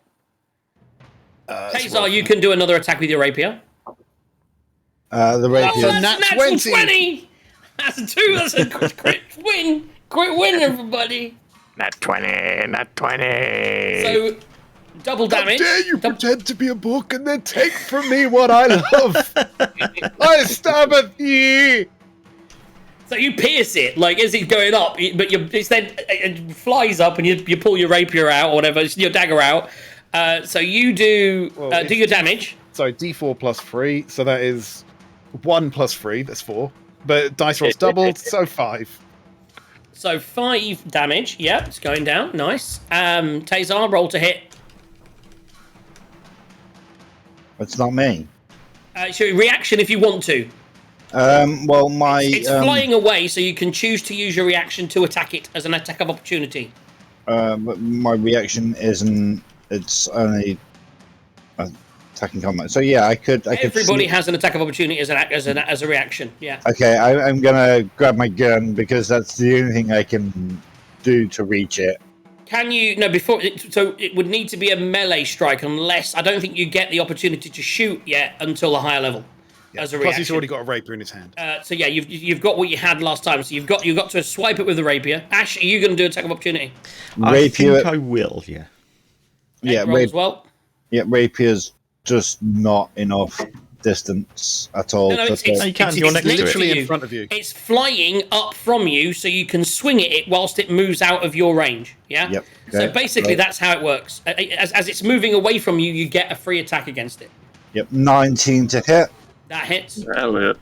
Tazar, you can do another attack with your rapier. The rapier. That's a natural 20! That's a 2. That's a crit win. Crit win, everybody. Nat 20. Nat 20. So, double damage. How dare you pretend to be a book and then take from me what I love? I stab at thee. So you pierce it, like, as it's going up, but it flies up and you pull your rapier out or whatever, your dagger out. So you do your damage. Sorry, D4 plus 3, so that is 1 plus 3, that's 4. But dice rolls doubled, so 5. So 5 damage, yeah, it's going down, nice. Tazar, roll to hit. It's not me. So reaction if you want to. Well, it's flying away, so you can choose to use your reaction to attack it as an attack of opportunity. But my reaction isn't. It's only attacking combat. So yeah, I could. Everybody has an attack of opportunity as a reaction. Yeah. Okay, I'm gonna grab my gun because that's the only thing I can do to reach it. Can you? No, so it would need to be a melee strike, unless I don't think you get the opportunity to shoot yet until a higher level. Yeah, as a plus reaction. he's already got a rapier in his hand. So yeah, you've got what you had last time. So you've got to swipe it with the rapier. Ash, are you going to do attack of opportunity? I think I will. Yeah. Yeah, as well. Yeah, rapier's just not enough distance at all. No, it's literally in front of you. It's flying up from you, so you can swing it whilst it moves out of your range. Yeah. Yep. Okay. So basically, that's how it works. As it's moving away from you, you get a free attack against it. Yep. 19 to hit. That hits. That'll hit.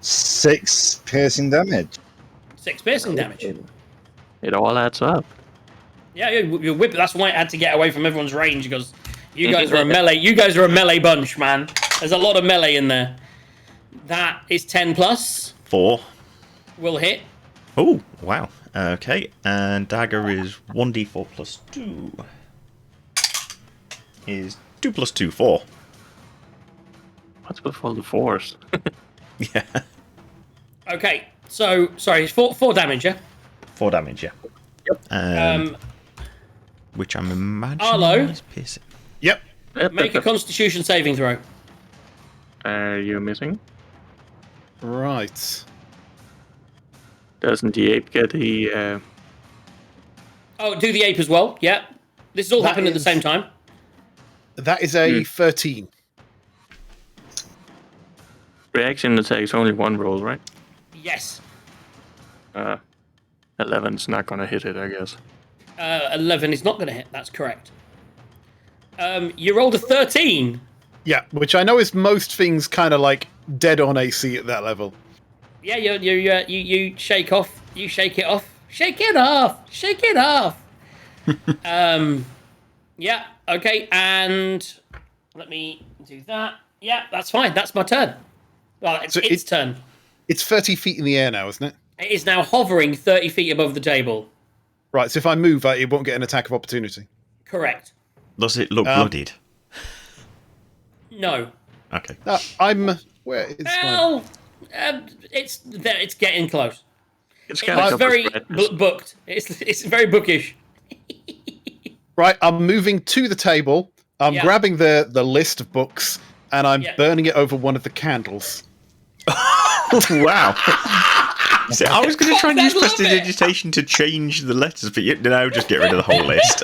6 piercing damage. 6 piercing damage. It all adds up. Yeah, you whip it. That's why it had to get away from everyone's range, because you guys are a melee. You guys are a melee bunch, man. There's a lot of melee in there. That is 10 plus. 4. Will hit. Oh, wow. Okay, and dagger is 1d4 plus 2. Is 2 plus 2, 4. What's with all the 4s? Yeah. Okay, so, sorry, 4 damage, yeah? 4 damage, yeah. Yep. Which I'm imagining Arlo? is piercing. Yep. Make a Constitution saving throw. You're missing? Right. Doesn't the ape get the... Oh, do the ape as well, yeah. This is all happening at the same time. That is a 13. Reaction attacks only 1 roll, right? Yes. 11's not gonna hit it, I guess. 11 is not going to hit. That's correct. You rolled a 13. Yeah, which I know is most things kind of like dead on AC at that level. Yeah, you shake off. You shake it off. Shake it off. Shake it off. Yeah. Okay. And let me do that. Yeah, that's fine. That's my turn. Well, it's its turn. It's 30 feet in the air now, isn't it? It is now hovering 30 feet above the table. Right. So if I move, it won't get an attack of opportunity. Correct. Does it look bloodied? No. Okay. Where is Well, it's there. It's getting close. It's very booked. It's very bookish. Right. I'm moving to the table. I'm grabbing the list of books and I'm burning it over one of the candles. Wow. See, I was going to try and use prestidigitation to change the letters, but no, just get rid of the whole list.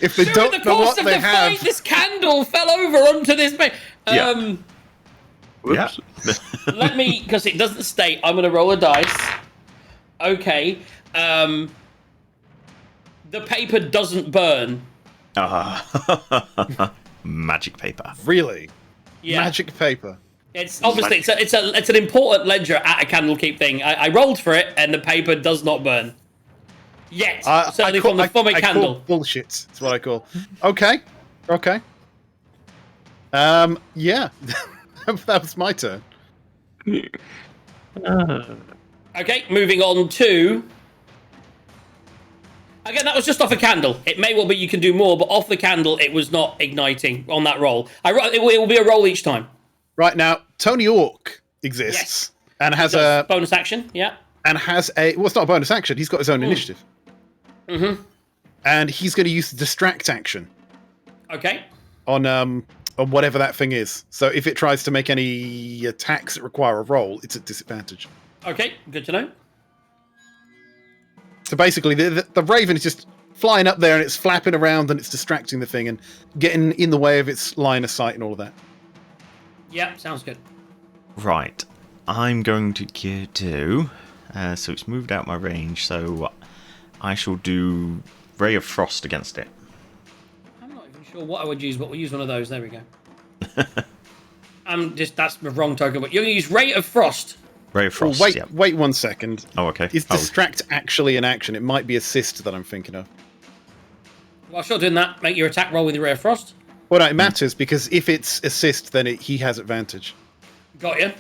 If they don't know what they have, this candle fell over onto this page. Whoops. Let me, because it doesn't state. I'm going to roll a dice. Okay. The paper doesn't burn. Magic paper. Really? Yeah. Magic paper. It's obviously it's an important ledger at a Candlekeep thing. I rolled for it, and the paper does not burn. Yet, certainly from the Fumic candle. Call bullshit. That's what I call. Okay. Yeah. That was my turn. Okay, moving on to. Again, that was just off a candle. It may well be you can do more, but off the candle, it was not igniting on that roll. It will be a roll each time. Right now, Tony Hawk exists and has a bonus action. Yeah, and has a it's not a bonus action. He's got his own initiative. Mm-hmm. And he's going to use the distract action. Okay. On whatever that thing is. So if it tries to make any attacks that require a roll, it's at disadvantage. Okay, good to know. So basically, the Raven is just flying up there and it's flapping around and it's distracting the thing and getting in the way of its line of sight and all of that. Yeah, sounds good. Right. I'm going to do... so it's moved out my range, so I shall do Ray of Frost against it. I'm not even sure what I would use, but we'll use one of those. There we go. That's the wrong token, but you're going to use Ray of Frost. Ray of Frost, wait 1 second. Oh, okay. Is distract actually an action? It might be assist that I'm thinking of. Well, sure, doing that. Make your attack roll with your Ray of Frost. Well, no, it matters because if it's assist, then he has advantage. Got you.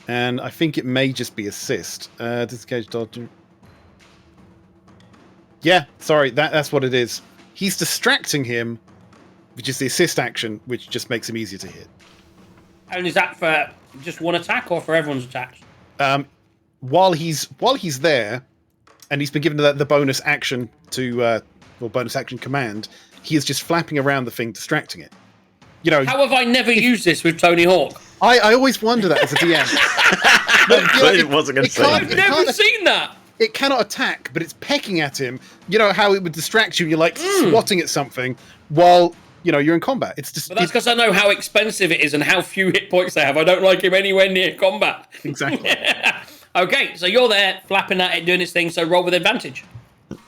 And I think it may just be assist. Disengage dodge. Yeah, sorry, that's what it is. He's distracting him, which is the assist action, which just makes him easier to hit. And is that for just one attack or for everyone's attacks? While he's there, and he's been given the bonus action bonus action command, he is just flapping around the thing, distracting it. You know, how have I never used this with Tony Hawk? I always wonder that as a DM. It wasn't going to say. I've never seen that. It cannot attack, but it's pecking at him. You know how it would distract you. You're like swatting at something while you're in combat. It's just. But that's because I know how expensive it is and how few hit points they have. I don't like him anywhere near combat. Exactly. Okay, so you're there flapping at it, doing its thing. So roll with advantage.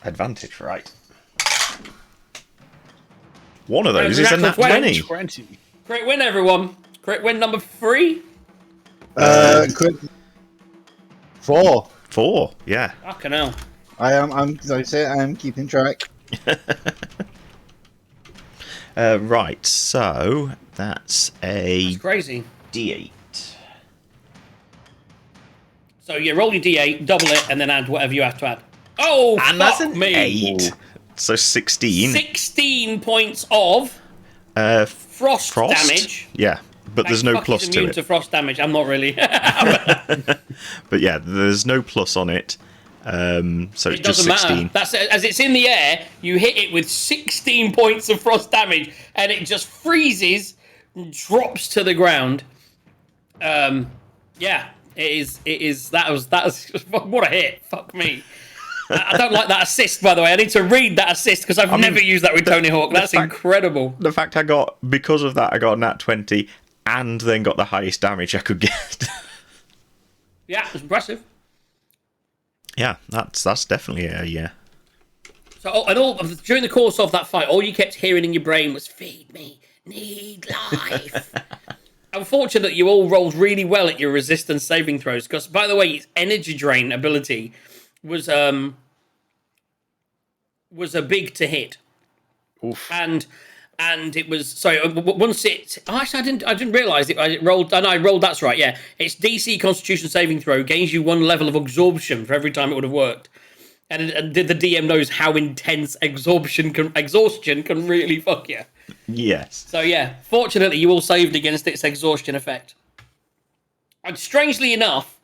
Advantage, right? One of those is a nat 20. Crit win, everyone. Crit win number 3. Crit 4. 4, yeah. Fucking hell. I'm keeping track. Right, so that's That's crazy. D8. So you roll your D8, double it, and then add whatever you have to add. Oh, and fuck that's an me. 8. So 16. 16 points of frost damage. Yeah, but there's no plus to it. To frost damage. I'm not really. But yeah, there's no plus on it. So it's just 16. Matter. That's as it's in the air. You hit it with 16 points of frost damage, and it just freezes, and drops to the ground. Yeah, it is. That was what a hit. Fuck me. I don't like that assist, by the way. I need to read that assist because I've never used that with Tony Hawk. That's incredible. The fact because of that, I got a nat 20 and then got the highest damage I could get. Yeah, it's impressive. Yeah, that's definitely a yeah. So, during the course of that fight, all you kept hearing in your brain was "Feed me, need life." Unfortunately, you all rolled really well at your resistance saving throws. Because, by the way, its energy drain ability was a big to hit. Oof. And it was once it. Oh, actually, I didn't realize it. I rolled. And I rolled. That's right. Yeah, its DC Constitution saving throw gains you 1 level of absorption for every time it would have worked. And the DM knows how intense exhaustion can really fuck you. Yes. So yeah, fortunately, you all saved against its exhaustion effect. And strangely enough,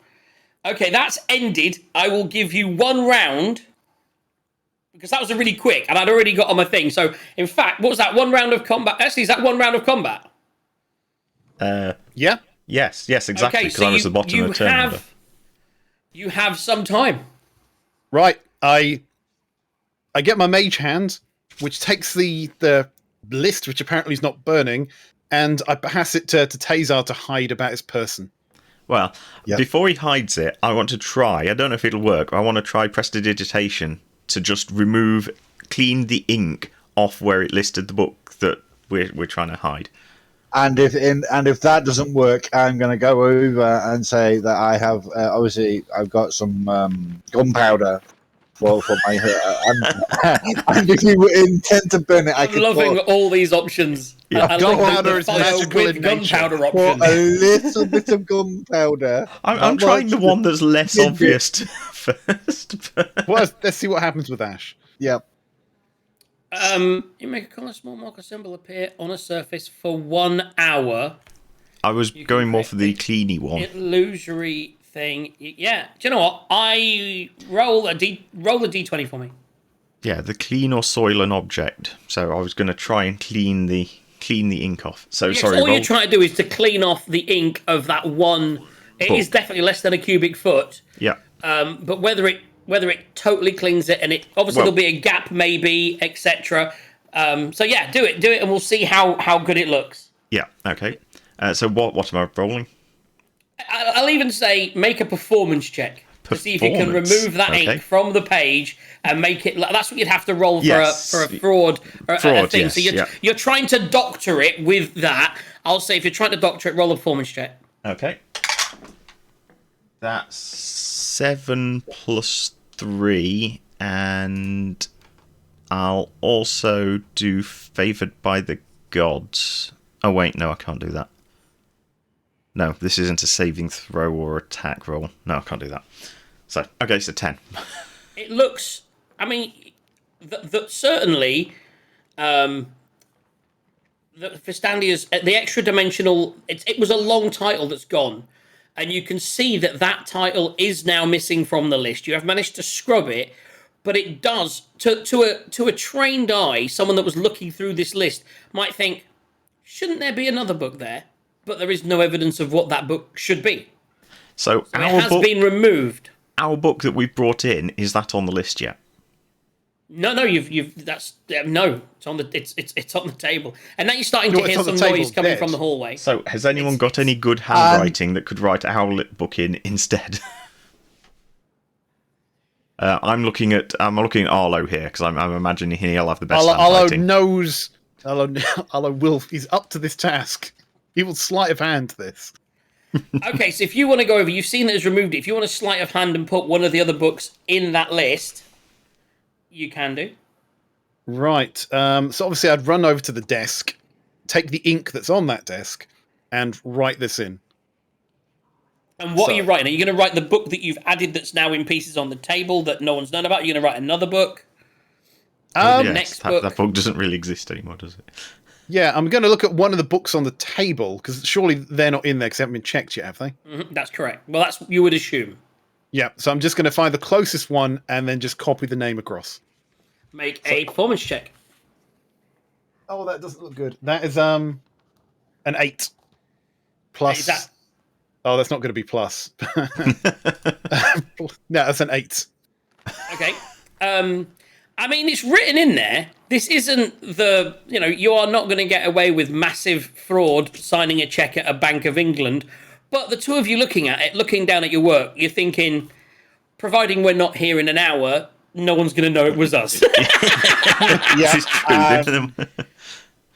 okay, that's ended. I will give you 1 round. Because that was a really quick, and I'd already got on my thing. So, in fact, what was that? 1 round of combat? Actually, is that 1 round of combat? Yeah. Yes, exactly. Okay, Because so I was the bottom of the turn order. You have some time. Right. I get my mage hand, which takes the list, which apparently is not burning, and I pass it to Tazar to hide about his person. Well, before he hides it, I want to try. I don't know if it'll work. I want to try prestidigitation to just clean the ink off where it listed the book that we're trying to hide. And if that doesn't work, I'm going to go over and say that I have obviously I've got some gunpowder for my and if you intend to burn it, I'm loving all these options. Yeah. Gunpowder is magical in gunpowder nature. option. A little bit of gunpowder. I'm trying the one that's less obvious first. Well, let's see what happens with Ash. Yep. You make a color small marker symbol appear on a surface for 1 hour. I was going more for the cleany one. Illusory thing. Yeah. Do you know what? I roll the d20 for me. Yeah, the clean or soil an object. So I was going to try and clean the ink off. So yes, sorry. All you're trying to do is to clean off the ink of that one. It is definitely less than a cubic foot. Yeah. But whether it totally cleans it, and it obviously there'll be a gap, maybe, etc. So yeah, do it, and we'll see how good it looks. Yeah. Okay. So what am I rolling? I'll even say make a performance check to see if you can remove that ink from the page and make it. That's what you'd have to roll for a fraud or a thing. Yes, So you're trying to doctor it with that. I'll say if you're trying to doctor it, roll a performance check. Okay. That's 7 plus 3, and I'll also do favoured by the gods. Oh wait, no, I can't do that. No, this isn't a saving throw or attack roll. No, I can't do that. So, okay, so 10. It looks... I mean, certainly... the Fistandia's... The extra dimensional... It was a long title that's gone. And you can see that title is now missing from the list. You have managed to scrub it. But it does... To a trained eye, someone that was looking through this list might think, shouldn't there be another book there? But there is no evidence of what that book should be. So it has been removed. Our book that we've brought in, is that on the list yet? No, that's no. It's on the table, and now you're starting to hear some noise coming from the hallway. So has anyone got any good handwriting that could write our book in instead? I'm looking at Arlo here because I'm imagining he'll have the best handwriting. Arlo he's up to this task. He will sleight of hand this. Okay, so if you want to go over, you've seen that it's removed it. If you want to sleight of hand and put one of the other books in that list, you can do. Right. So obviously I'd run over to the desk, take the ink that's on that desk, and write this in. And what are you writing? Are you going to write the book that you've added that's now in pieces on the table that no one's known about? Are you going to write another book? Yes, that book doesn't really exist anymore, does it? Yeah, I'm going to look at one of the books on the table, because surely they're not in there because they haven't been checked yet, have they? Mm-hmm, that's correct. Well, that's what you would assume. Yeah, so I'm just going to find the closest one and then just copy the name across. Make a performance check. Oh, that doesn't look good. That is an 8. Plus... Oh, that's not going to be plus. No, that's an 8. Okay. I mean, it's written in there. This isn't you are not going to get away with massive fraud signing a cheque at a Bank of England. But the two of you looking at it, looking down at your work, you're thinking, providing we're not here in an hour, no one's going to know it was us. This is true.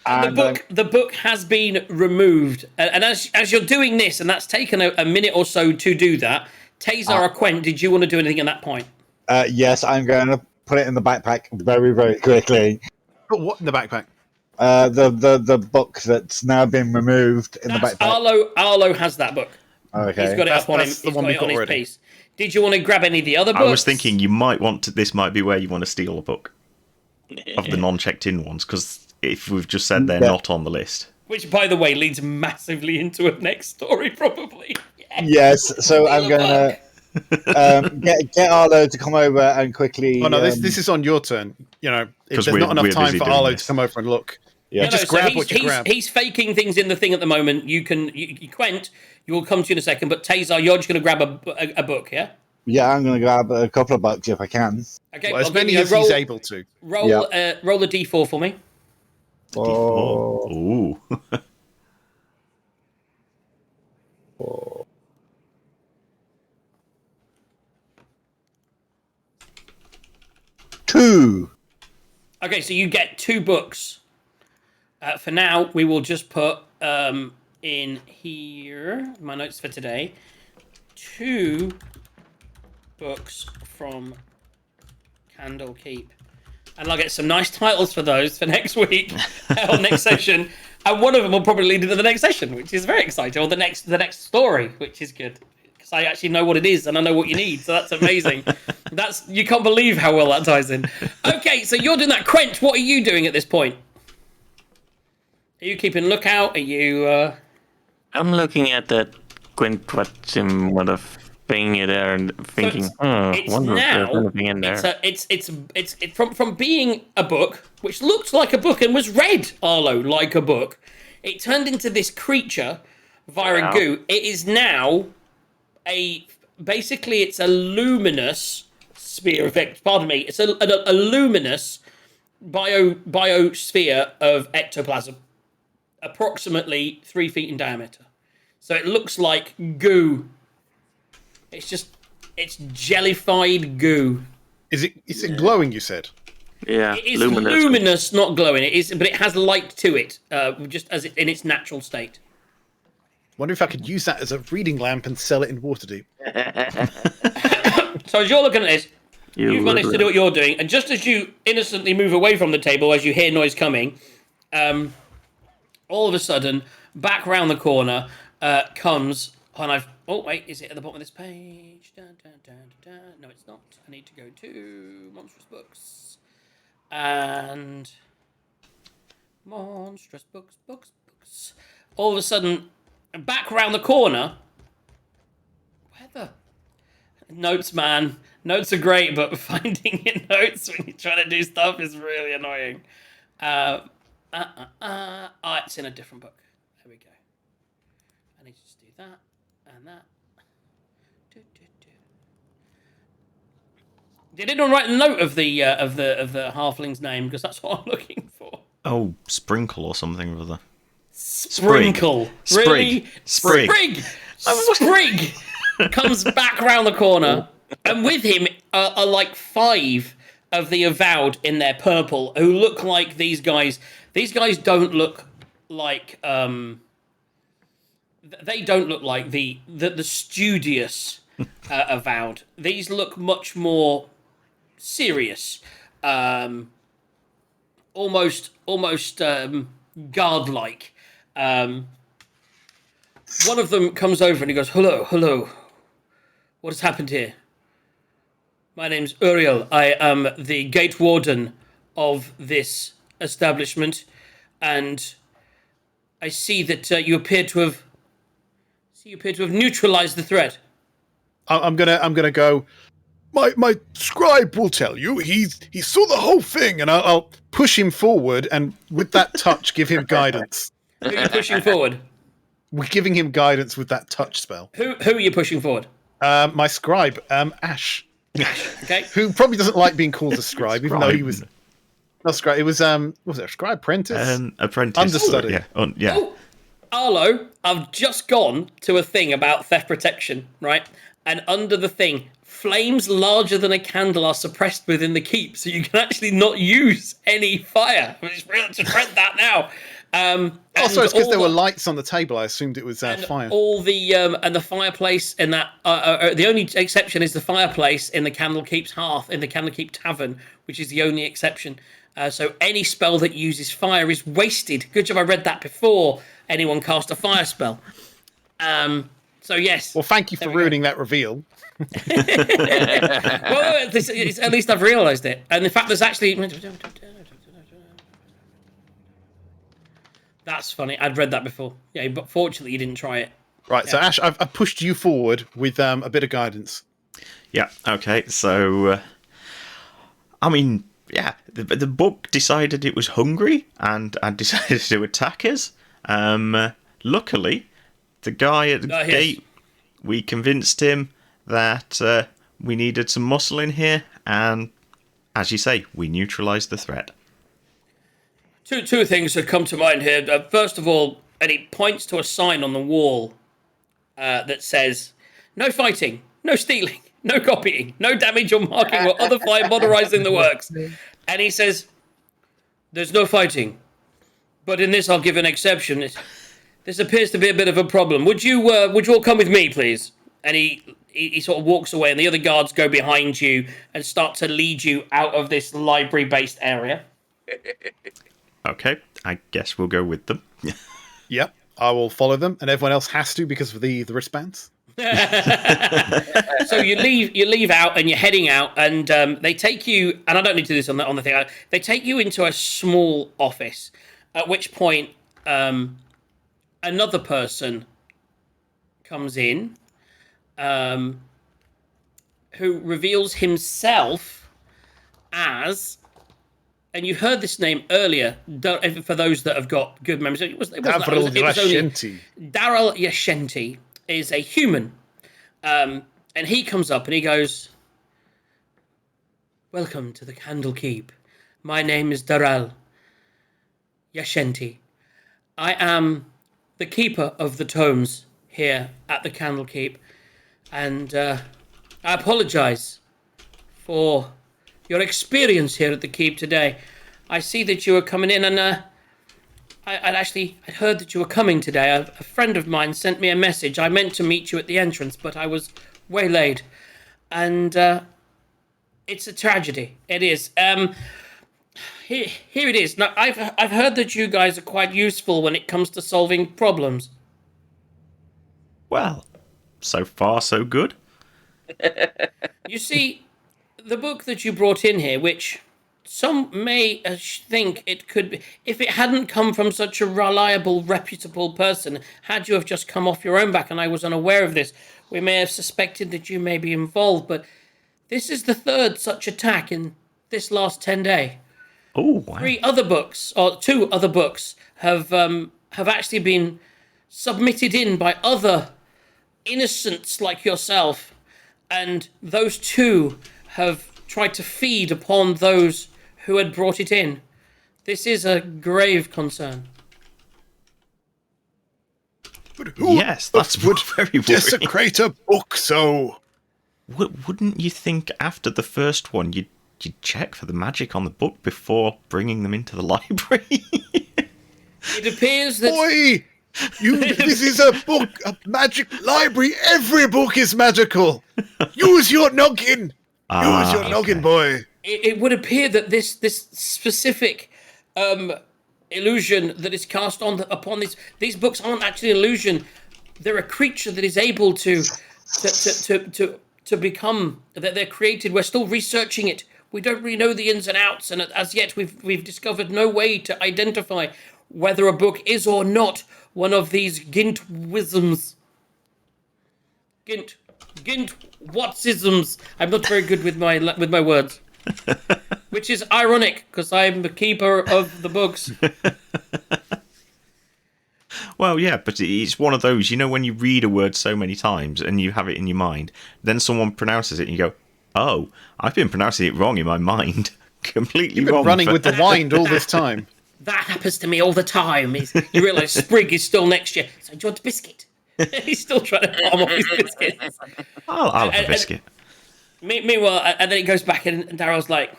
And the book has been removed, and as you're doing this, and that's taken a minute or so to do that. Tazar or Quent, did you want to do anything at that point? Yes, I'm going to put it in the backpack very, very quickly. Put what in the backpack? The book that's now been removed in the backpack. Arlo has that book. Okay, he's got it up on him. He's got it on his piece. Did you want to grab any of the other books? I was thinking you might want to. This might be where you want to steal a book of the non-checked-in ones, because if we've just said they're not on the list. Which, by the way, leads massively into a next story, probably. Yes, so I'm going to get Arlo to come over and quickly... Oh, no, this is on your turn. You know, there's not enough time for Arlo to come over and look. Yeah. No, just grab what you grab. He's faking things in the thing at the moment. You Quent, you'll come to you in a second, but Tazar, you're just going to grab a book, yeah? Yeah, I'm going to grab a couple of bucks if I can. Okay, well, as many as he's able to. Roll a d4 for me. Oh. Ooh. 2. Okay, so you get 2 books. For now, we will just put in here my notes for today. 2 books from Candlekeep. And I'll get some nice titles for those for next week or next session. And one of them will probably lead into the next session, which is very exciting. Or the next story, which is good. Because I actually know what it is and I know what you need. So that's amazing. You can't believe how well that ties in. Okay, so you're doing that. Quent, what are you doing at this point? Are you keeping lookout? Are you... I'm looking at that Quint watching what a thing there and thinking, wonder if there's anything in there. It's from being a book, which looked like a book and was read, Arlo, like a book. It turned into this creature via goo. It is now basically it's a luminous sphere effect. Pardon me. It's a luminous biosphere of ectoplasm, approximately 3 feet in diameter. So it looks like goo. It's jellified goo. Is it glowing, you said? Yeah, it is luminous, not glowing. But it has light to it, just as in its natural state. Wonder if I could use that as a reading lamp and sell it in Waterdeep. So as you're looking at this, you've managed to do what you're doing, and just as you innocently move away from the table as you hear noise coming, all of a sudden, back round the corner comes, and oh wait, is it at the bottom of this page? Dun, dun, dun, dun, dun. No, it's not. I need to go to Monstrous Books. And Monstrous Books. All of a sudden, back round the corner, where the... Notes, man. Notes are great, but finding your notes when you're trying to do stuff is really annoying. It's in a different book. There we go. I need to just do that and that. Did anyone write a note of the halfling's name? Because that's what I'm looking for. Oh, Sprinkle or something or other. Sprinkle. Sprig. Really? Sprig. Sprig comes back round the corner, and with him are like 5 of the Avowed in their purple, who look like these guys. These guys don't look like they don't look like the studious Avowed. These look much more serious, almost guard-like. One of them comes over and he goes, hello. What has happened here? My name's Uriel. I am the gate warden of this establishment, and I see that you appear to have neutralized the threat. I'm gonna go. My scribe will tell you. He saw the whole thing, and I'll push him forward, and with that touch, give him guidance. Who are you pushing forward? We're giving him guidance with that touch spell. Who are you pushing forward? My scribe, Ash. Okay. Who probably doesn't like being called a scribe, even though he was not scribe. It was was it a scribe apprentice? Apprentice. Understudy. Yeah. Oh, Arlo, I've just gone to a thing about theft protection, right? and under the thing, flames larger than a candle are suppressed within the keep, so you can actually not use any fire. I just read that now. Also, it's because there were lights on the table. I assumed it was fire. All the and the fireplace in that. The only exception is the fireplace in the Candlekeep's hearth in the Candlekeep Tavern, which is the only exception. So any spell that uses fire is wasted. Good job, I read that before anyone cast a fire spell. So yes. Well, thank you for ruining that reveal. Well, at least I've realised it, and in fact, there's actually. That's funny. I'd read that before. Yeah, but fortunately, you didn't try it. Right. Yeah. So Ash, I've pushed you forward with a bit of guidance. Yeah. Okay. So, I mean, yeah, the book decided it was hungry and decided to attack us. Luckily, the guy at the gate, we convinced him that we needed some muscle in here, and as you say, we neutralised the threat. Two things that come to mind here. First of all, and he points to a sign on the wall that says, "No fighting, no stealing, no copying, no damage or marking or other fire moderizing the works." And he says, "There's no fighting, but in this I'll give an exception. This appears to be a bit of a problem. Would you all come with me, please?" And he sort of walks away, and the other guards go behind you and start to lead you out of this library-based area. Okay, I guess we'll go with them. Yep, I will follow them, and everyone else has to because of the wristbands. So you leave out, and you're heading out, and they take you. And I don't need to do this on the thing. They take you into a small office. At which point, another person comes in, who reveals himself as. And you heard this name earlier, for those that have got good memories. Daryl Yashenti is a human. And he comes up and he goes, "Welcome to the Candlekeep. My name is Daryl Yashenti. I am the keeper of the tomes here at the Candlekeep. And I apologise for your experience here at the keep today. I see that you were coming in, and I'd heard that you were coming today. A friend of mine sent me a message. I meant to meet you at the entrance, but I was waylaid, and it's a tragedy. It is. Here it is. Now, I've heard that you guys are quite useful when it comes to solving problems." Well, so far so good. You see, the book that you brought in here, which some may think it could be, if it hadn't come from such a reliable, reputable person, had you have just come off your own back and I was unaware of this, we may have suspected that you may be involved, but this is the third such attack in this last 10 days. Oh, wow. 2 other books have actually been submitted in by other innocents like yourself, and those 2 have tried to feed upon those who had brought it in. This is a grave concern. But who yes, that's would very worrying. Desecrate a book so? Wouldn't you think after the first one you'd check for the magic on the book before bringing them into the library? It appears that... Boy! This is a book, a magic library. Every book is magical. Use your noggin. Use your noggin, boy. It would appear that this specific illusion that is cast upon these books aren't actually an illusion. They're a creature that is able to become, that they're created. We're still researching it. We don't really know the ins and outs, and as yet we've discovered no way to identify whether a book is or not one of these Gint-wisms. Gint-whatsisms. I'm not very good with my words. Which is ironic, because I'm the keeper of the books. Well, yeah, but it's one of those, when you read a word so many times and you have it in your mind, then someone pronounces it and you go, oh, I've been pronouncing it wrong in my mind. Completely You've been wrong. Running with the wind all this time. That happens to me all the time. You realise Sprig is still next year. So, do you want a biscuit? He's still trying to palm off his biscuits. I'll have a biscuit. Meanwhile, and then he goes back and Daryl's like,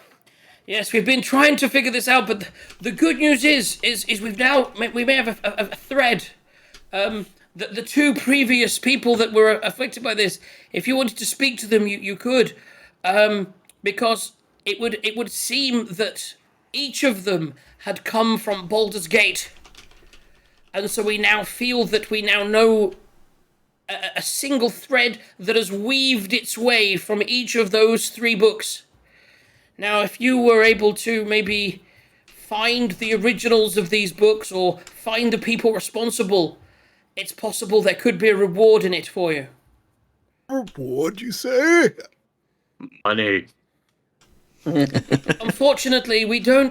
yes, we've been trying to figure this out, but the good news is we may have a thread. The two previous people that were afflicted by this, if you wanted to speak to them, you could, because it would seem that each of them had come from Baldur's Gate, and so we now feel that we now know a single thread that has weaved its way from each of those 3 books. Now, if you were able to maybe find the originals of these books or find the people responsible, it's possible there could be a reward in it for you. Reward, you say? Money. Unfortunately, we're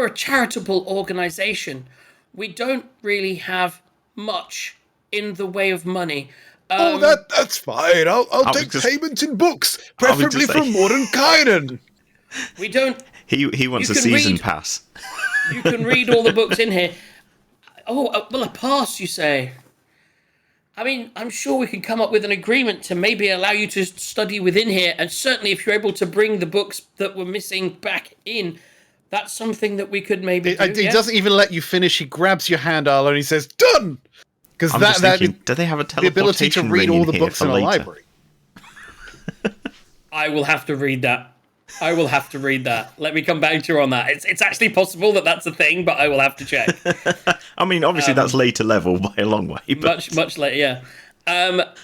a charitable organization. We don't really have much in the way of money. That's fine. I'll take payment in books, preferably from Mordenkainen. We don't. He wants a season pass. You can read all the books in here. Oh, well, a pass, you say? I mean, I'm sure we can come up with an agreement to maybe allow you to study within here, and certainly if you're able to bring the books that were missing back in, that's something that we could maybe do. He doesn't even let you finish. He grabs your hand, Arlo, and he says, "Done!" Because do they have a the ability to read all the books in a library? I will have to read that. Let me come back to you on that. It's actually possible that that's a thing, but I will have to check. I mean, obviously that's later level by a long way. But... Much later, yeah.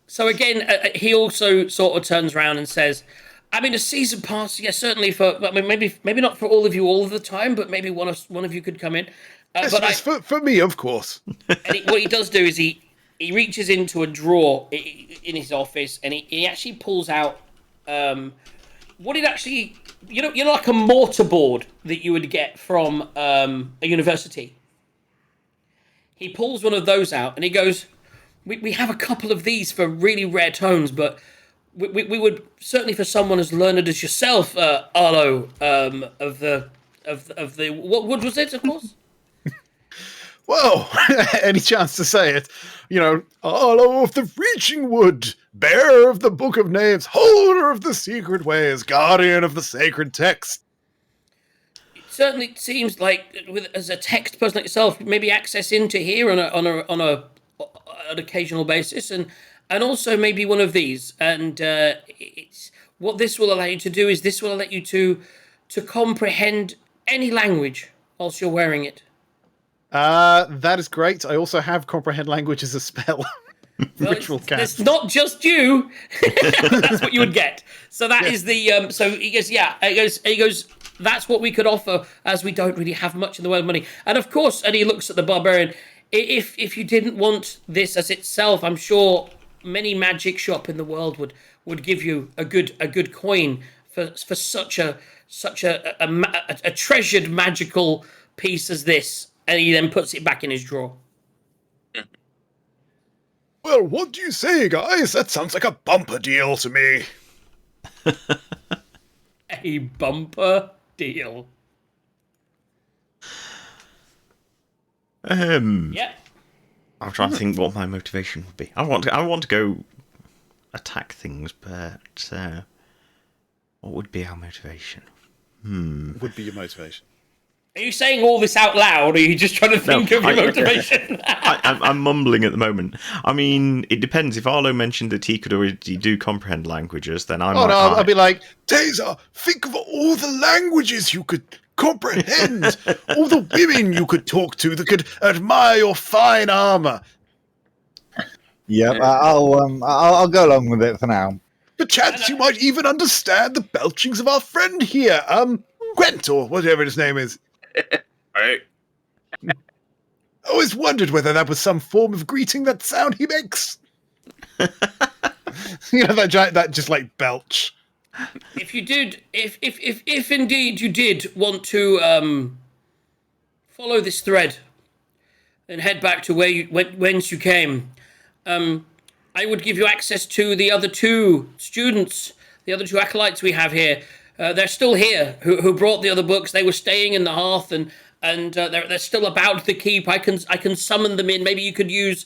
So again, he also sort of turns around and says, I mean, a season pass, yeah, certainly for, I mean, maybe not for all of you all of the time, but maybe one of you could come in. Yes, for me, of course. And what he does do is he reaches into a drawer in his office, and he actually pulls out what it actually, you know, like a mortarboard that you would get from a university. He pulls one of those out, and he goes, we have a couple of these for really rare tones, but we would, certainly for someone as learned as yourself, Arlo, of the what was it, of course? Well, any chance to say it. You know, Arlo of the Reaching Wood, bearer of the Book of Names, holder of the secret ways, guardian of the sacred text. It certainly seems like, as a text person like yourself, maybe access into here on an occasional basis, and also maybe one of these. And it's what this will allow you to do is this will allow you to comprehend any language whilst you're wearing it. That is great. I also have comprehend language as a spell, which will cast. It's not just you. That's what you would get. So that is the. So he goes, yeah. He goes. That's what we could offer, as we don't really have much in the way of money. And of course, and he looks at the barbarian. If you didn't want this as itself, I'm sure many magic shop in the world would give you a good coin for such a treasured magical piece as this. And he then puts it back in his drawer. Well, what do you say, guys? That sounds like a bumper deal to me. A bumper deal. Yeah. I'm trying to think what my motivation would be. I want to go attack things, but what would be our motivation? Would be your motivation. Are you saying all this out loud, or are you just trying to think of your motivation? I'm mumbling at the moment. I mean, it depends. If Arlo mentioned that he could already do comprehend languages, then I'll be like, Taser, think of all the languages you could comprehend, all the women you could talk to that could admire your fine armor. Yep, I'll go along with it for now. Perchance you might even understand the belchings of our friend here, Gwent, or whatever his name is. Right. I always wondered whether that was some form of greeting, that sound he makes. You know, that just like belch. If you did, if indeed you did want to follow this thread and head back to whence you came, I would give you access to the other 2 students, the other 2 acolytes we have here. They're still here, who brought the other books. They were staying in the hearth, and they're still about the keep. I can summon them in. Maybe you could use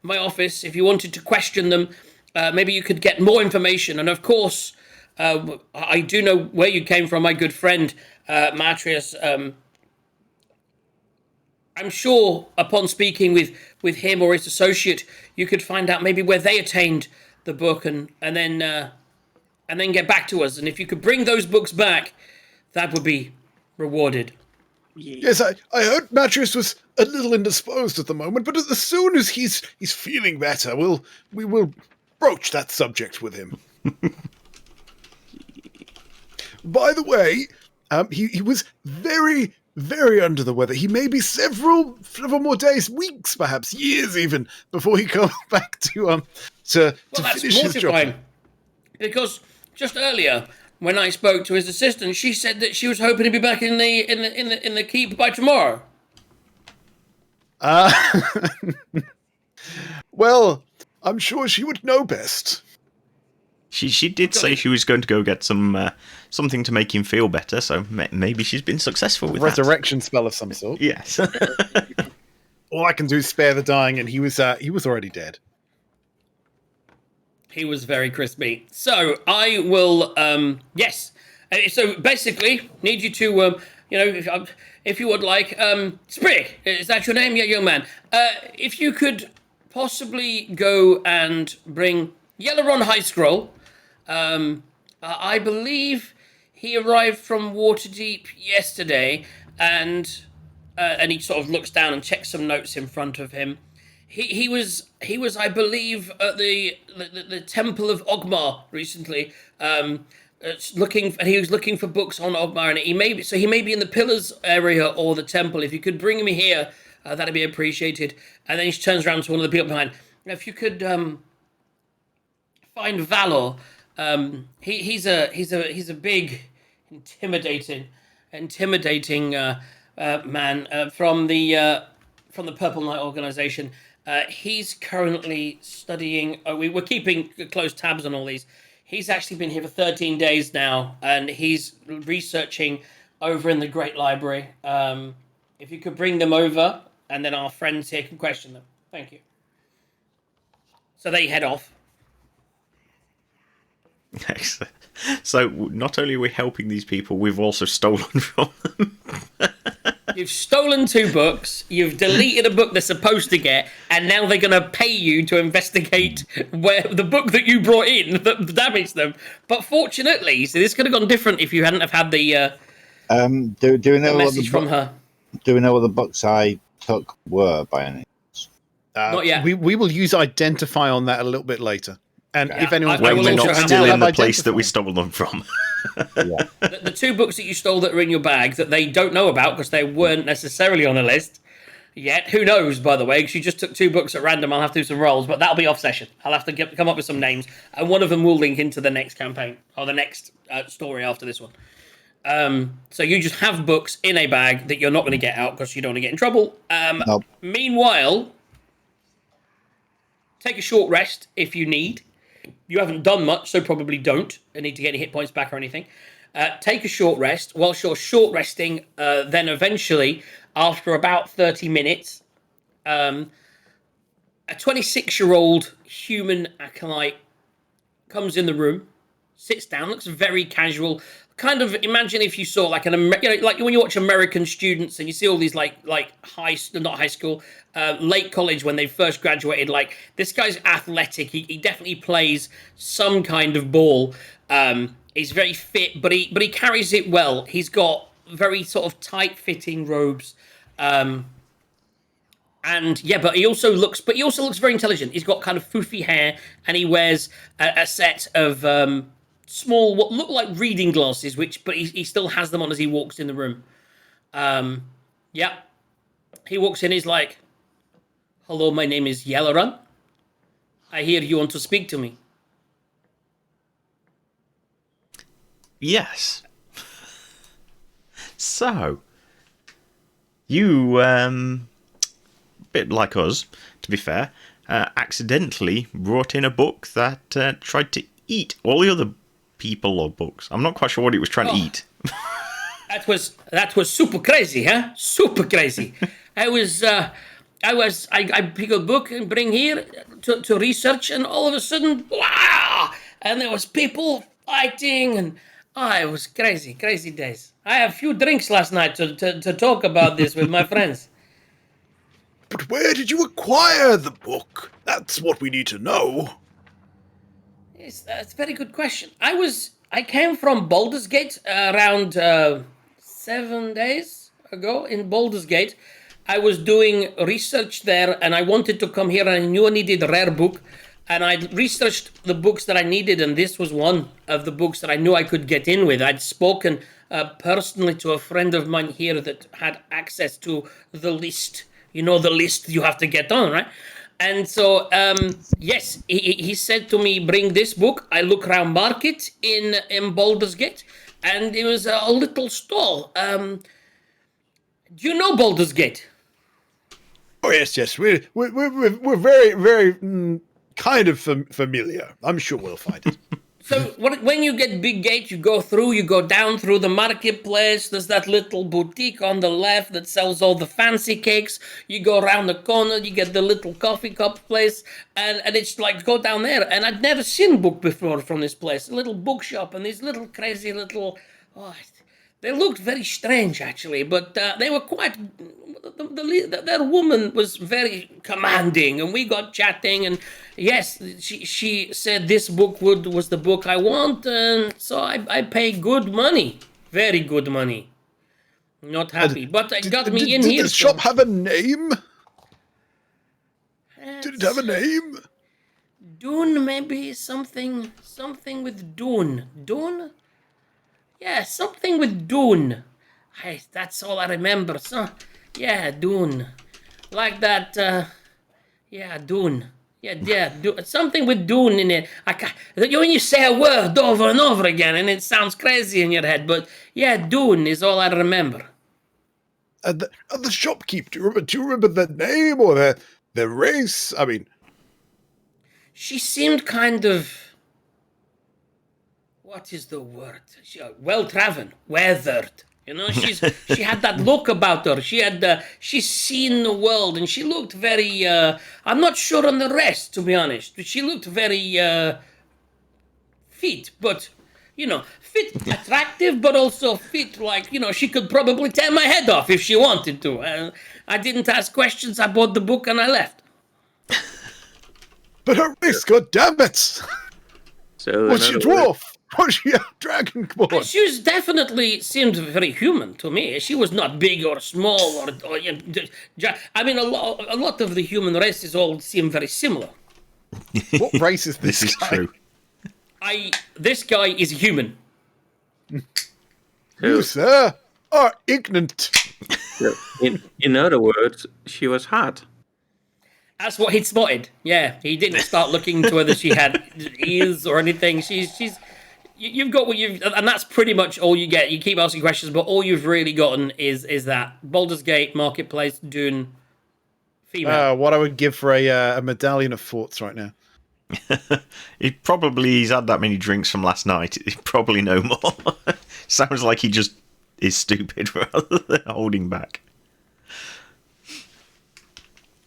my office if you wanted to question them. Maybe you could get more information. And of course, I do know where you came from, my good friend, Matrius. I'm sure upon speaking with him or his associate, you could find out maybe where they attained the book and then get back to us. And if you could bring those books back, that would be rewarded. Yes, I heard Matrius was a little indisposed at the moment, but as soon as he's feeling better, we will broach that subject with him. By the way, he was very, very under the weather. He may be several more days, weeks, perhaps years even, before he comes back to finish his job. Because just earlier, when I spoke to his assistant, she said that she was hoping to be back in the keep by tomorrow. Well, I'm sure she would know best. She did say she was going to go get something to make him feel better, so maybe she's been successful with resurrection spell of some sort. Yes. All I can do is spare the dying, and he was already dead. He was very crispy. So I will, yes. So basically, need you to, if you would like, Sprig, is that your name? Yeah, young man. If you could possibly go and bring Yelleron High Scroll. I believe he arrived from Waterdeep yesterday, and he sort of looks down and checks some notes in front of him. He was, I believe, at the Temple of Ogmar recently, looking, and he was looking for books on Ogmar, and he may be in the Pillars area or the Temple. If you could bring me here, that'd be appreciated. And then he turns around to one of the people behind. If you could find Valor, he's a big, intimidating man from the Purple Knight organization. He's currently studying. We're keeping close tabs on all these. He's actually been here for 13 days now, and he's researching over in the Great Library. If you could bring them over, and then our friends here can question them. Thank you. So they head off. Excellent. So not only are we helping these people, we've also stolen from them. You've stolen 2 books, you've deleted a book they're supposed to get, and now they're going to pay you to investigate where the book that you brought in that damaged them. But fortunately, so this could have gone different if you hadn't have had the do we know message from her. Do we know what the books I took were by any chance? Not yet. We will use identify on that a little bit later. And if anyone's when we're not still in the place identify that we stole them from. Yeah. The 2 books that you stole that are in your bag that they don't know about because they weren't necessarily on the list yet. Who knows, by the way, because you just took 2 books at random. I'll have to do some rolls, but that'll be off session. I'll have to come up with some names, and one of them will link into the next campaign or the next story after this one. So you just have books in a bag that you're not going to get out because you don't want to get in trouble. Nope. Meanwhile, take a short rest if you need. You haven't done much, so probably don't need to get any hit points back or anything. Take a short rest. Whilst you're short resting, then eventually, after about 30 minutes, a 26-year-old human acolyte comes in the room, sits down, looks very casual. Kind of imagine if you saw like like when you watch American students and you see all these not high school, late college when they first graduated. Like this guy's athletic. He definitely plays some kind of ball. He's very fit, but he carries it well. He's got very sort of tight-fitting robes. But he also looks very intelligent. He's got kind of foofy hair, and he wears a set of small, what look like reading glasses, but he still has them on as he walks in the room. He walks in, he's like, "Hello, my name is Yelleron. I hear you want to speak to me." Yes. So, you, bit like us, to be fair, accidentally brought in a book that tried to eat all the other people or books. I'm not quite sure what it was trying to eat. That was super crazy, huh? Super crazy. I was I pick a book and bring here to research, and all of a sudden, wow! And there was people fighting, and it was crazy days. I had a few drinks last night to talk about this with my friends. But where did you acquire the book? That's what we need to know. Yes, that's a very good question. I came from Baldur's Gate around 7 days ago in Baldur's Gate. I was doing research there, and I wanted to come here, and I knew I needed a rare book, and I researched the books that I needed, and this was one of the books that I knew I could get in with. I'd spoken personally to a friend of mine here that had access to the list. You know the list you have to get on, right? And so, yes, he said to me, bring this book. I look around market in Baldur's Gate, and it was a little stall. Do you know Baldur's Gate? Oh, yes. We're very, very kind of familiar. I'm sure we'll find it. So when you get Big Gate, you go down through the marketplace. There's that little boutique on the left that sells all the fancy cakes. You go around the corner, you get the little coffee cup place, and it's like, go down there. And I'd never seen a book before from this place. A little bookshop, and these little crazy little... they looked very strange, actually, but they were quite... Their woman was very commanding, and we got chatting, and yes, she said this book was the book I want, and so I pay good money, very good money. Not happy, but it got me in here. Did the shop have a name? Did it have a name? Dune, maybe something with Dune. Dune? Yeah, something with Dune. That's all I remember. So, yeah, Dune. Like that, yeah, Dune. Yeah, something with Dune in it. When you say a word over and over again, and it sounds crazy in your head, but yeah, Dune is all I remember. The shopkeep, do you remember their name or their race? I mean... She seemed kind of... What is the word? Well-traveled, weathered. You know, she had that look about her. She's seen the world, and she looked very. I'm not sure on the rest, to be honest. But she looked very fit, but fit, attractive, but also fit. Like she could probably tear my head off if she wanted to. I didn't ask questions. I bought the book and I left. But her race, goddammit! So was she a dwarf? Was she a dragonborn? She was definitely seemed very human to me. She was not big or small or I mean, a lot of the human races all seem very similar. What race is this? This is true. This guy is human. You, sir, are ignorant. In other words, she was hot. That's what he'd spotted. Yeah, he didn't start looking to whether she had ears or anything. You've got what you've, and that's pretty much all you get. You keep asking questions, but all you've really gotten is that Baldur's Gate, Marketplace, Dune, female. What I would give for a medallion of forts right now. He's had that many drinks from last night. He probably know more. Sounds like he just is stupid rather than holding back.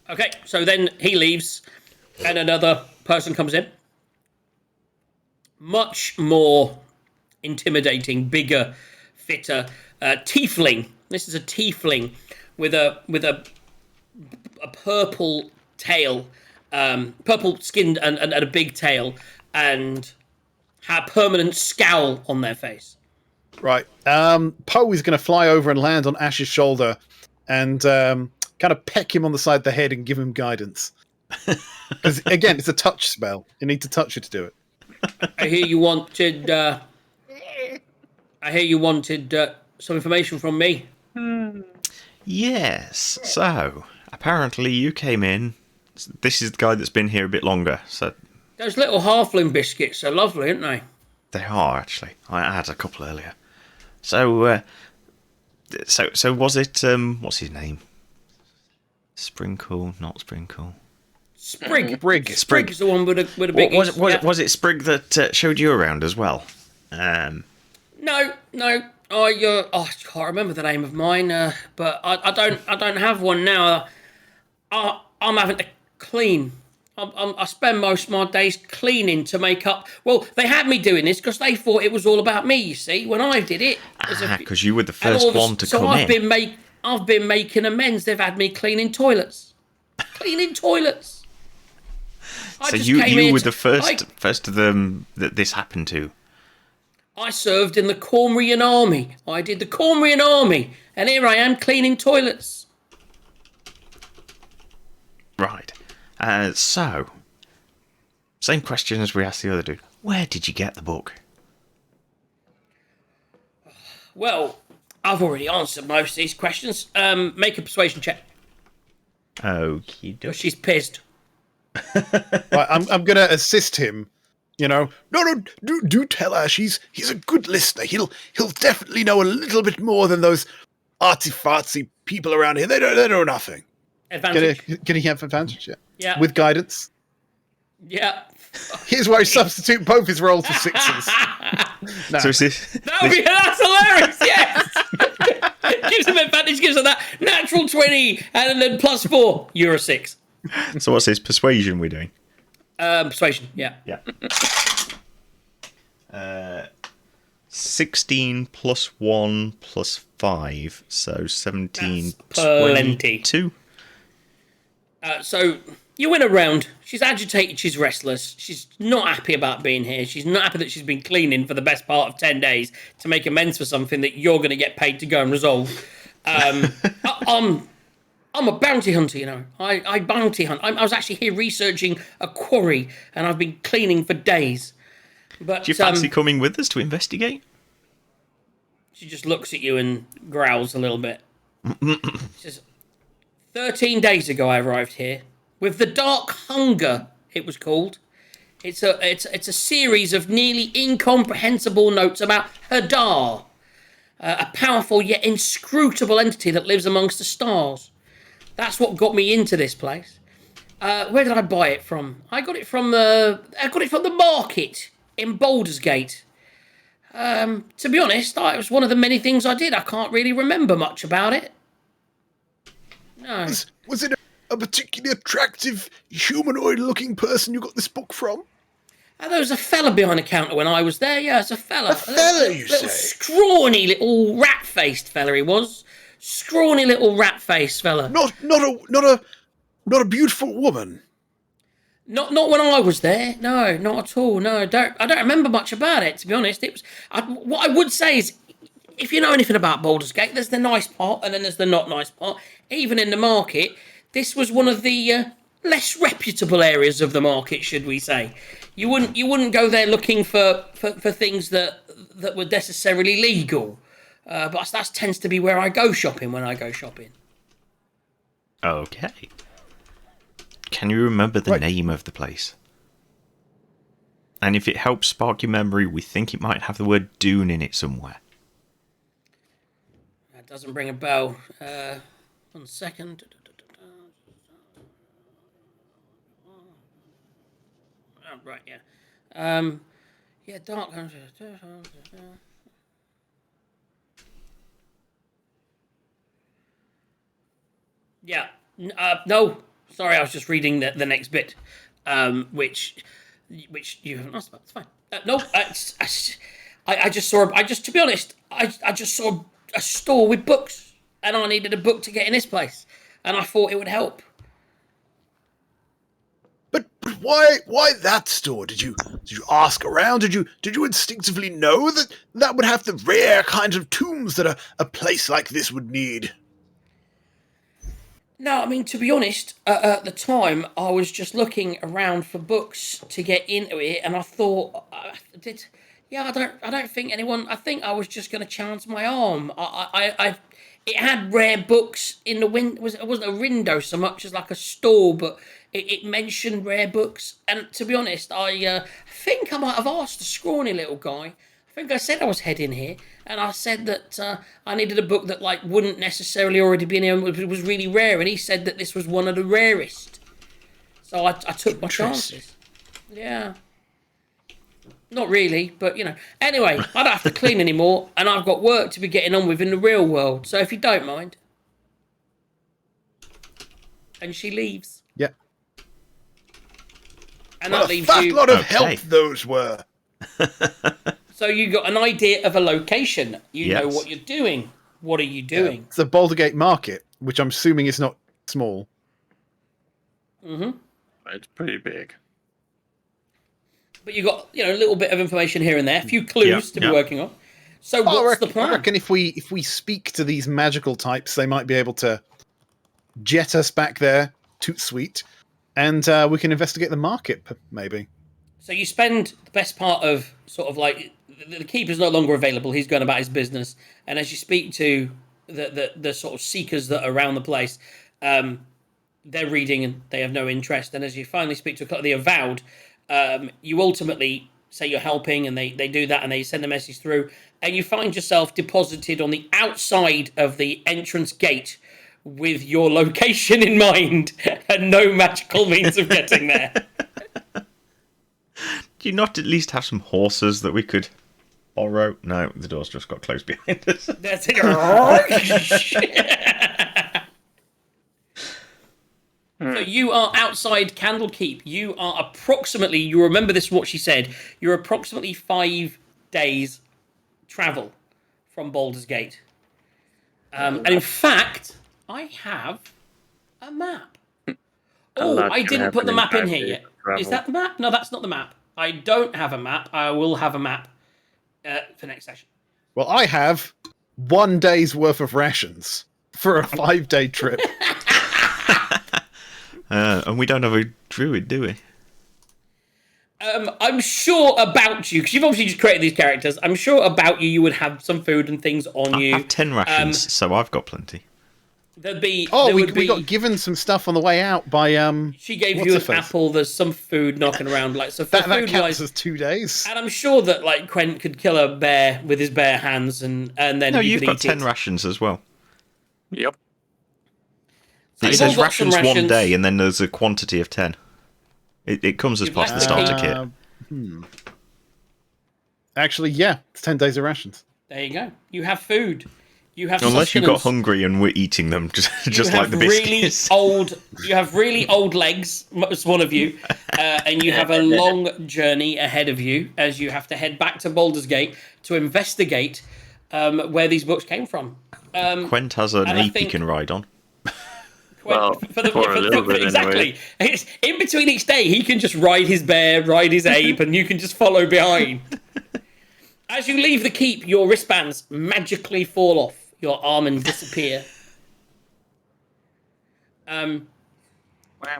Okay, so then he leaves, and another person comes in. Much more intimidating, bigger, fitter, tiefling. This is a tiefling with a purple tail, purple skinned and a big tail, and a permanent scowl on their face. Right. Poe is going to fly over and land on Ash's shoulder, and kind of peck him on the side of the head and give him guidance. Because again, it's a touch spell. You need to touch it to do it. I hear you wanted some information from me. Yes. So apparently you came in. This is the guy that's been here a bit longer. So those little halfling biscuits are lovely, aren't they? They are actually. I had a couple earlier. So was it? What's his name? Sprinkle, not Sprinkle. Sprig. Sprig is the one with a big. Was it Sprig that showed you around as well? No. I can't remember the name of mine, but I don't have one now. I'm having to clean. I spend most of my days cleaning to make up. Well, they had me doing this because they thought it was all about me, you see, when I did it. Because you were the first one to come in. I've been making amends. They've had me cleaning toilets. Cleaning toilets. So you were the first of them that this happened to. I served in the Cormorian Army. I did the Cormorian Army. And here I am cleaning toilets. Right. So, same question as we asked the other dude. Where did you get the book? Well, I've already answered most of these questions. Make a persuasion check. Okie doke. She's pissed. Right, I'm going to assist him. You know, no, do tell her he's a good listener. He'll definitely know a little bit more than those artsy-fartsy people around here. They know nothing. Advantage. Can he have advantage? Yeah. With guidance? Yeah. Here's where I substitute both his rolls for sixes. No. So that's hilarious, yes! Gives him advantage, gives him that natural 20, and then +4. You're a 6. So what's his persuasion we're doing? Persuasion, yeah. Yeah. 16 plus 1 plus 5, so 17, That's plenty. 22. So you win a round. She's agitated, she's restless, she's not happy about being here, she's not happy that she's been cleaning for the best part of 10 days to make amends for something that you're going to get paid to go and resolve. I'm a bounty hunter, you know. I bounty hunt. I was actually here researching a quarry, and I've been cleaning for days. But do you fancy coming with us to investigate? She just looks at you and growls a little bit. She says, 13 days ago I arrived here with the Dark Hunger, it was called. It's a series of nearly incomprehensible notes about Hadar, a powerful yet inscrutable entity that lives amongst the stars. That's what got me into this place. Where did I buy it from? I got it from the market in Baldur's Gate. To be honest, it was one of the many things I did. I can't really remember much about it. No. Was it a particularly attractive humanoid-looking person you got this book from? There was a fella behind the counter when I was there. Yeah, it's a fella. A fella, you little say? Scrawny little rat-faced fella he was. Scrawny little rat-faced fella. Not a beautiful woman. Not when I was there. No, not at all. No, I don't remember much about it, to be honest. What I would say is, if you know anything about Baldur's Gate, there's the nice part and then there's the not nice part. Even in the market, this was one of the less reputable areas of the market, should we say. You wouldn't go there looking for things that were necessarily legal. But that tends to be where I go shopping when I go shopping. Okay. Can you remember the name of the place? And if it helps spark your memory, we think it might have the word Dune in it somewhere. That doesn't ring a bell. 1 second. Oh, right, yeah. Yeah, Dark... Yeah. No. Sorry, I was just reading the next bit, which you haven't asked about. It's fine. No, I just saw. To be honest, I just saw a store with books, and I needed a book to get in this place, and I thought it would help. But why that store? Did you ask around? Did you instinctively know that would have the rare kinds of tombs that a place like this would need? No, I mean, to be honest, at the time, I was just looking around for books to get into it, and I thought, I don't think anyone, I think I was just going to chance my arm. It had rare books in the window. It wasn't a window so much as like a store, but it mentioned rare books. And to be honest, I think I might have asked the scrawny little guy. I think I said I was heading here, and I said that I needed a book that wouldn't necessarily already be in here, it was really rare, and he said that this was one of the rarest. So I took my chances. Yeah. Not really, but Anyway, I don't have to clean anymore, and I've got work to be getting on with in the real world, so if you don't mind. And she leaves. Yeah. And what that a leaves fat you. lot of help those were. So you got an idea of a location. You know what you're doing. What are you doing? It's the Baldur's Gate Market, which I'm assuming is not small. Mm-hmm. It's pretty big. But you got a little bit of information here and there, a few clues to be working on. So what's the plan? I reckon if we speak to these magical types, they might be able to jet us back there, toot sweet, and we can investigate the market, maybe. So you spend the best part of sort of like the keeper's no longer available. He's going about his business, and as you speak to the sort of seekers that are around the place, they're reading and they have no interest. And as you finally speak to a couple of the avowed, you ultimately say you're helping, and they do that, and they send a message through, and you find yourself deposited on the outside of the entrance gate with your location in mind and no magical means of getting there. Do you not at least have some horses that we could borrow? No, the door's just got closed behind us. That's it. So you are outside Candlekeep. You are approximately, you remember this, what she said, you're approximately 5 days travel from Baldur's Gate. And in fact, I have a map. Oh, I didn't put the map in here yet. Is that the map? No, that's not the map. I don't have a map. I will have a map for next session. Well, I have 1 day's worth of rations for a 5-day trip. And we don't have a druid, do we? I'm sure about you, because you've obviously just created these characters. I'm sure about you would have some food and things on you. I have 10 rations, so I've got plenty. There'd be. We got given some stuff on the way out by She gave you an apple. There's some food knocking around, like so. For that counts as 2 days. And I'm sure that like Quent could kill a bear with his bare hands, and then you've got 10 rations as well. Yep. So it says rations 1 day, and then there's a quantity of 10. It comes as part of the starter kit. Actually, yeah, it's 10 days of rations. There you go. You have food. You have unless you got hungry and we're eating them, just like the biscuits. You have really old legs, most one of you, and you have a long journey ahead of you as you have to head back to Baldur's Gate to investigate where these books came from. Quent has an ape he can ride on. Exactly. It's in between each day, he can just ride his bear, ride his ape, and you can just follow behind. As you leave the keep, your wristbands magically fall off your arm and disappear. I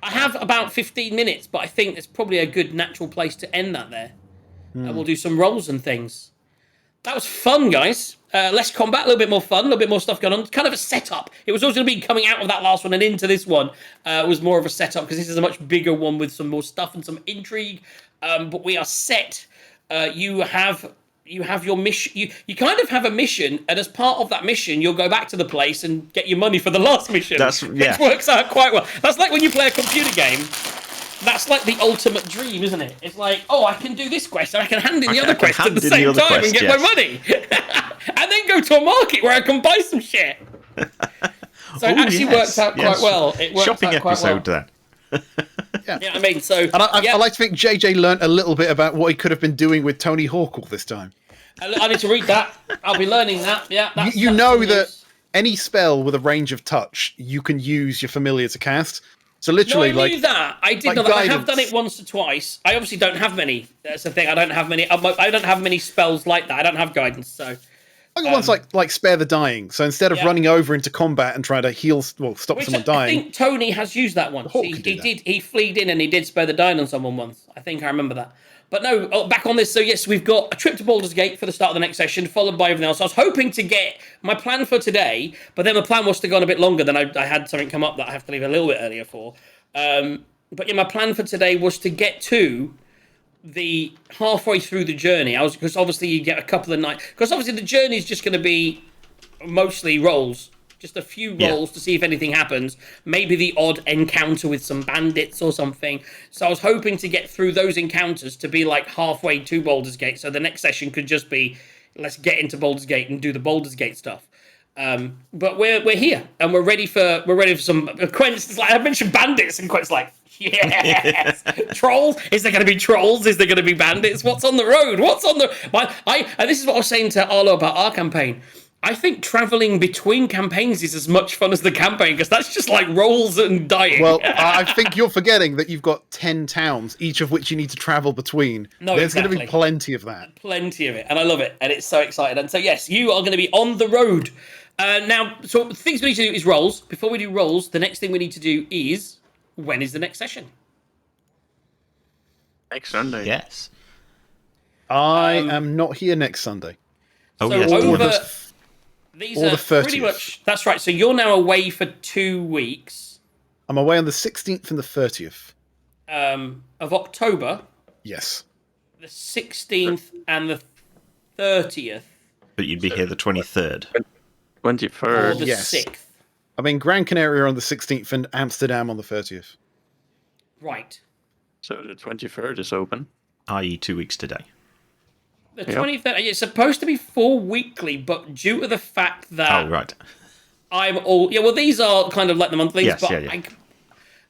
have about 15 minutes, but I think it's probably a good natural place to end that there. We'll do some rolls and things. That was fun, guys. Less combat, a little bit more fun, a little bit more stuff going on. Kind of a setup. It was always going to be coming out of that last one and into this one. Was more of a setup because this is a much bigger one with some more stuff and some intrigue. But we are set. You have your mission. You kind of have a mission, and as part of that mission, you'll go back to the place and get your money for the last mission. Which works out quite well. That's like when you play a computer game. That's like the ultimate dream, isn't it? It's like, I can do this quest, and I can hand in the other quest at the same time and get my money. And then go to a market where I can buy some shit. So it actually works out quite well. It works Shopping out quite episode well. then. Yeah, I mean, so... And I like to think JJ learnt a little bit about what he could have been doing with Tony Hawk all this time. I need to read that. I'll be learning that. Yeah, that's that any spell with a range of touch, you can use your familiar to cast. So literally, I knew that. I did know that. I have done it once or twice. I obviously don't have many. That's the thing. I don't have many. I don't have many spells like that. I don't have guidance. So I got ones like Spare the Dying. So instead of running over into combat and trying to stop someone dying. I think Tony has used that once. He did. He fleed in and he did Spare the Dying on someone once. I think I remember that. But no, back on this. So yes, we've got a trip to Baldur's Gate for the start of the next session, followed by everything else. I was hoping to get my plan for today, but then my plan was to go on a bit longer. Then I had something come up that I have to leave a little bit earlier for. But yeah, my plan for today was to get to the halfway through the journey. Because obviously you get a couple of nights. Because obviously the journey is just going to be mostly rolls, just a few rolls to see if anything happens. Maybe the odd encounter with some bandits or something. So I was hoping to get through those encounters to be like halfway to Baldur's Gate. So the next session could just be, let's get into Baldur's Gate and do the Baldur's Gate stuff. But we're here and we're ready for some. Quent's like, I mentioned bandits, and Quent's like, yes, trolls. Is there going to be trolls? Is there going to be bandits? What's on the road? What's on the? And this is what I was saying to Arlo about our campaign. I think traveling between campaigns is as much fun as the campaign, because that's just like rolls and dying. Well, I think you're forgetting that you've got 10 towns, each of which you need to travel between. No, There's going to be plenty of that. Plenty of it, and I love it, and it's so exciting. And so, yes, you are going to be on the road. Now, so things we need to do is rolls. Before we do rolls, the next thing we need to do is, when is the next session? Next Sunday. Yes. I am not here next Sunday. Oh, so yes. These or are the 30th. pretty much. That's right. So you're now away for 2 weeks. I'm away on the 16th and the 30th. Of October. Yes. The 16th and the 30th. But you'd be here the 23rd. 23rd. Or the Yes. 6th. I'm in Gran Canaria on the 16th and Amsterdam on the 30th. Right. So the 23rd is open. I.e. 2 weeks today. The 23rd. It's supposed to be 4 weekly, but due to the fact that Oh, right. I'm all... Yeah, well, these are kind of like the monthlies, Yes, but yeah.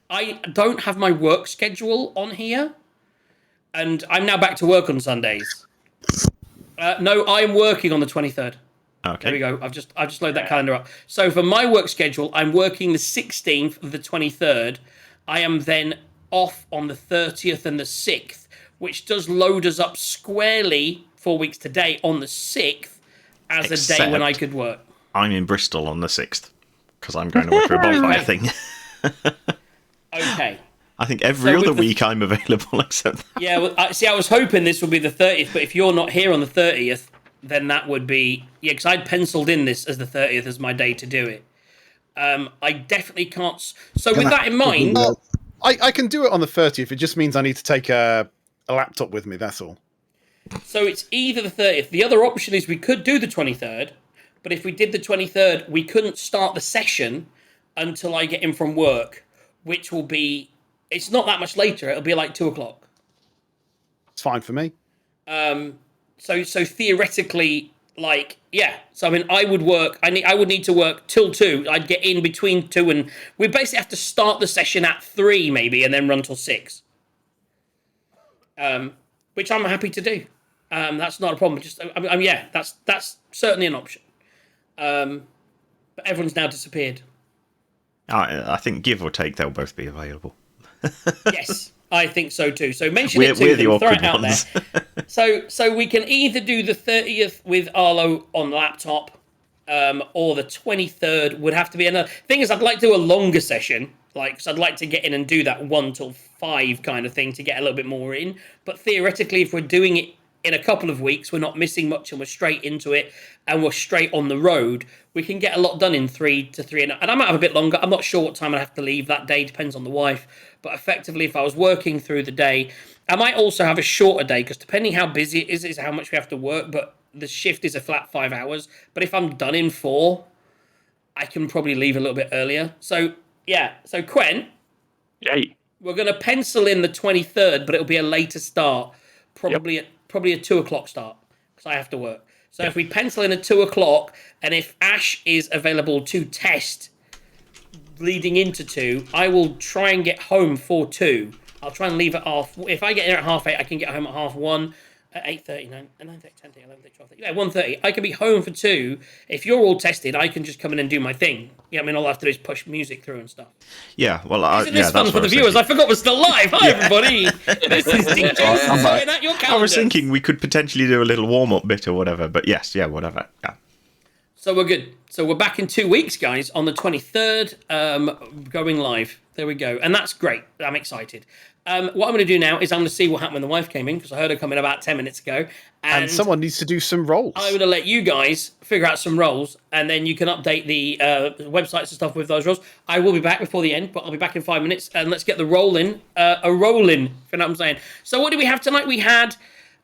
I don't have my work schedule on here, and I'm now back to work on Sundays. No, I'm working on the 23rd. Okay. There we go. I've just loaded that calendar up. So for my work schedule, I'm working the 16th of the 23rd. I am then off on the 30th and the 6th, which does load us up squarely 4 weeks today on the 6th as a day when I could work. I'm in Bristol on the 6th because I'm going to work for a bonfire thing. Okay. I think every other week I'm available except that. Yeah, well, I was hoping this would be the 30th, but if you're not here on the 30th, then that would be... Yeah, because I'd penciled in this as the 30th as my day to do it. I definitely can't... So with that in mind... I can do it on the 30th. It just means I need to take a laptop with me, that's all. So it's either the 30th. The other option is we could do the 23rd, but if we did the 23rd, we couldn't start the session until I get in from work, which will be... It's not that much later. It'll be like 2 o'clock. It's fine for me. So theoretically, like, yeah. So I mean, I would need to work till 2. I'd get in between 2 and we basically have to start the session at 3 maybe, and then run till 6. Which I'm happy to do. That's not a problem. Just, yeah, that's certainly an option. But everyone's now disappeared. I think give or take they'll both be available. Yes, I think so too. So mention it to we're them, the throw it awkward out ones. there. So we can either do the 30th with Arlo on laptop, or the 23rd would have to be another. Thing is, I'd like to do a longer session, because I'd like to get in and do that 1 till 5 kind of thing to get a little bit more in. But theoretically, if we're doing it in a couple of weeks, we're not missing much and we're straight into it and we're straight on the road, we can get a lot done in 3 to 3. And I might have a bit longer. I'm not sure what time I have to leave that day. Depends on the wife. But effectively, if I was working through the day, I might also have a shorter day because depending how busy it is how much we have to work. But the shift is a flat 5 hours. But if I'm done in 4, I can probably leave a little bit earlier. So, yeah. So, Quen, Yay. we're going to pencil in the 23rd, but it'll be a later start. Probably a 2 o'clock start because I have to work. So if we pencil in at 2 o'clock, and if Ash is available to test leading into 2, I will try and get home for 2. I'll try and leave at half. If I get there at 8:30, I can get home at 1:30, at 8:30, 9:30, 10:30, 11:30, 12:30. Yeah, 1:30. I can be home for 2. If you're all tested, I can just come in and do my thing. Yeah, I mean, all I have to do is push music through and stuff. Yeah, well, Isn't this fun for the viewers? I forgot we're still live. Hi, everybody. This is DJs sorting out your calendars. I was thinking we could potentially do a little warm-up bit or whatever, but yes, yeah, whatever. Yeah. So we're good. So we're back in 2 weeks, guys, on the 23rd, going live. There we go. And that's great. I'm excited. What I'm going to do now is I'm going to see what happened when the wife came in, because I heard her come in about 10 minutes ago. And someone needs to do some rolls. I'm going to let you guys figure out some rolls, and then you can update the websites and stuff with those rolls. I will be back before the end, but I'll be back in 5 minutes, and let's get the roll in. A roll in, if you know what I'm saying. So what did we have tonight? We had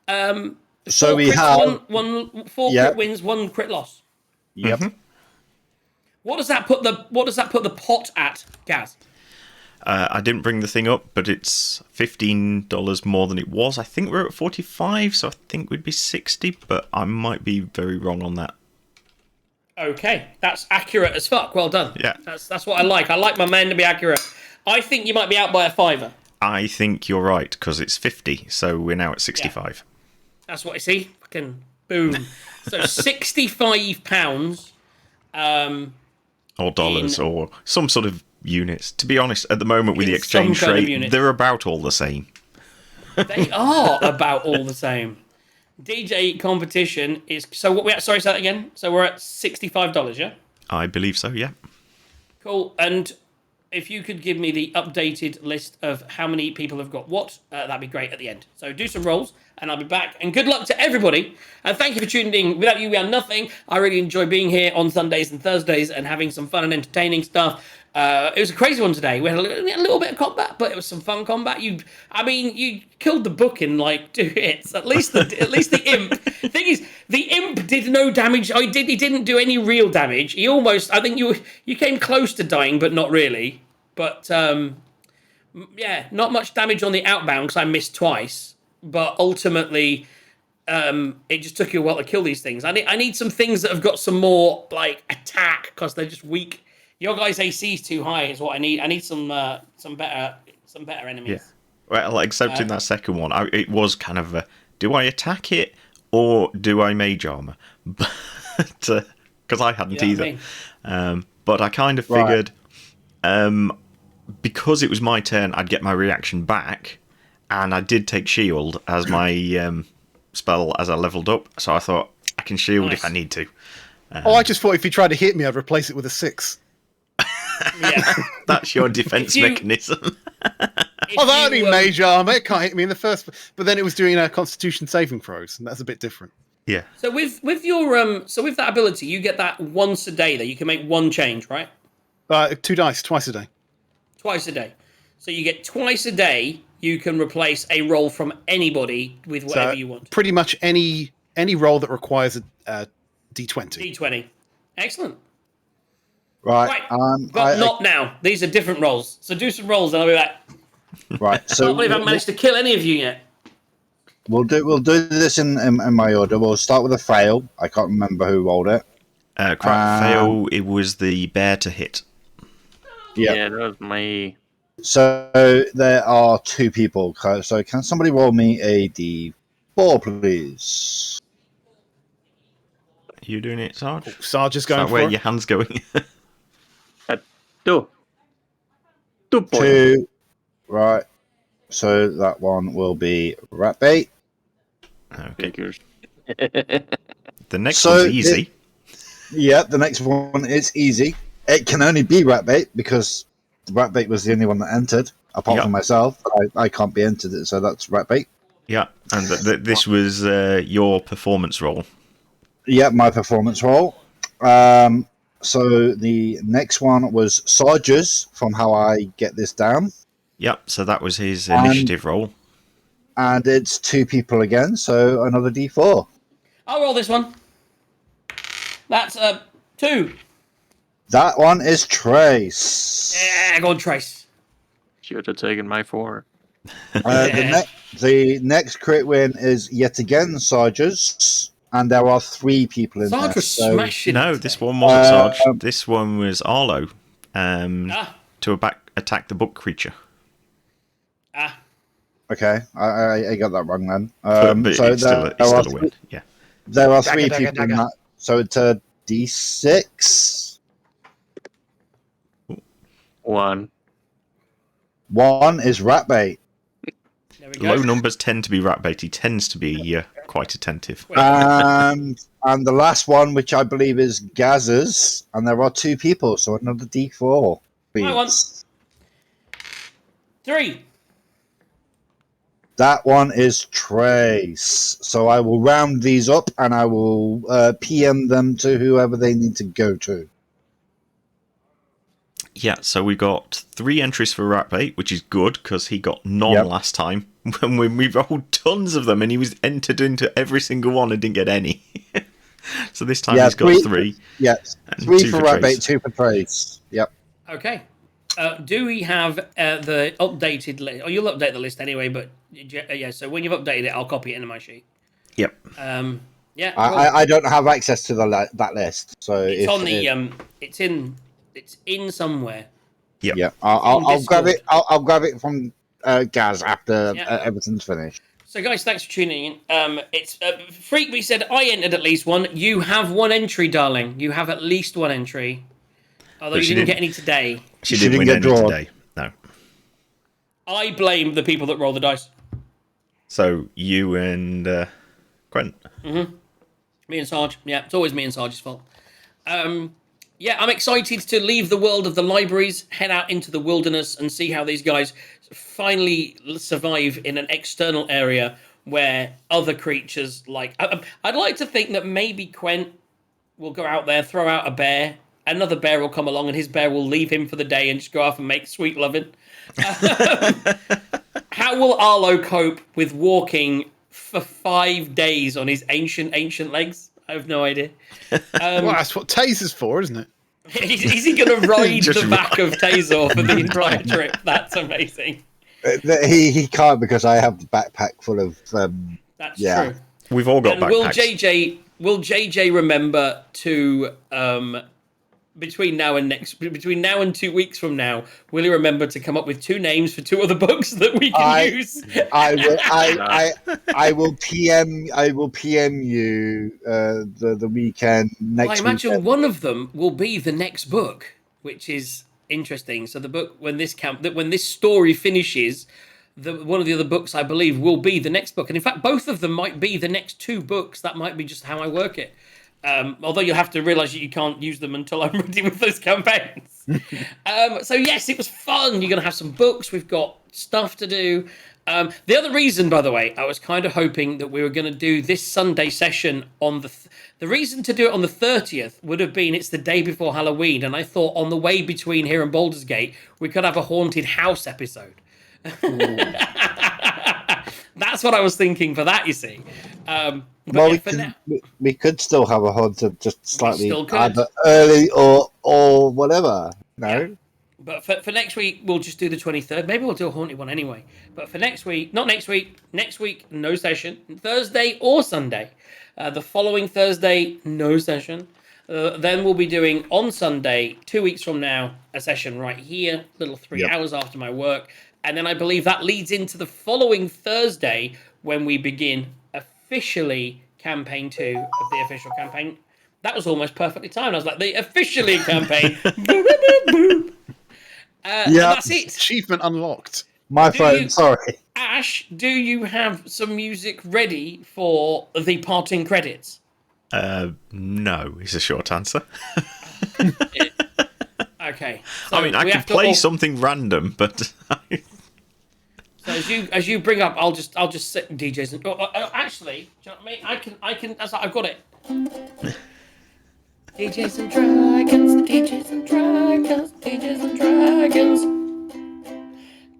So we crits, have four crit wins, 1 crit loss. Yep. Mm-hmm. What does that put the pot at, Gaz? I didn't bring the thing up, but it's $15 more than it was. I think we're at 45, so I think we'd be 60, but I might be very wrong on that. Okay, that's accurate as fuck. Well done. Yeah. That's what I like. I like my men to be accurate. I think you might be out by a fiver. I think you're right, because it's 50, so we're now at 65. Yeah. That's what I see. Fucking boom. So £65. Or dollars, or some sort of units. To be honest, at the moment with the exchange rate, they're about all the same. They are about all the same. DJ competition is... So what we at? Sorry, say that again. So we're at $65, yeah? I believe so, yeah. Cool. And if you could give me the updated list of how many people have got what, that'd be great at the end. So do some rolls, and I'll be back. And good luck to everybody. And thank you for tuning in. Without you, we are nothing. I really enjoy being here on Sundays and Thursdays and having some fun and entertaining stuff. It was a crazy one today. We had a little bit of combat, but it was some fun combat. You killed the book in like 2 hits. At least the imp. Thing is, the imp did no damage. He didn't do any real damage. He almost. I think you came close to dying, but not really. But yeah, not much damage on the outbound because I missed twice. But ultimately, it just took you a while to kill these things. I need some things that have got some more like attack because they're just weak. Your guys' AC is too high, is what I need. I need some better enemies. Yeah. Well, except in that second one, it was kind of a, do I attack it or do I mage armor? But because I hadn't either. But I kind of figured, because it was my turn, I'd get my reaction back, and I did take shield as my spell as I leveled up. So I thought I can shield if I need to. I just thought if you tried to hit me, I'd replace it with a 6. Yeah. That's your defense mechanism. That only mage armor. It can't hit me in the first. But then it was doing Constitution saving throws, and that's a bit different. Yeah. So with your with that ability, you get that once a day. That you can make one change, right? 2 dice, twice a day. Twice a day. So you get twice a day. You can replace a roll from anybody with whatever you want. Pretty much any roll that requires a D20. D20. Excellent. Right. But not now. These are different rolls. So do some rolls and I'll be back. Right. So I can't believe I haven't managed to kill any of you yet. We'll do this in my order. We'll start with a fail. I can't remember who rolled it. Fail. It was the bear to hit. Yeah, that was me. So there are 2 people. So can somebody roll me a D4, please? Are you doing it, Sarge? Sarge is going for where it. your hand's going? 2. 2 points. 2. Right. So that one will be rat bait. Okay. The next one's easy. The next one is easy. It can only be rat bait because the rat bait was the only one that entered, apart from myself. I can't be entered, so that's rat bait. Yeah, and this was your performance roll. Yeah, my performance roll. So the next one was Sarge's, from how I get this down. Yep, so that was his initiative roll. And it's 2 people again, so another D4. I'll roll this one. That's 2. That one is Trace. Yeah, go on, Trace. Should have taken my 4. The next crit win is yet again Sarge's. And there are 3 people in Sarge there. was smashing. No, this one wasn't Sarge. This one was Arlo to attack the book creature. Okay, I got that wrong then. But so it's still a win. Yeah. There are 3 people in that. So it's a D6. 1. 1 is rat bait. Low numbers tend to be rat bait. He tends to be quite attentive. And the last one, which I believe is Gaz's, and there are 2 people, so another D4. Please. 3. That one is Trace. So I will round these up and I will PM them to whoever they need to go to. Yeah, so we got 3 entries for Ratbait, which is good because he got none last time. When we rolled tons of them and he was entered into every single one and didn't get any. So this time he's got 3. Yes, 3 for Ratbait, 2 for Trace. Yep. Okay. Do we have the updated list? Oh, you'll update the list anyway, but yeah, so when you've updated it, I'll copy it into my sheet. Yep. Yeah, I don't have access to that list, so it's on the it's in somewhere. Yep. Yeah, I'll grab it. I'll grab it from Gaz after everything's finished. So, guys, thanks for tuning in. It's Freakby said I entered at least one. You have one entry, darling. You have at least one entry. Although you didn't get any today. She didn't win any today. No. I blame the people that roll the dice. So you and Quent. Mm-hmm. Me and Sarge. Yeah, it's always me and Sarge's fault. Yeah, I'm excited to leave the world of the libraries, head out into the wilderness, and see how these guys finally survive in an external area where other creatures like... I'd like to think that maybe Quent will go out there, throw out a bear, another bear will come along, and his bear will leave him for the day and just go off and make sweet loving. How will Arlo cope with walking for 5 days on his ancient legs? I have no idea. Well, that's what Taser's for, isn't it? Is he going to ride the back of Taser for the entire trip? That's amazing. He can't because I have the backpack full of. That's true. We've all got backpacks. Will JJ remember to between now and 2 weeks from now, will he remember to come up with 2 names for 2 other books that we can use? I will PM you the weekend next. I imagine weekend. one of them will be the next book, which is interesting. So the book when this story finishes, one of the other books I believe will be the next book, and in fact both of them might be the next 2 books. That might be just how I work it. Although you'll have to realise that you can't use them until I'm ready with those campaigns. So yes, it was fun. You're going to have some books. We've got stuff to do. The other reason, by the way, I was kind of hoping that we were going to do this Sunday session on the reason to do it on the 30th would have been it's the day before Halloween, and I thought on the way between here and Baldur's Gate we could have a haunted house episode. That's what I was thinking for that, you see. Well, we could still have a haunted, just slightly either early or whatever. No. Yeah. But for next week, we'll just do the 23rd. Maybe we'll do a haunted one anyway. But for next week, next week, no session. Thursday or Sunday. The following Thursday, no session. Then we'll be doing on Sunday, 2 weeks from now, a session right here, little 3 hours after my work. And then I believe that leads into the following Thursday when we begin officially campaign 2 of the official campaign. That was almost perfectly timed. I was like, the officially campaign. That's it. Achievement unlocked. My phone, sorry. Ash, do you have some music ready for the parting credits? No, is a short answer. Okay. So I mean, I could play something random, but... So as you bring up, I'll just set DJs. Actually, do you know what I mean? I can. I've got it. DJs and Dragons, DJs and Dragons, DJs and Dragons,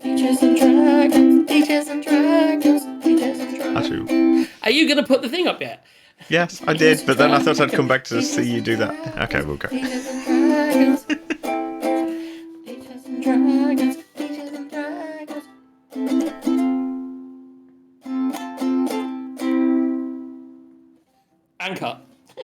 DJs and Dragons, DJs and Dragons, DJs and Dragons. Actually, are you gonna put the thing up yet? Yes, I did, but then I thought I'd come back to see you do that. Okay, we'll go. DJs and Dragons, DJs and Dragons, DJs and Dragons. And cut.